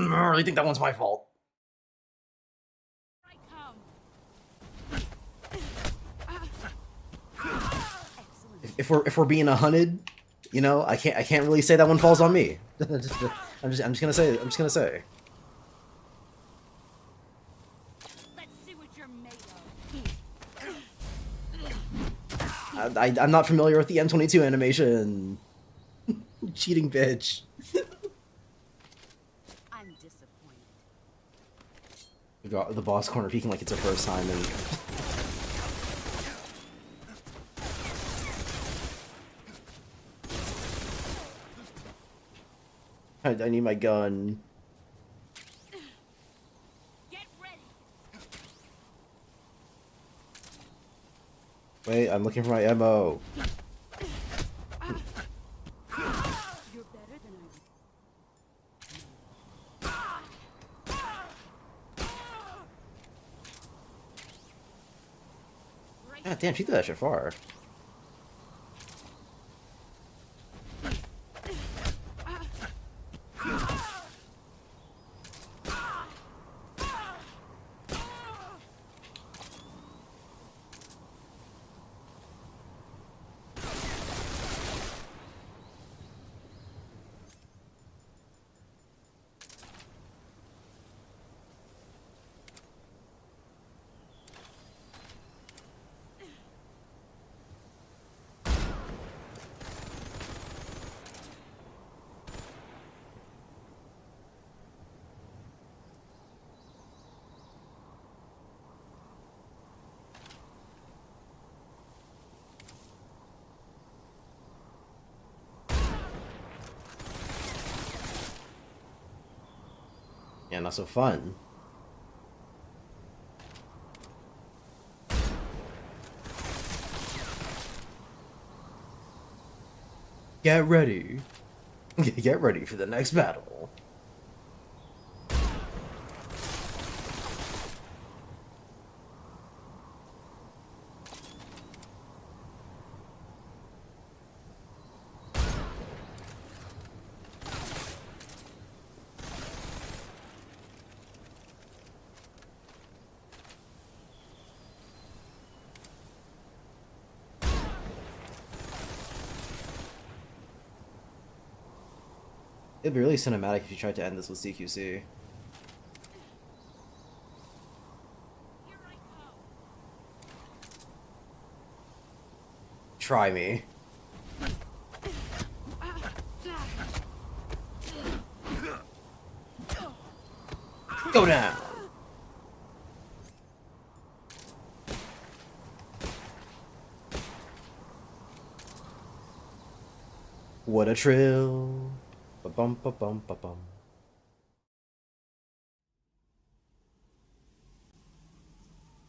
really think that one's my fault. If we're being hunted, you know, I can't really say that one falls on me. I'm just gonna say. Let's see what you're made of. I'm not familiar with the M22 animation. Cheating bitch. I'm disappointed. We got the boss corner peeking like it's her first time and. I need my gun. Get ready. Wait, I'm looking for my ammo. You're better than God damn, she threw that shit far. Yeah, not so fun. Get ready. Get ready for the next battle. It'd be really cinematic if you tried to end this with CQC. Try me. Go down! What a trill! Ba-bum, ba-bum, ba-bum.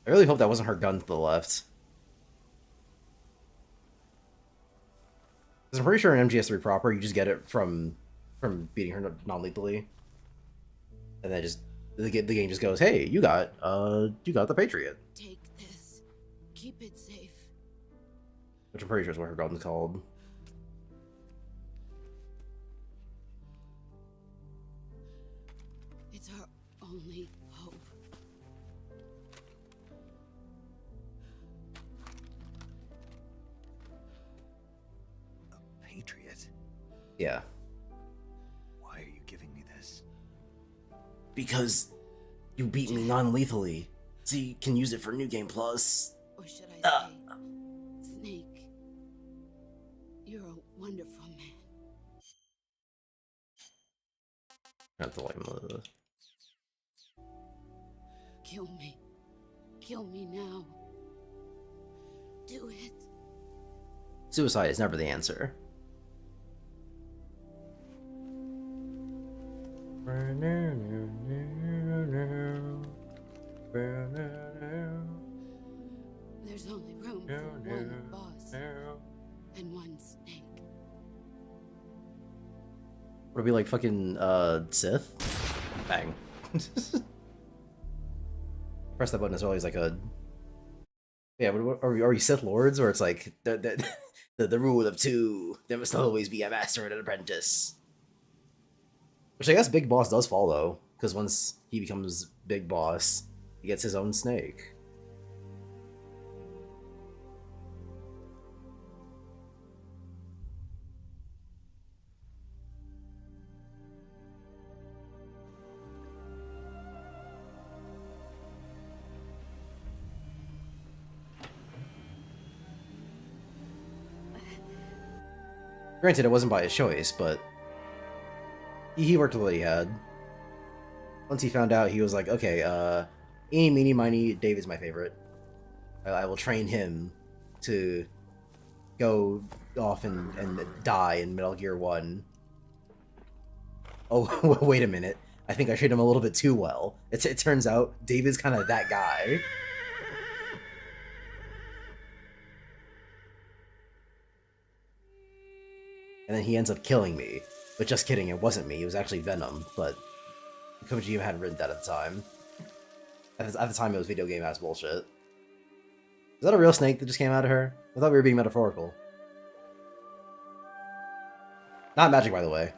I really hope that wasn't her gun to the left. Because I'm pretty sure in MGS3 proper, you just get it from beating her non-lethally. And then just the game just goes, hey, you got the Patriot. Take this. Keep it safe. Which I'm pretty sure is what her gun's called. It's our only hope. A Patriot? Yeah. Why are you giving me this? Because you beat me non-lethally, so you can use it for New Game Plus. Or should I say, Snake, you're a wonderful man. Not the way. Kill me. Kill me now. Do it. Suicide is never the answer. There's only room for one boss and one snake. Would it be like fucking Sith? Bang. Press that button as well. He's like a yeah. Are you Sith lords, or it's like the rule of two? There must always be a master and an apprentice. Which I guess Big Boss does follow, because once he becomes Big Boss, he gets his own snake. Granted, it wasn't by his choice, but he worked with what he had. Once he found out, he was like, okay, eeny, meeny, miny, Dave is my favorite. I will train him to go off and die in Metal Gear 1. Oh, wait a minute. I think I treated him a little bit too well. It turns out Dave is kind of that guy. And then he ends up killing me. But just kidding, it wasn't me. It was actually Venom. But Kojima hadn't written that at the time. At the time, it was video game ass bullshit. Is that a real snake that just came out of her? I thought we were being metaphorical. Not magic, by the way.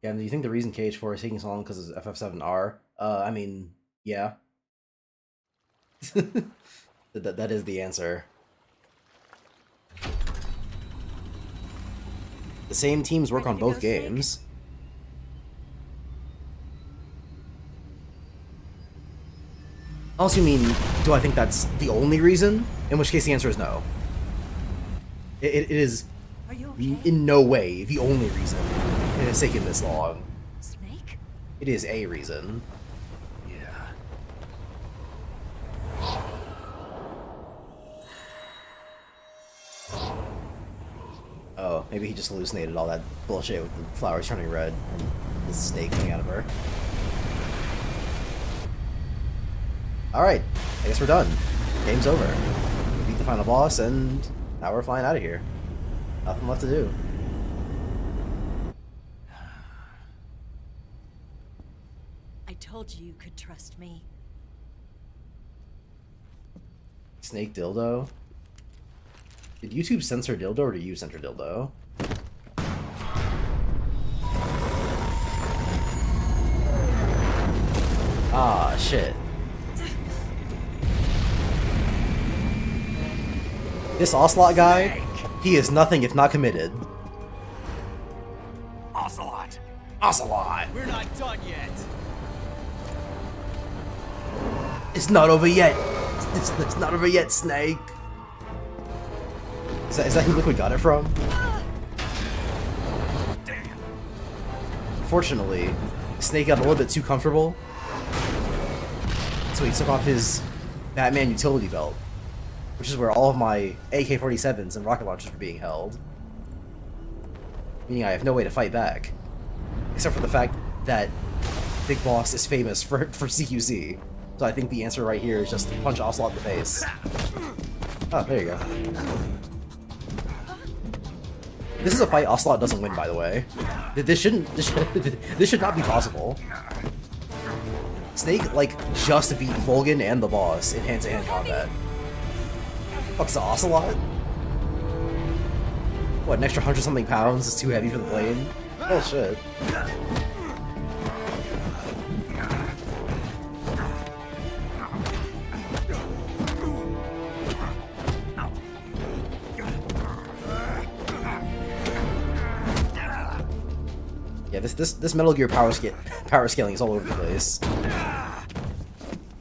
Yeah, and do you think the reason KH4 is taking so long because it's FF7R? I mean, yeah. that is the answer. The same teams work on both games. Also, you mean, do I think that's the only reason? In which case the answer is no. It is in no way the only reason it has taken this long. Snake? It is a reason. Yeah. Oh, maybe he just hallucinated all that bullshit with the flowers turning red and the snake coming out of her. Alright, I guess we're done. Game's over. We beat the final boss, and now we're flying out of here. Nothing left to do. I told you you could trust me. Snake dildo? Did YouTube censor dildo or did you censor dildo? Ah, shit. This Ocelot guy, he is nothing if not committed. Ocelot! Ocelot! We're not done yet. It's not over yet! It's not over yet, Snake! Is that who Liquid got it from? Damn. Fortunately, Snake got a little bit too comfortable, so he took off his Batman utility belt, which is where all of my AK-47s and rocket launchers were being held. Meaning I have no way to fight back. Except for the fact that Big Boss is famous for CQC. So I think the answer right here is just to punch Ocelot in the face. Oh, there you go. This is a fight Ocelot doesn't win, by the way. This should not be possible. Snake, like, just beat Volgin and the boss in hand-to-hand combat. Fuck's the Ocelot? What, an extra 100-something pounds is too heavy for the plane? Oh shit. Yeah, this Metal Gear power scaling is all over the place.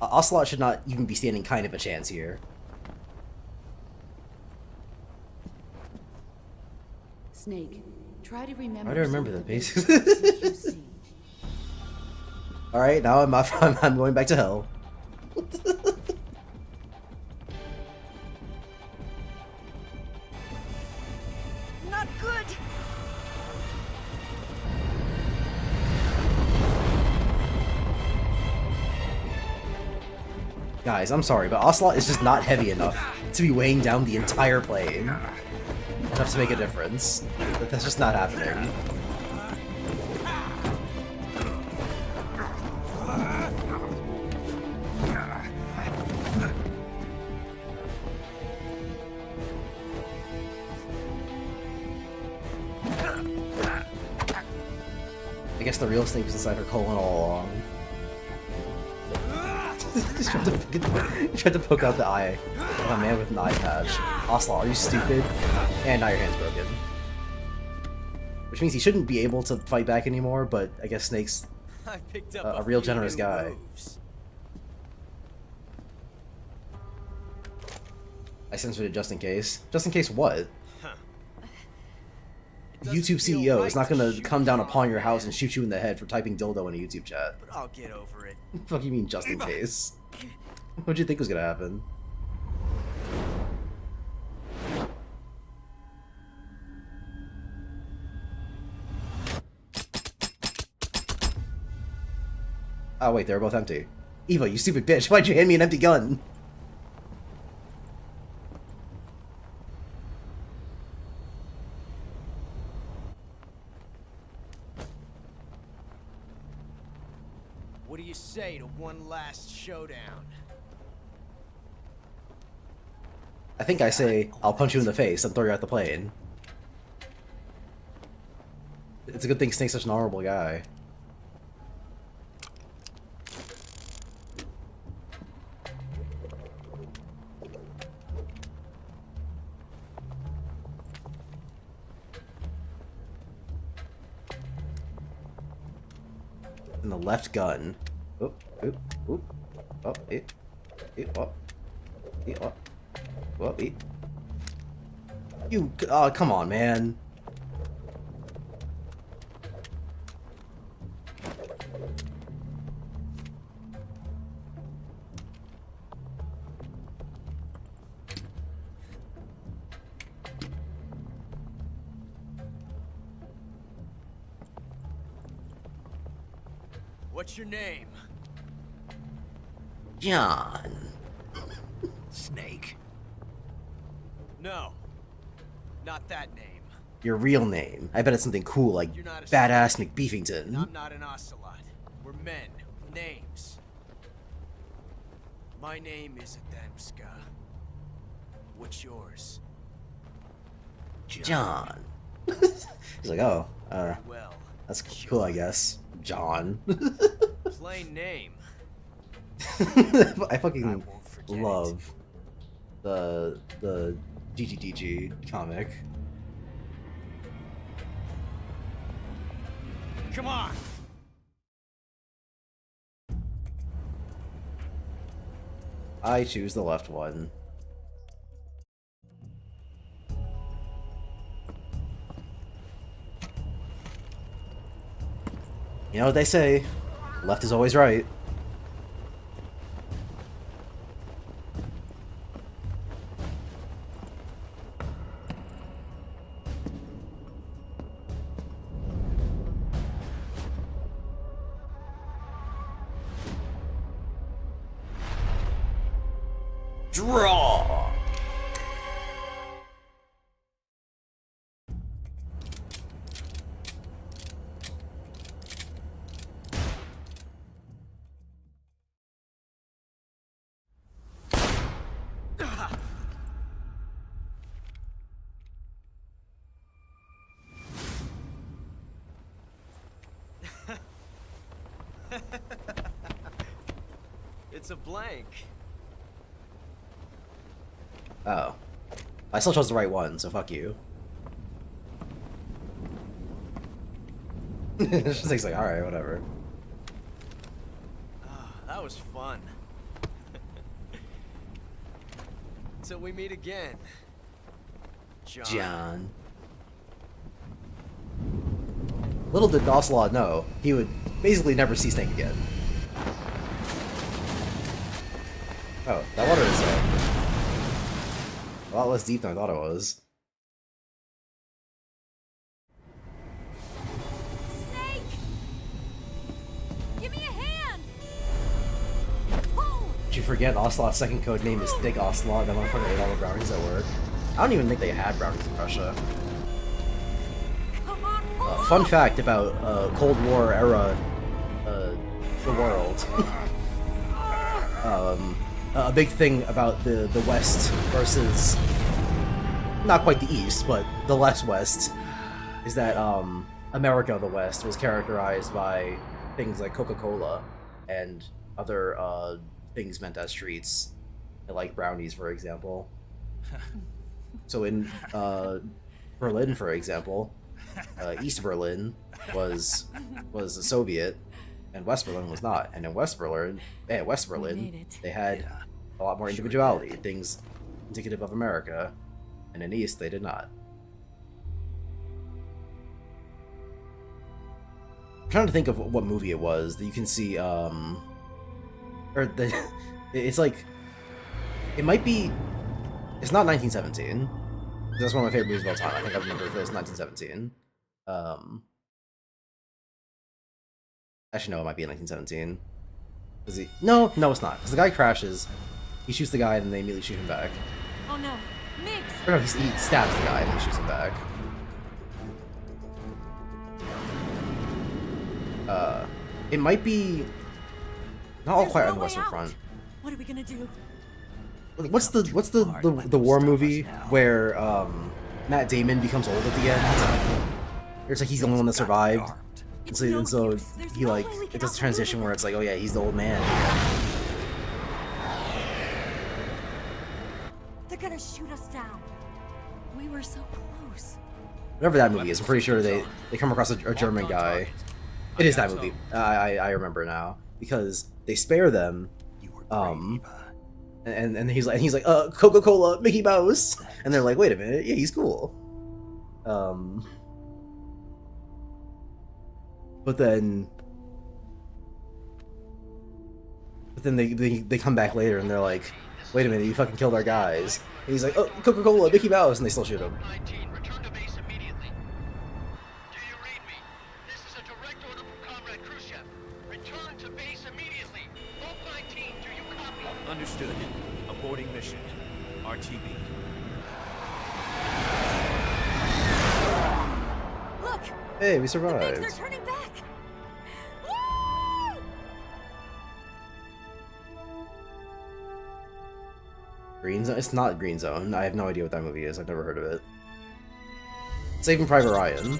Ocelot should not even be standing kind of a chance here. Snake, try to remember. I don't remember the basics. All right, now I'm going back to hell. Not good. Guys, I'm sorry, but Ocelot is just not heavy enough to be weighing down the entire plane. Enough to make a difference. But that's just not happening. I guess the real Snake was inside her colon all along. Just tried to poke out the eye of a man with an eye patch. Ocelot, are you stupid? And now your hand's broken. Which means he shouldn't be able to fight back anymore, but I guess Snake's I picked up a real few generous new guy. moves. I censored it just in case. Just in case what? Huh. The YouTube CEO is not gonna come down upon your house and shoot you in the head for typing dildo in a YouTube chat. But I'll get over it. What the fuck you mean just in case? What'd you think was gonna happen? Oh wait, they're both empty. Eva, you stupid bitch, why'd you hand me an empty gun? What do you say to one last showdown? I think I say, I'll punch you in the face and throw you out the plane. It's a good thing Snake's such an honorable guy. And the left gun. Oop, oop, oop. Oh, it. Oh. Oh. Oh, it. You. Oh, come on, man. What's your name? John. Snake. No. Not that name. Your real name. I bet it's something cool like You're not a Badass snake. McBeefington. And I'm not an ocelot. We're men with names. My name is Adamska. What's yours? John. He's like, oh, Well, that's cool, I guess. John. plain name. I fucking love the GGDG comic. Come on. I choose the left one. You know what they say, left is always right. Draw! It's a blank. Oh. I still chose the right one, so fuck you. It's just like, alright, whatever. That was fun. Till we meet again. John. Little did Ocelot know, he would basically never see Snake again. Oh, that water is a lot less deep than I thought it was. Snake! Give me a hand! Pull! Did you forget Ocelot's second code name is Thick Ocelot? That motherfucker ate all the brownies at work. I don't even think they had brownies in Russia. Come on, pull! Fun fact about Cold War era the world. A big thing about the West versus not quite the East, but the less West, is that America, the West, was characterized by things like Coca-Cola and other things meant as treats, like brownies, for example. So in Berlin, for example, East Berlin was a Soviet, and West Berlin was not. And in West Berlin, they had a lot more individuality, things indicative of America, and in East they did not. I'm trying to think of what movie it was that you can see, it's like, it might be, it's not 1917. That's one of my favorite movies of all time. I think I remember if it was 1917. Actually, no, it might be in 1917. Is he? No, it's not. Because the guy crashes, he shoots the guy, and then they immediately shoot him back. Oh no, Mix! Or no, he stabs the guy, and then shoots him back. It might be not all quiet on the Western Front. What are we gonna do? What's the war movie where Matt Damon becomes old at the end? It's like he's the only one that survived. And so he like, it does the transition where it's like, oh yeah, he's the old man. They're gonna shoot us down. We were so close. Whatever that movie is, I'm pretty sure they come across a German guy. It is that movie. I remember now because they spare them. And he's like Coca-Cola, Mickey Mouse, and they're like, wait a minute, yeah, he's cool. But then they come back later and they're like, wait a minute, you fucking killed our guys. And he's like, oh, Coca-Cola, Mickey Mouse, and they still shoot him. 19, return to base immediately. Do you read me? This is a direct order from Comrade Khrushchev. Return to base immediately. Volt 19, do you copy? Understood. Aborting mission. RTB. Look! Hey, we The survived. Bigs are turning back! Green Zone? It's not Green Zone. I have no idea what that movie is. I've never heard of it. Saving Private Ryan.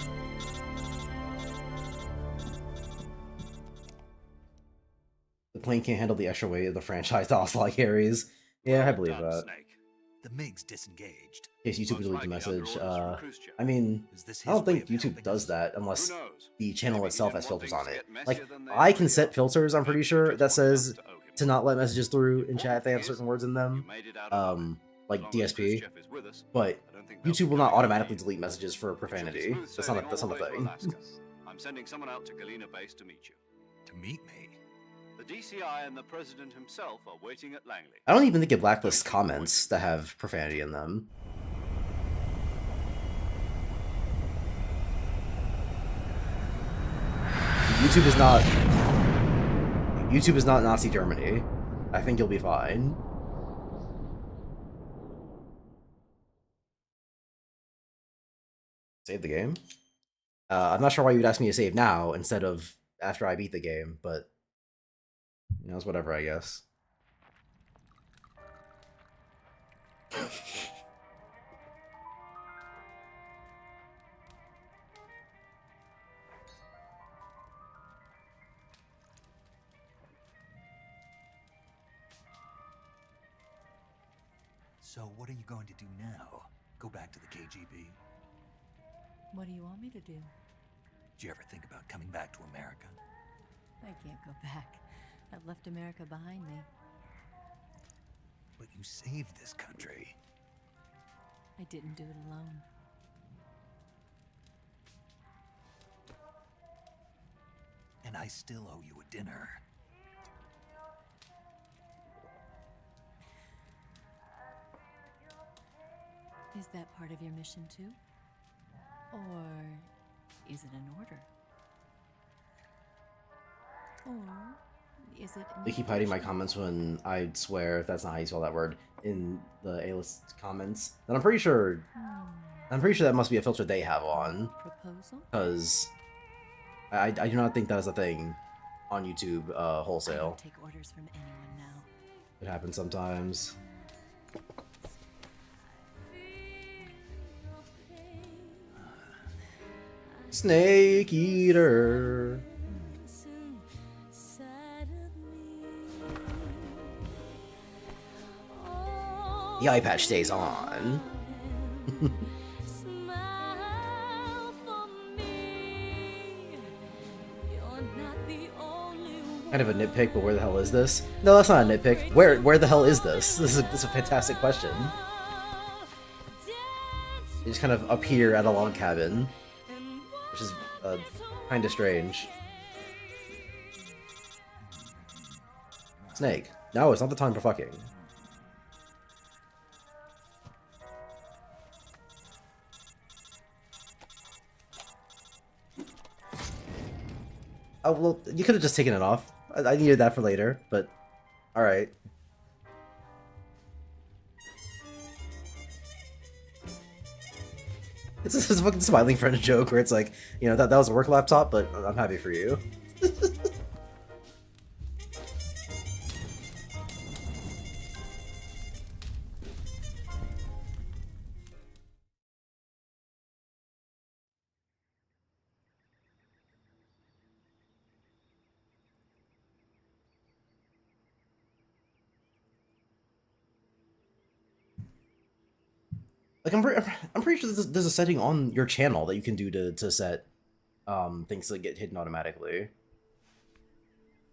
The plane can't handle the extra weight of the franchise Ocelot carries. Yeah, I believe that. The MiG's disengaged. In case YouTube would delete the message. Khrushchev. I mean, Is this I his don't way think of YouTube helping does us? that unless Who knows? the channel Maybe he itself didn't has want filters things on to it. get Like, messier than they I can already set are. filters, I'm pretty Maybe he sure, just that wanted says us to owe him to not let messages through in All chat if they the have thing certain is, words in them. you made it out alive. Like As long as DSP. Khrushchev is with us, But I don't think they'll YouTube be will not coming automatically after you. delete messages for It should be profanity. smooth That's sailing not a all the way to thing. Alaska. I'm sending someone out to Galena Base to meet you. To meet me? The DCI and the president himself are waiting at Langley. I don't even think it blacklists comments that have profanity in them. YouTube is not Nazi Germany. I think you'll be fine. Save the game? I'm not sure why you would ask me to save now instead of after I beat the game, but you know, it's whatever, I guess. So what are you going to do now? Go back to the KGB? What do you want me to do? Did you ever think about coming back to America? I can't go back. I've left America behind me. But you saved this country. I didn't do it alone. And I still owe you a dinner. Is that part of your mission too? Or is it an order? Or is it They keep hiding my comments when I swear, if that's not how you spell that word, in the A-list comments. And I'm pretty sure that must be a filter they have on. Proposal? Because I do not think that is a thing on YouTube I wholesale. don't take orders from anyone now. It happens sometimes. Snake Eater. The eye patch stays on. Kind of a nitpick, but where the hell is this? No, that's not a nitpick. Where the hell is this? This is a fantastic question. They just kind of appear at a log cabin, which is kind of strange. Snake. No, it's not the time for fucking. Oh, well, you could have just taken it off. I needed that for later, but alright. It's just a fucking smiling friend joke where it's like, you know, that was a work laptop, but I'm happy for you. Like, I'm pretty sure there's a setting on your channel that you can do to set things to get hidden automatically.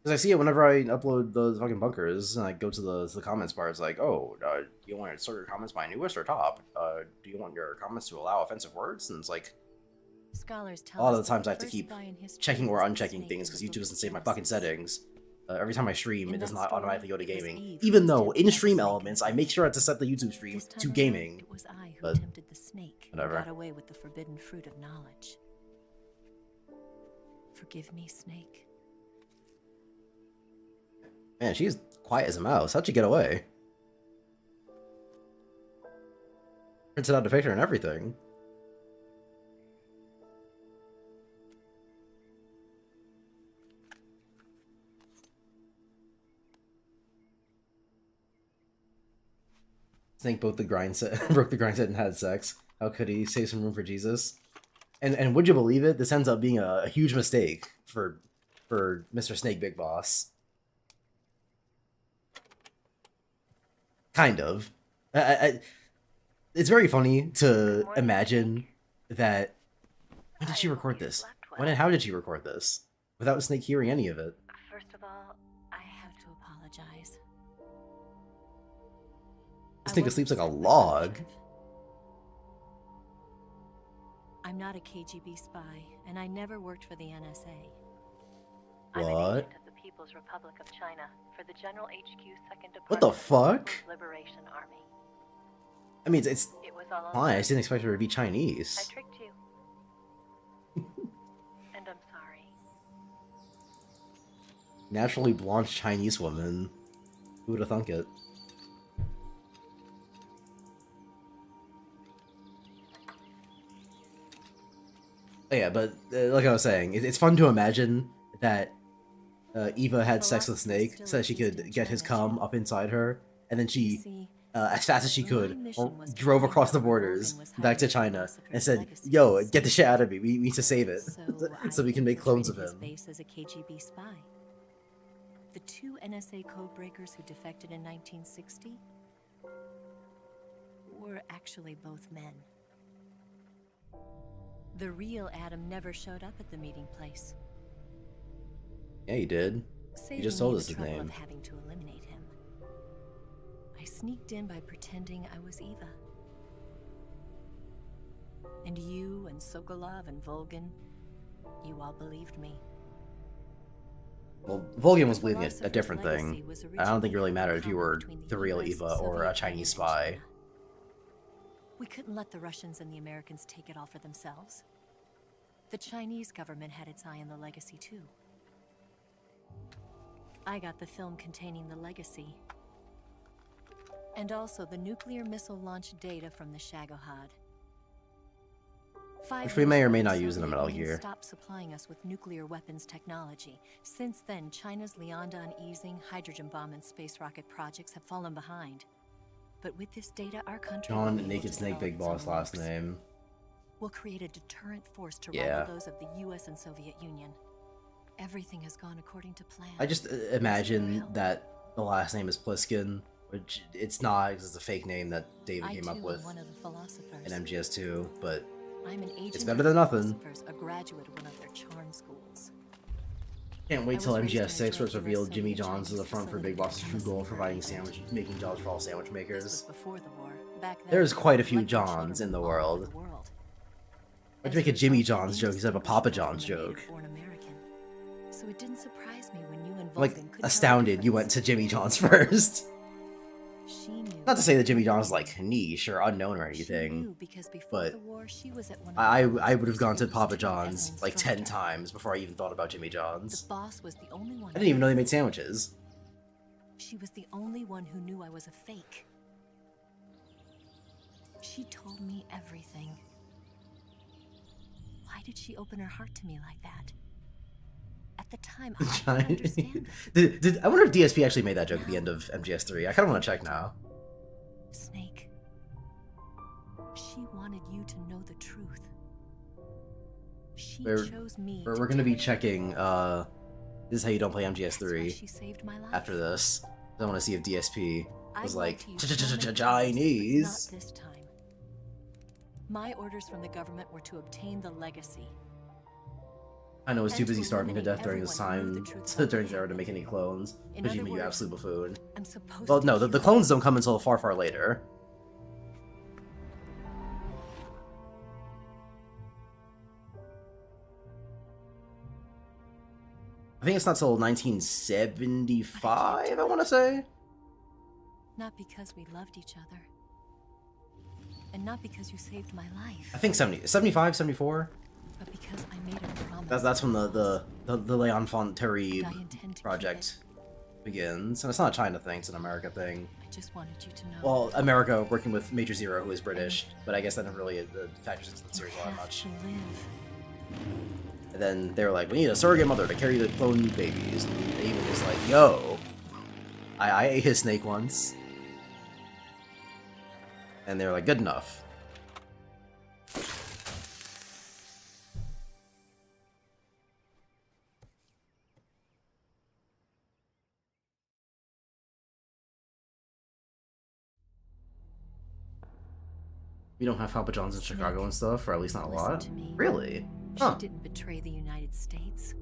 Because I see it whenever I upload the fucking bunkers, and I go to the comments bar, it's like, oh, do you want to sort your comments by newest or top? Do you want your comments to allow offensive words? And it's like, Scholars a tell lot us of the that times I have to first keep buy in history checking or was the unchecking snake things because in the YouTube book doesn't of save my fucking Genesis. settings. Every time I stream, In it does that not story, automatically go to it was gaming. Eve Even who though tempted in the stream snake elements, in the I make sure to set the YouTube stream This time to around, gaming. It was I who But tempted the snake whatever. and got away with the forbidden fruit of knowledge. Forgive me, Snake. Man, she's quiet as a mouse. How'd she get away? Printed out a picture and everything. Snake broke the grind set and had sex. How could he? Save some room for Jesus. And would you believe it? This ends up being a huge mistake for Mr. Snake Big Boss. Kind of. It's very funny to imagine that. When did she record this? When and how did she record this? Without Snake hearing any of it. First of all, I have to apologize. This nigga sleeps like a log. I'm not a KGB spy, and I never worked for the NSA. What? I'm an agent of the People's Republic of China for the General HQ Second Department. What the fuck? Liberation Army. I mean, it's It was all fine. I just didn't expect her to be Chinese. I tricked you. And I'm sorry. Naturally blonde Chinese woman. Who would have thunk it? Oh, yeah, but like I was saying, it's fun to imagine that Eva had sex with Snake so that she could get his cum up inside her, and then she, as fast as she could, drove across the borders back to China and said, "Yo, get the shit out of me. We need to save it, so we can make clones of him." Base as a KGB spy. The two NSA codebreakers who defected in 1960 were actually both men. The real Adam never showed up at the meeting place. Yeah, he did. He just told us his name. Of having to eliminate him. I sneaked in by pretending I was Eva. And you and Sokolov and Volgin, you all believed me. Well, Volgin was believing a different thing. I don't think it really mattered if you were the real Eva or a Chinese spy. We couldn't let the Russians and the Americans take it all for themselves. The Chinese government had its eye on the legacy too. I got the film containing the legacy. And also the nuclear missile launch data from the Shagohod. Which we may or may not use in the Metal Gear. Stopped supplying us with nuclear weapons technology. Since then, China's Liandon easing, hydrogen bomb, and space rocket projects have fallen behind. But with this data, our country John Naked Snake Big Boss last name. Will create a deterrent force to Yeah. rival those of the US and Soviet Union. Everything has gone according to plan. I just imagine that the last name is Pliskin, which it's not because it's a fake name that David came up with One of the philosophers. in MGS2, but I'm an agent it's better than nothing. A graduate of one of their charm schools. Can't wait till MGS6 where it's revealed Jimmy John's is the front for Big Boss's true goal of providing making jobs for all sandwich makers. Before the war. Back then, There's quite a few Johns in the world. Why'd you make a Jimmy John's joke instead of a Papa John's joke? So it didn't surprise me when you and I'm like Volgin astounded you went to Jimmy John's first. Not to say that Jimmy John's like niche or unknown or anything, but I would have gone to Papa John's like 10 times before I even thought about Jimmy John's. The boss was the only one. I didn't even know they made sandwiches. She was the only one who knew I was a fake. She told me everything. Why did she open her heart to me like that? At the time, I didn't understand it. I wonder if DSP actually made that joke at the end of MGS3. I kind of want to check now. Snake. She wanted you to know the truth. She chose me. We're going to be checking. This is how you don't play She MGS3 saved my life. after this. I want to see if DSP was like Not Chinese. this time. My orders from the government were to obtain the legacy. I know was too busy starving to death during his time during his era to make any clones, which made you absolute buffoon. Well, no, the clones don't come until far, far later. I think it's not till 1975, I want to say. Not because we loved each other. And not because you saved my life. I think 75, 74. But because I made a promise. That's when the L'Enfant Terrible project begins. And it's not a China thing, it's an America thing. I just wanted you to know. Well, America working with Major Zero, who is British, but I guess that didn't really factor into the series all that much. And then they were like, we need a surrogate mother to carry the clone babies. And Eva was like, yo, I ate his snake once. And they were like, good enough. We don't have Papa John's in Chicago and stuff, or at least not a lot. Listen to me. Really? She Huh. didn't betray the United States.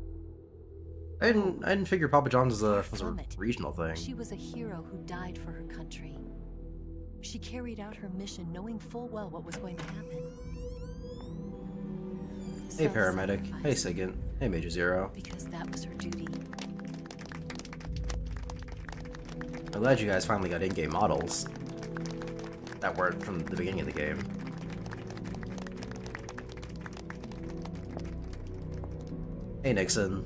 I didn't figure Papa John's was a From it. regional thing. She was a hero who died for her country. She carried out her mission knowing full well what was going to happen. Hey paramedic. Hey Self-sacrifice. Sigint. Hey Major Zero. Because that was her duty. I'm glad you guys finally got in-game models that weren't from the beginning of the game. Hey Nixon.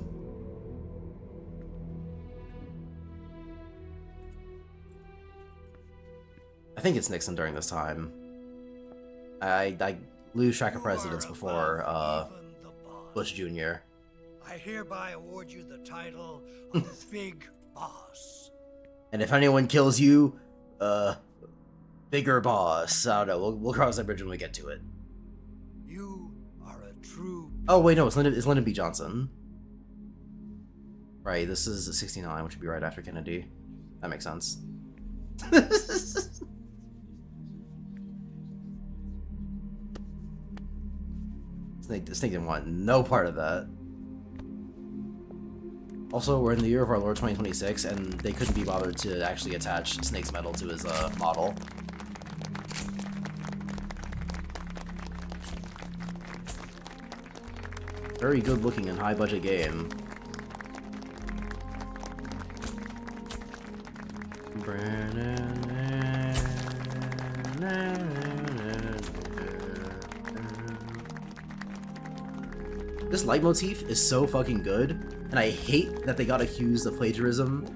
I think it's Nixon during this time. I lose track of presidents before Bush Jr. I hereby award you the title of Big Boss. And if anyone kills you, bigger boss. I don't know. We'll cross that bridge when we get to it. You are a true. Oh wait, no, it's Lyndon B. Johnson. Right, this is 69, which would be right after Kennedy. That makes sense. Snake didn't want no part of that. Also, we're in the year of our Lord 2026, and they couldn't be bothered to actually attach Snake's medal to his model. Very good looking and high budget game. This leitmotif is so fucking good, and I hate that they got accused of plagiarism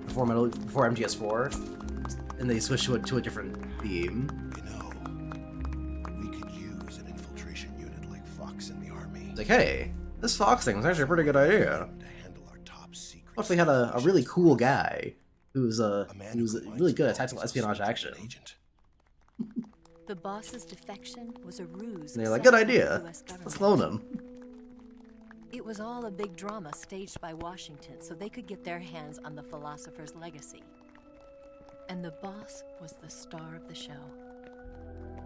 before MGS4, and they switched to a different theme. You know, we could use an infiltration unit like Fox in the army. It's like, hey, this Fox thing was actually a pretty good idea. To handle our top secret. Plus, they had a really cool guy who's really good at tactical espionage action. The boss's defection was a ruse. And they're like, set good by the idea. US government. Let's clone him. It was all a big drama staged by Washington so they could get their hands on the philosopher's legacy. And the boss was the star of the show.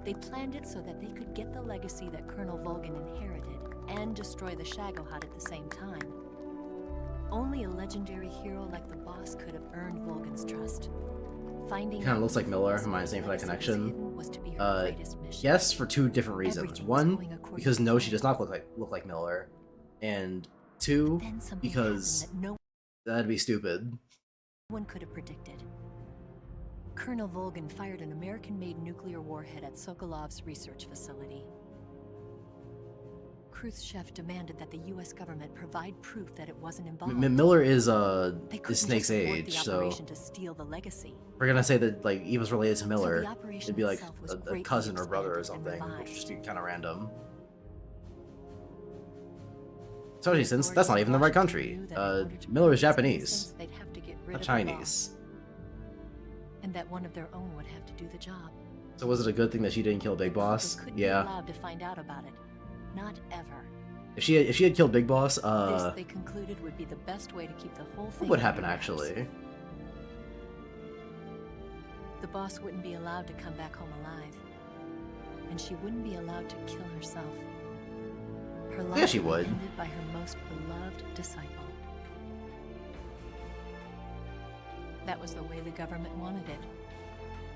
They planned it so that they could get the legacy that Colonel Volgin inherited and destroy the Shagohod at the same time. Only a legendary hero like the boss could have earned Volgin's trust. Finding Kind of out looks like who Miller. Volgin's Am I saying for that legacy was connection? hidden was to be her greatest mission. Yes, for two different reasons. Everything was One, going according because to no, she plan. does not look like Miller, and two, Then something because happened that no that'd be stupid. one could have predicted. Colonel Volgin fired an American-made nuclear warhead at Sokolov's research facility. Khrushchev demanded that the U.S. government provide proof that it wasn't involved. Miller is They couldn't Snake's just abort age, the so operation to steal the legacy. we're gonna say that like Eva's related to So Miller. the operation It'd be like itself was a greatly cousin or brother or expanded and something, which would just be revised. kind of random. Especially since that's not even the right country. Miller is Japanese, They'd have to get rid not of the Chinese. boss, and that one of their own would have to do the job. So was it a good thing that she didn't kill Big Boss? They couldn't be Yeah. allowed to find out about it. Not ever. If she had killed Big Boss, This, they concluded, would be the best way to keep the whole thing. what would under happen wraps. actually? The boss wouldn't be allowed to come back home alive, and she wouldn't be allowed to kill herself. Her life Yeah, she be would. ended by her most beloved disciple. That was the way the government wanted it.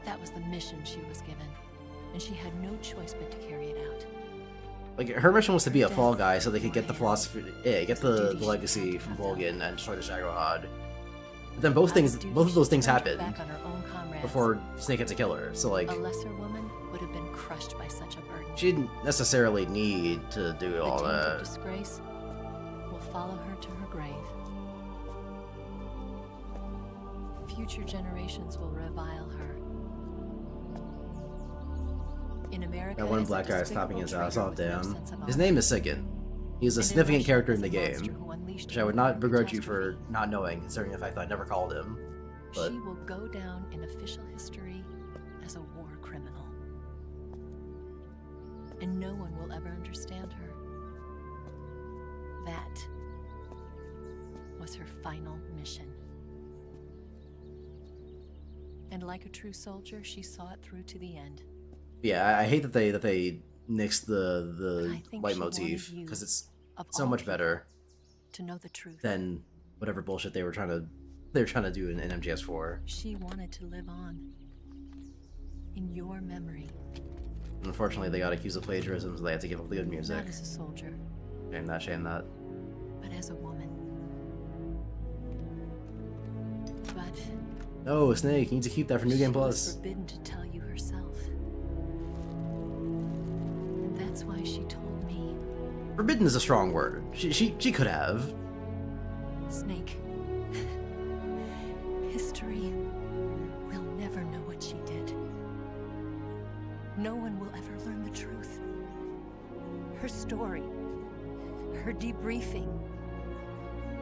That was the mission she was given, and she had no choice but to carry it out. Like her mission was to be a fall guy, so they could get the philosophy, get the legacy from Volgin and destroy the Shagohod. But then both of those things happened Back on her own comrades. before Snake had to kill her. So like A lesser woman would have been crushed by such a burden. she didn't necessarily need to do all The taint of that. disgrace will follow her to her grave. Future generations will revile her. In America, That one as a black guy despicable stopping his traitor ass off, with no damn. sense of His honor. name is Sigint. He's a And in significant Russia, character in as the a monster game, who unleashed which I would not human begrudge you for catastrophe. not knowing, considering the fact that I never called him. But She will go down in official history as a war criminal. And no one will ever understand her. That was her final mission. And like a true soldier, she saw it through to the end. Yeah, I hate that they nixed But the I think she leitmotif wanted you, because it's of so all much people, better to know the truth. than whatever bullshit they were trying to do in MGS4. She wanted to live on. In your memory. Unfortunately, they got accused of plagiarism, so they had to give up the good music. Not as a soldier, Shame that, shame that. but as a woman. But No, Snake, you need to keep that for New Game she was Plus. forbidden to tell you herself. And that's why she told me. Forbidden is a strong word. She could have. Snake. History will never know what she did. No one will ever learn the truth. Her story, her debriefing,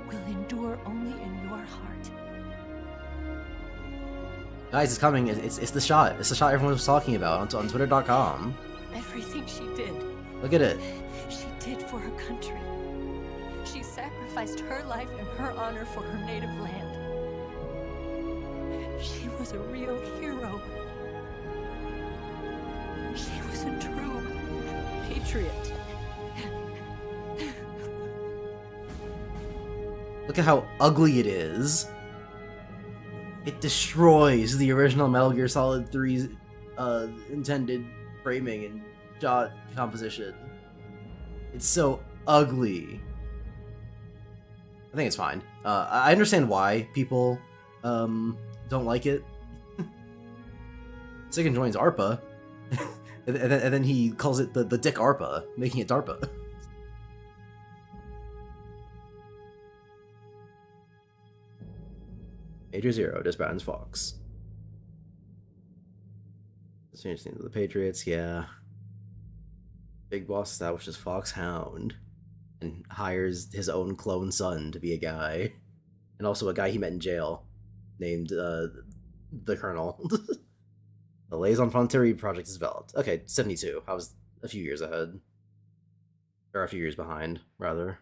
will endure only in your heart. Guys, it's coming. It's the shot. It's the shot everyone was talking about on Twitter.com. Everything she did, Look at it. she did for her country. She sacrificed her life and her honor for her native land. She was a real hero. She was a true patriot. Look at how ugly it is. It destroys the original Metal Gear Solid 3's intended framing and shot composition. It's so ugly. I think it's fine. I understand why people don't like it. Sigan joins ARPA, and then he calls it the Dick ARPA, making it DARPA. Major Zero disbands Fox. Change the name of the Patriots, yeah. Big Boss establishes Foxhound and hires his own clone son to be a guy. And also a guy he met in jail named the Colonel. The Liaison Frontier project is developed. Okay, 72. I was a few years ahead. Or a few years behind, rather.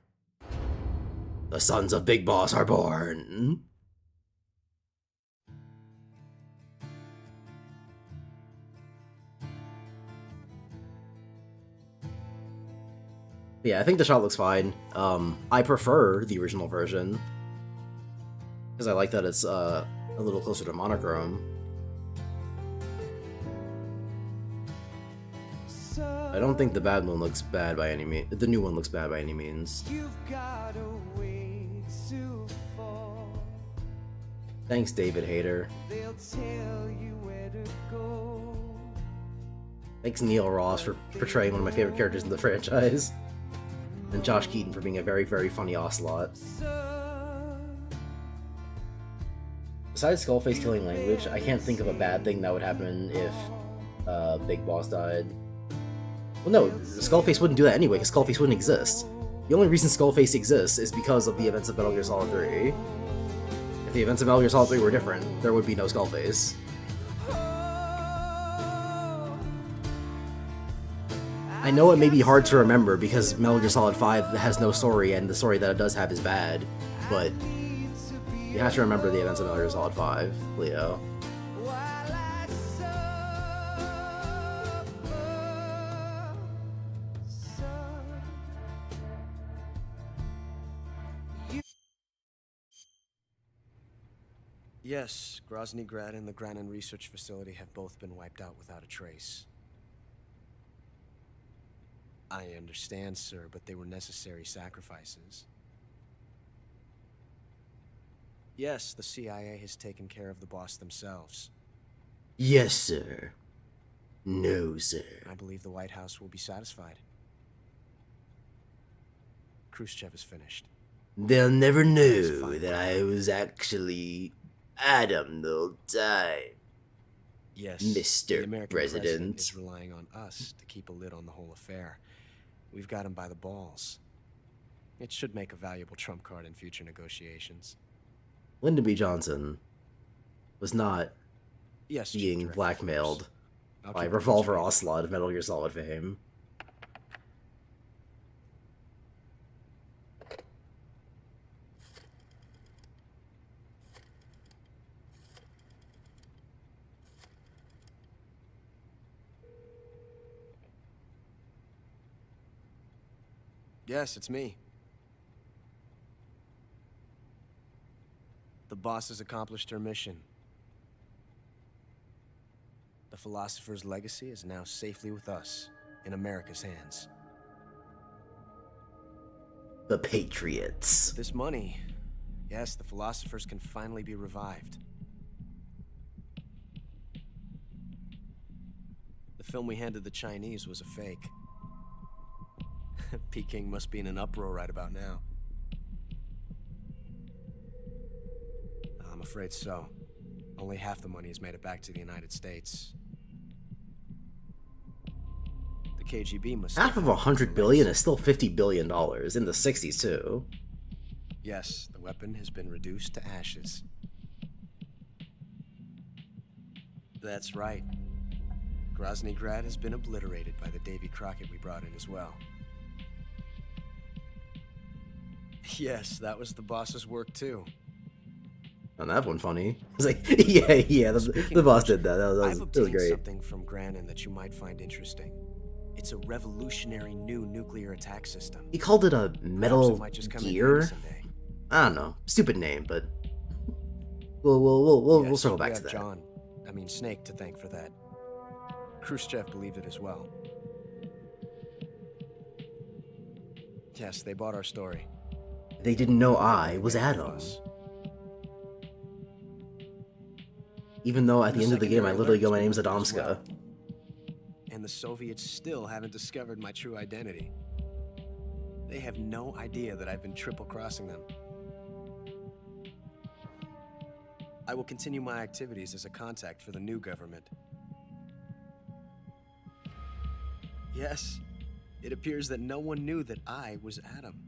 The sons of Big Boss are born. Yeah, I think the shot looks fine. I prefer the original version because I like that it's a little closer to monochrome. I don't think the bad one looks bad by any means. The new one looks bad by any means. Thanks, David Hayter. Thanks, Neil Ross, for portraying one of my favorite characters in the franchise. And Josh Keaton for being a very, very funny Ocelot. Besides Skullface killing language, I can't think of a bad thing that would happen if Big Boss died. Well, no, Skullface wouldn't do that anyway, because Skullface wouldn't exist. The only reason Skullface exists is because of the events of Metal Gear Solid 3. If the events of Metal Gear Solid 3 were different, there would be no Skullface. I know it may be hard to remember because Metal Gear Solid 5 has no story, and the story that it does have is bad, but you have to remember the events of Metal Gear Solid 5, Leo. Yes, Grozny Grad and the Granin Research Facility have both been wiped out without a trace. I understand, sir, but they were necessary sacrifices. Yes, the CIA has taken care of the boss themselves. Yes, sir. No, sir. I believe the White House will be satisfied. Khrushchev is finished. They'll never know that I was actually Adam the whole time. Yes, Mr. the American President is relying on us to keep a lid on the whole affair. We've got him by the balls. It should make a valuable trump card in future negotiations. Lyndon B. Johnson was not Yes, being blackmailed by keep Revolver Ocelot of Metal Gear Solid fame. Yes, it's me. The boss has accomplished her mission. The Philosopher's legacy is now safely with us, in America's hands. The Patriots. With this money, yes, the Philosophers can finally be revived. The film we handed the Chinese was a fake. Peking must be in an uproar right about now. I'm afraid so. Only half the money has made it back to the United States. The KGB must... Half of 100 billion is still $50 billion, in the 60s too. Yes, the weapon has been reduced to ashes. That's right. Grozny Grad has been obliterated by the Davy Crockett we brought in as well. Yes, that was the boss's work too. Found that one funny. It's like, yeah, the boss did that. I've That was obtained great. something from Granin that you might find interesting. It's a revolutionary new nuclear attack system. He called it a metal might just come in gear. handy someday. I don't know, stupid name, but we'll Yes, circle we back have to that. John, I mean Snake, to thank for that. Khrushchev believed it as well. Yes, they bought our story. They didn't know I They was made it with Adam. us. Even though at the end of the game I secondary literally go, my alerts name's were as Adamska. well. And the Soviets still haven't discovered my true identity. They have no idea that I've been triple-crossing them. I will continue my activities as a contact for the new government. Yes, it appears that no one knew that I was Adam.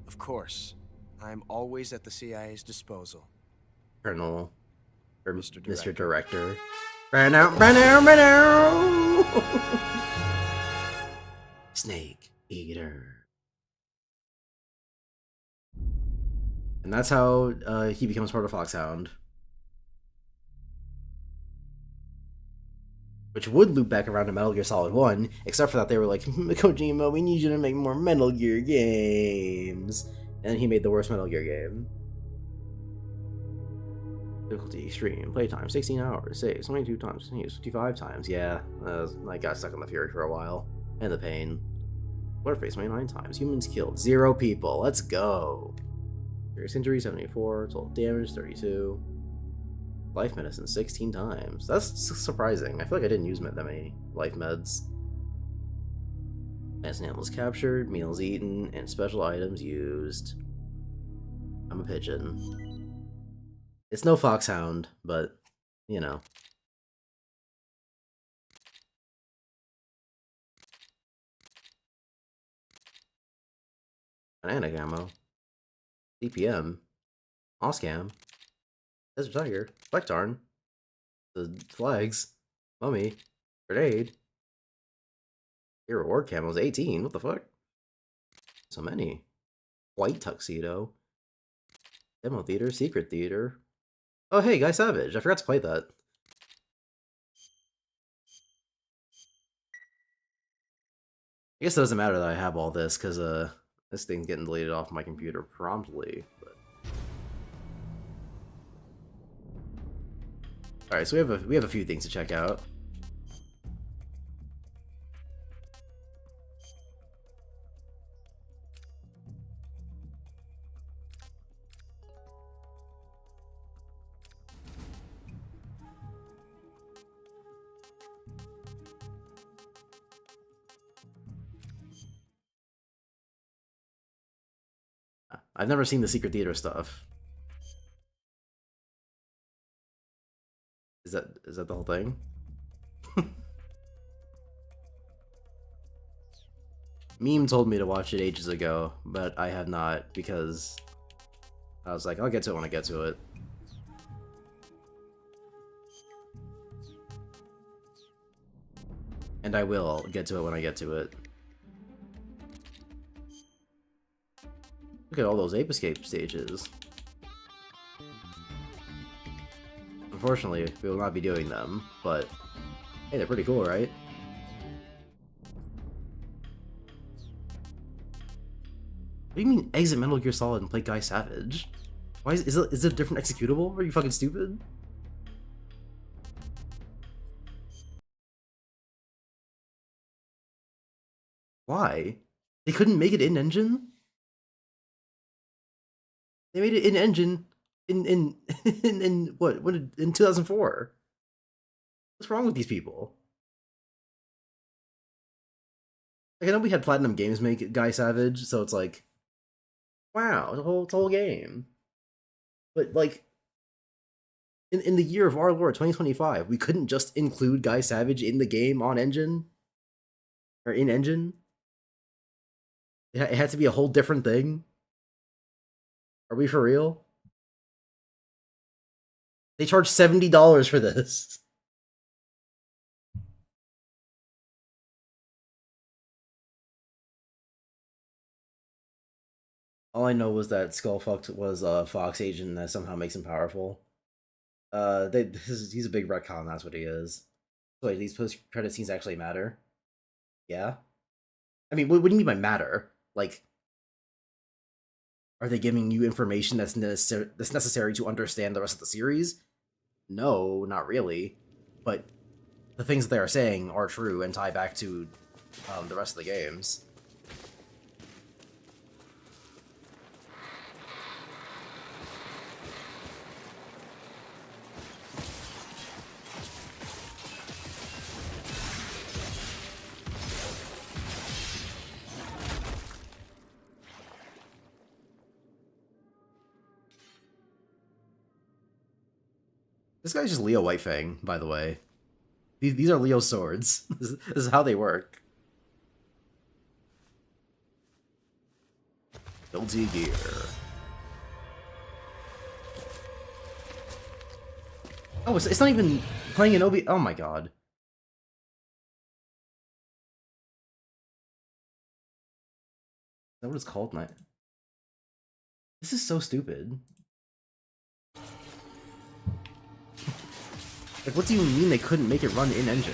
Of course, I'm always at the CIA's disposal. Colonel, or Mr. Mr. Director. Director. Brano. Snake Eater. And that's how he becomes part of Foxhound. Which would loop back around to Metal Gear Solid 1, except for that they were like, Kojima, we need you to make more Metal Gear games. And he made the worst Metal Gear game. Difficulty extreme, playtime 16 hours, saves 22 times, continues 55 times. Yeah, I got stuck on the fury for a while. And the pain. Blurface 29 times, humans killed 0 people, let's go. Serious injury 74, total damage 32. Life medicine 16 times. That's surprising. I feel like I didn't use that many life meds. As animals captured, meals eaten, and special items used. I'm a pigeon. It's no foxhound, but, you know. Banana ammo. DPM. Oscam. Desert Tiger. Spectarn. The flags. Mummy. Grenade. Your reward camo is 18. What the fuck? So many. White tuxedo. Demo theater. Secret theater. Oh hey, Guy Savage. I forgot to play that. I guess it doesn't matter that I have all this, because this thing's getting deleted off my computer promptly. But... Alright, so we have a few things to check out. I've never seen the Secret Theater stuff. Is that the whole thing? Meme told me to watch it ages ago, but I have not, because I was like, I'll get to it when I get to it. And I will get to it when I get to it. Look at all those ape escape stages. Unfortunately, we will not be doing them, but hey, they're pretty cool, right? What do you mean exit Metal Gear Solid and play Guy Savage? Why is it a different executable? Are you fucking stupid? Why? They couldn't make it in engine? They made it in engine in in what in 2004. What's wrong with these people? Like, I know we had Platinum Games make Guy Savage, so it's like, wow, it's a whole game. But like, in the year of our Lord 2025, we couldn't just include Guy Savage in the game on engine or in engine. It had to be a whole different thing. Are we for real? They charged $70 for this. All I know was that Skullfucked was a Fox agent that somehow makes him powerful. He's a big retcon, that's what he is. Wait, these post-credit scenes actually matter? Yeah? I mean, what do you mean by matter? Like, are they giving you information that's necessary to understand the rest of the series? No, not really. But the things they are saying are true and tie back to the rest of the games. This guy's just Leo Whitefang, by the way. These are Leo's swords. This is how they work. Guilty Gear. Oh, it's not even playing an OB. Oh my god. Is that what it's called? This is so stupid. Like, what do you mean they couldn't make it run in engine?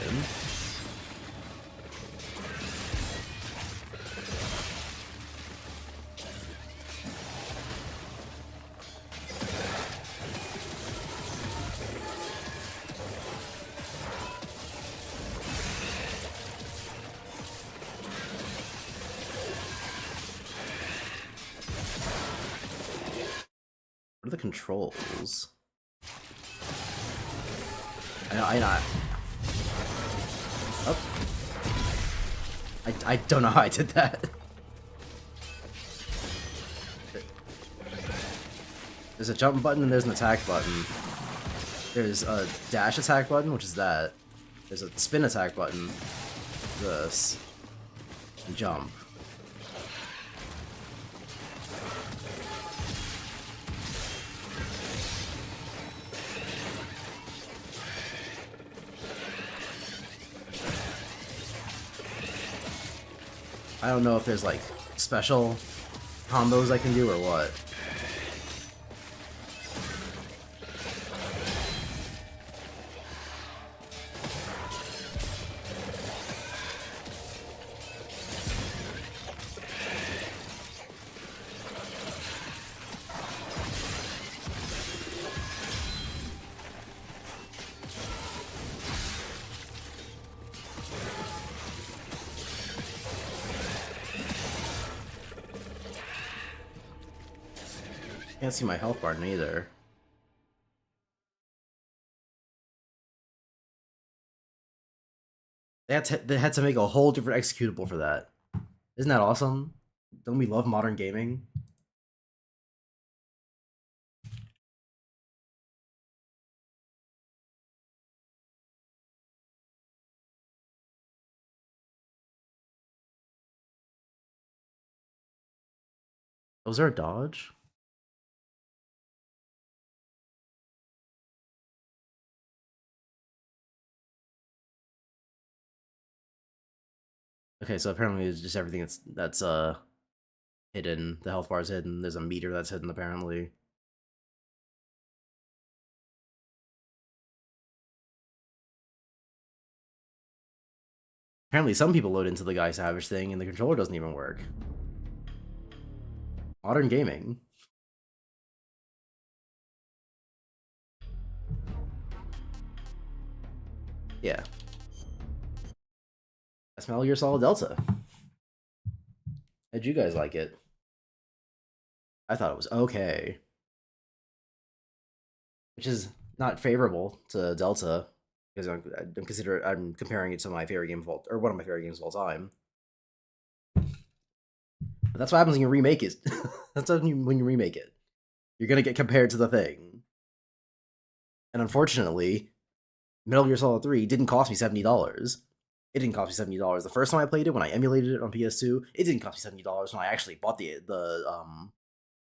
What are the controls? I know. Oh. I don't know how I did that. There's a jump button and there's an attack button. There's a dash attack button, which is that. There's a spin attack button. This. And jump. I don't know if there's like special combos I can do or what. Can't see my health bar neither. They had to make a whole different executable for that. Isn't that awesome? Don't we love modern gaming? Was there a dodge? Okay, so apparently it's just everything that's hidden. The health bar is hidden. There's a meter that's hidden apparently. Apparently some people load into the Guy Savage thing and the controller doesn't even work. Modern gaming. Yeah. That's Metal Gear Solid Delta. How'd you guys like it? I thought it was okay. Which is not favorable to Delta, because I'm comparing it to my favorite game of all, or one of my favorite games of all time. But that's what happens when you remake it. That's when you remake it. You're gonna get compared to the thing. And unfortunately, Metal Gear Solid 3 didn't cost me $70. It didn't cost me $70 the first time I played it, when I emulated it on PS2. It didn't cost me $70 when I actually bought the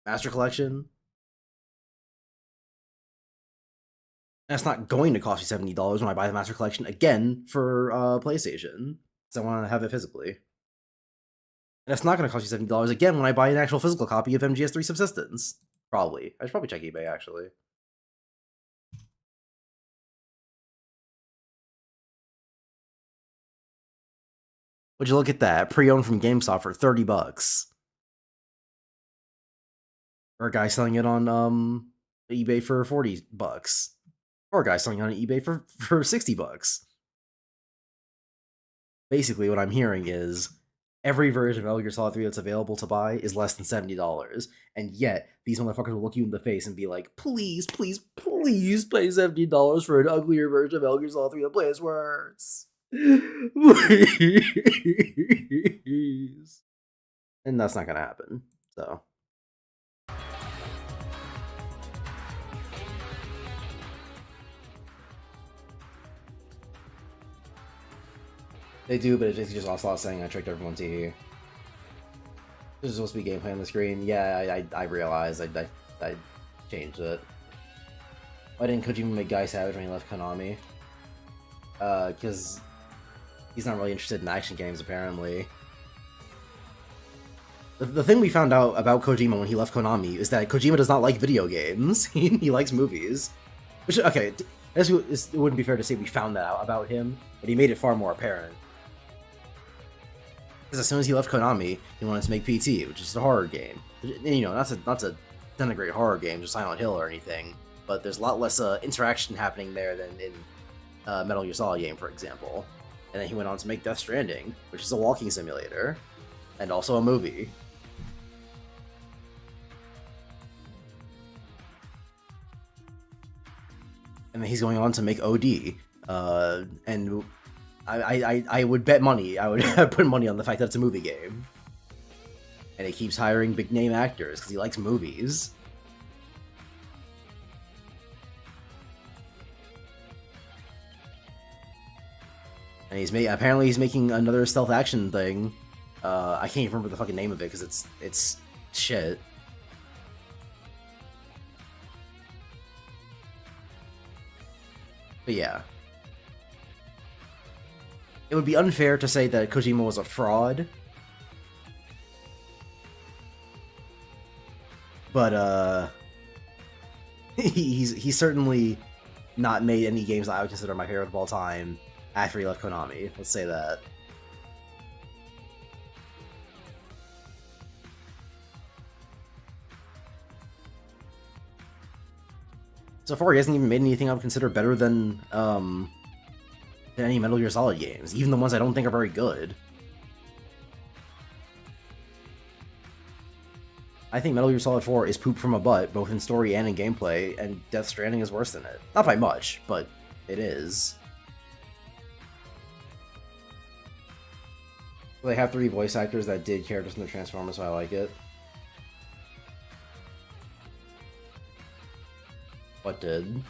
Master Collection. And it's not going to cost me $70 when I buy the Master Collection again for PlayStation, because I want to have it physically. And it's not going to cost you $70 again when I buy an actual physical copy of MGS3 Subsistence. Probably. I should probably check eBay, actually. Would you look at that? Pre-owned from GameStop for $30. Or a guy selling it on eBay for $40. Or a guy selling it on eBay for $60. Basically, what I'm hearing is every version of Metal Gear Solid 3 that's available to buy is less than $70. And yet, these motherfuckers will look you in the face and be like, please, please, please pay $70 for an uglier version of Metal Gear Solid 3 that plays worse. Please. And that's not gonna happen, so. They do, but it's just also saying I tricked everyone to here. This is supposed to be gameplay on the screen. Yeah, I realized I changed it. Why didn't Kojima make Guy Savage when he left Konami? Because he's not really interested in action games, apparently. The thing we found out about Kojima when he left Konami is that Kojima does not like video games. He likes movies. Which, okay, I guess it wouldn't be fair to say we found that out about him, but he made it far more apparent. Because as soon as he left Konami, he wanted to make PT, which is a horror game. You know, not to denigrate horror games or Silent Hill or anything, but there's a lot less interaction happening there than in Metal Gear Solid game, for example. And then he went on to make Death Stranding, which is a walking simulator, and also a movie. And then he's going on to make OD, and I would bet money, I would put money on the fact that it's a movie game. And he keeps hiring big name actors because he likes movies. And apparently he's making another stealth action thing. I can't even remember the fucking name of it because it's shit. But yeah. It would be unfair to say that Kojima was a fraud. But, he's certainly not made any games that I would consider my favorite of all time after he left Konami. Let's say that. So far, he hasn't even made anything I would consider better than any Metal Gear Solid games, even the ones I don't think are very good. I think Metal Gear Solid 4 is poop from a butt, both in story and in gameplay, and Death Stranding is worse than it. Not by much, but it is. They have 3 voice actors that did characters in the Transformers, so I like it. What did?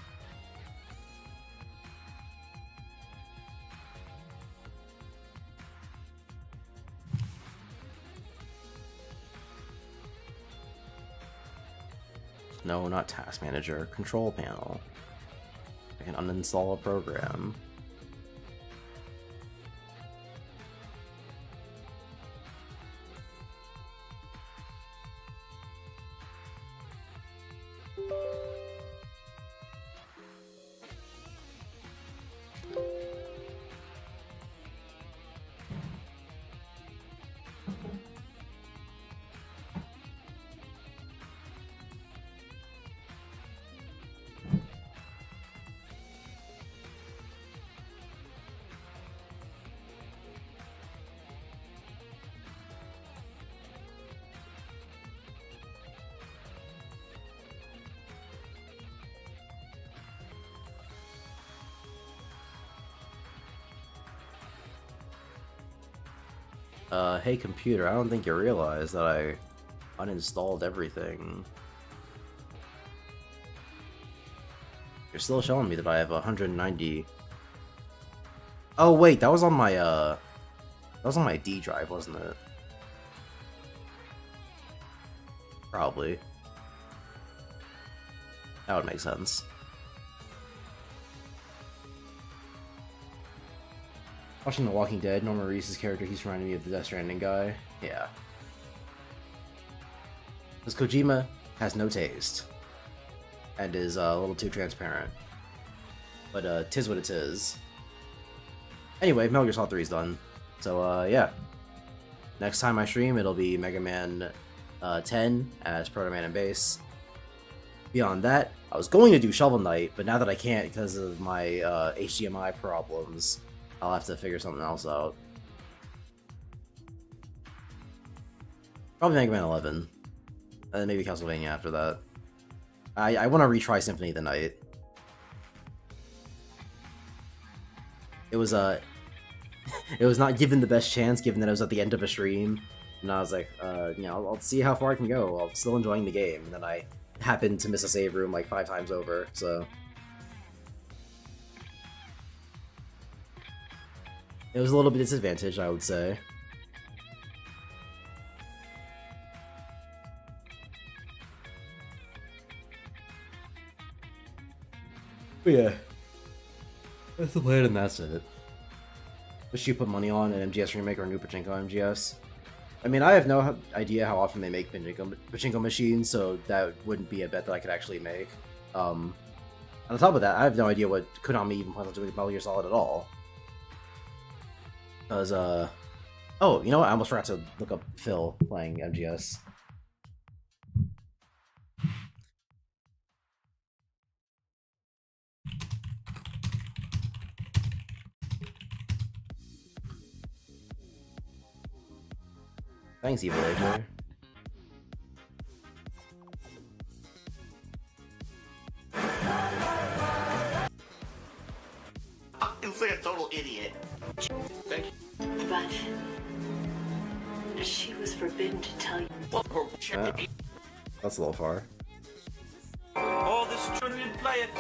No, not Task Manager. Control Panel. I can uninstall a program. Hey computer, I don't think you realize that I uninstalled everything. You're still showing me that I have 190. Oh wait, that was on my D drive, wasn't it? Probably. That would make sense. Watching The Walking Dead, Norman Reedus' character, he's reminding me of the Death Stranding guy. Yeah. Because Kojima has no taste. And is a little too transparent. But, tis what it is. Anyway, Metal Gear Solid 3 is done. So, yeah. Next time I stream, it'll be Mega Man 10 as Proto Man and Bass. Beyond that, I was going to do Shovel Knight, but now that I can't because of my HDMI problems, I'll have to figure something else out. Probably Mega Man 11. And then maybe Castlevania after that. I want to retry Symphony of the Night. It was it was not given the best chance, given that it was at the end of a stream, and I was like, you know, I'll see how far I can go. I'm still enjoying the game, and then I happened to miss a save room like 5 times over, so it was a little bit disadvantaged, I would say. But yeah, that's the plan, and that's it. Wish you put money on an MGS remake or a new Pachinko MGS. I mean, I have no idea how often they make Pachinko machines, so that wouldn't be a bet that I could actually make. On top of that, I have no idea what Konami even plans on doing with Metal Gear Solid at all. Because, oh, you know what? I almost forgot to look up Phil playing MGS. Thanks, Evil AJ. He looks like a total idiot. Thank you. But she was forbidden to tell you. That's a little far. Oh, this is trying to play it.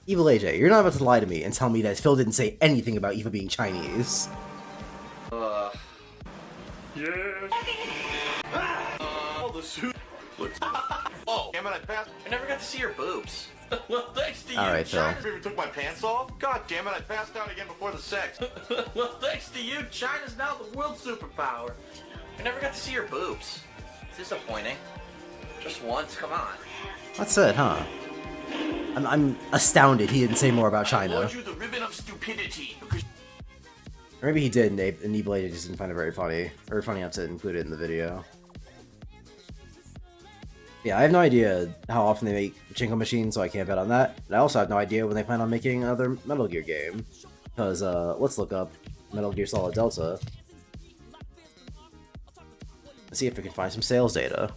Evil AJ, you're not about to lie to me and tell me that Phil didn't say anything about Eva being Chinese. Yes. Oh, the suit looks. Oh, damn it! I never got to see your boobs. Well, thanks to you, Alright, Phil. China even took my pants off. God damn it! I passed out again before the sex. Well, thanks to you, China's now the world superpower. I never got to see your boobs. It's disappointing. Just once, come on. That's it, huh? I'm astounded he didn't say more about China. I you the ribbon of stupidity because. Or maybe he did, and Evil AJ just didn't find it very funny, or funny enough to include it in the video. Yeah, I have no idea how often they make Pachinko machines, so I can't bet on that. And I also have no idea when they plan on making another Metal Gear game. Because, let's look up Metal Gear Solid Delta. Let's see if we can find some sales data.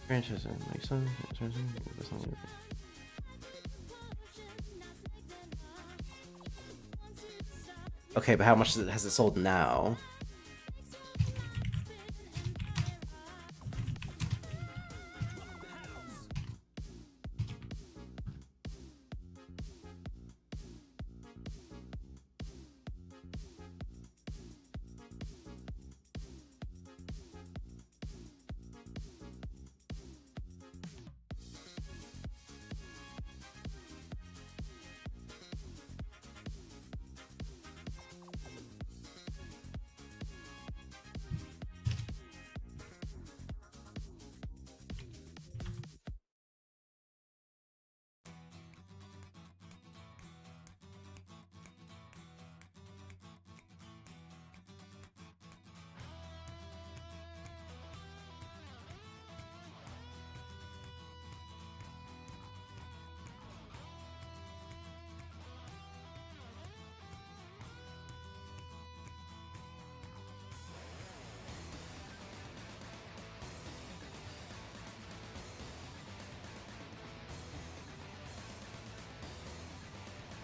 Franchise makes sense. Okay, but how much has it sold now?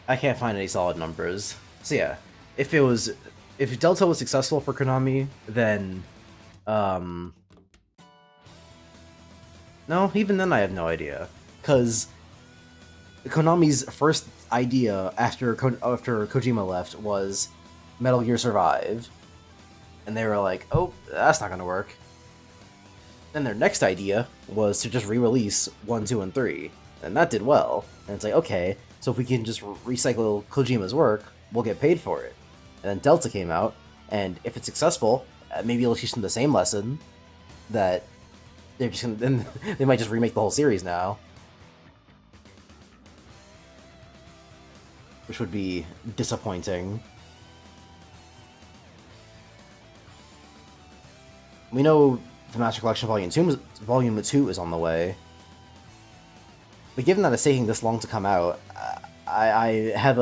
I can't find any solid numbers. So yeah, if Delta was successful for Konami, then no, even then I have no idea, because Konami's first idea after Kojima left was Metal Gear Survive, and they were like, "Oh, that's not gonna work." Then their next idea was to just re-release 1, 2, and 3, and that did well. And it's like, okay, so if we can just recycle Kojima's work, we'll get paid for it. And then Delta came out, and if it's successful, maybe it'll teach them the same lesson that they're just gonna, then they might just remake the whole series now, which would be disappointing. We know the Master Collection Volume 2 is on the way, but given that it's taking this long to come out, I have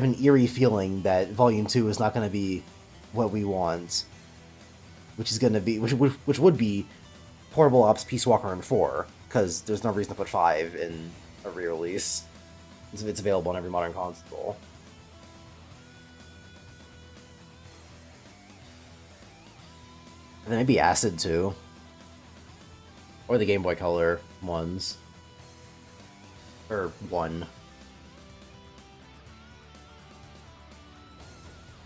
an eerie feeling that Volume 2 is not going to be what we want, which would be Portable Ops, Peace Walker, and 4, because there's no reason to put 5 in a re-release if it's available on every modern console. And then maybe Acid too, or the Game Boy Color ones, or 1.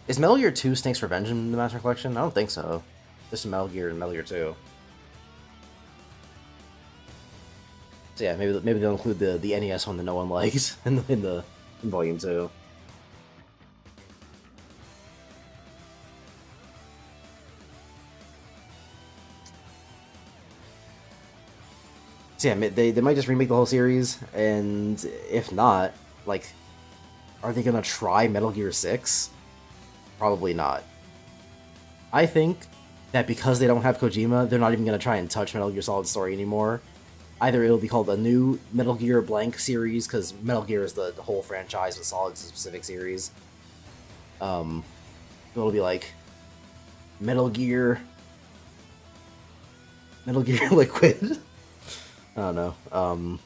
Is Metal Gear 2 Snake's Revenge in the Master Collection? I don't think so. Just Metal Gear and Metal Gear 2. So yeah, maybe they'll include the NES one that no one likes in Volume 2. So yeah, they might just remake the whole series, and if not, like, are they gonna try Metal Gear 6? Probably not. I think that because they don't have Kojima, they're not even gonna try and touch Metal Gear Solid Story anymore. Either it'll be called a new Metal Gear Blank series, because Metal Gear is the whole franchise, with Solid's a specific series. It'll be like Metal Gear Liquid. I don't know.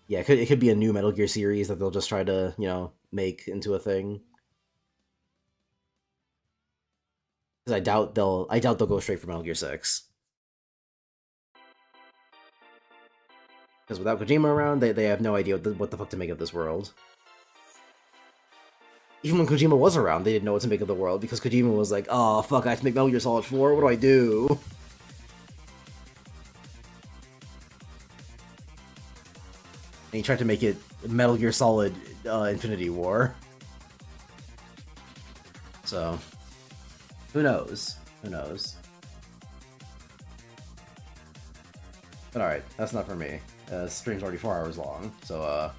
Yeah, it could be a new Metal Gear series that they'll just try to, make into a thing. Because I doubt they'll go straight for Metal Gear 6. Because without Kojima around, they have no idea what the fuck to make of this world. Even when Kojima was around, they didn't know what to make of the world, because Kojima was like, "Oh fuck, I have to make Metal Gear Solid 4. What do I do?" And he tried to make it Metal Gear Solid Infinity War. So, who knows? Who knows? But alright, that's not for me. Stream's already 4 hours long, so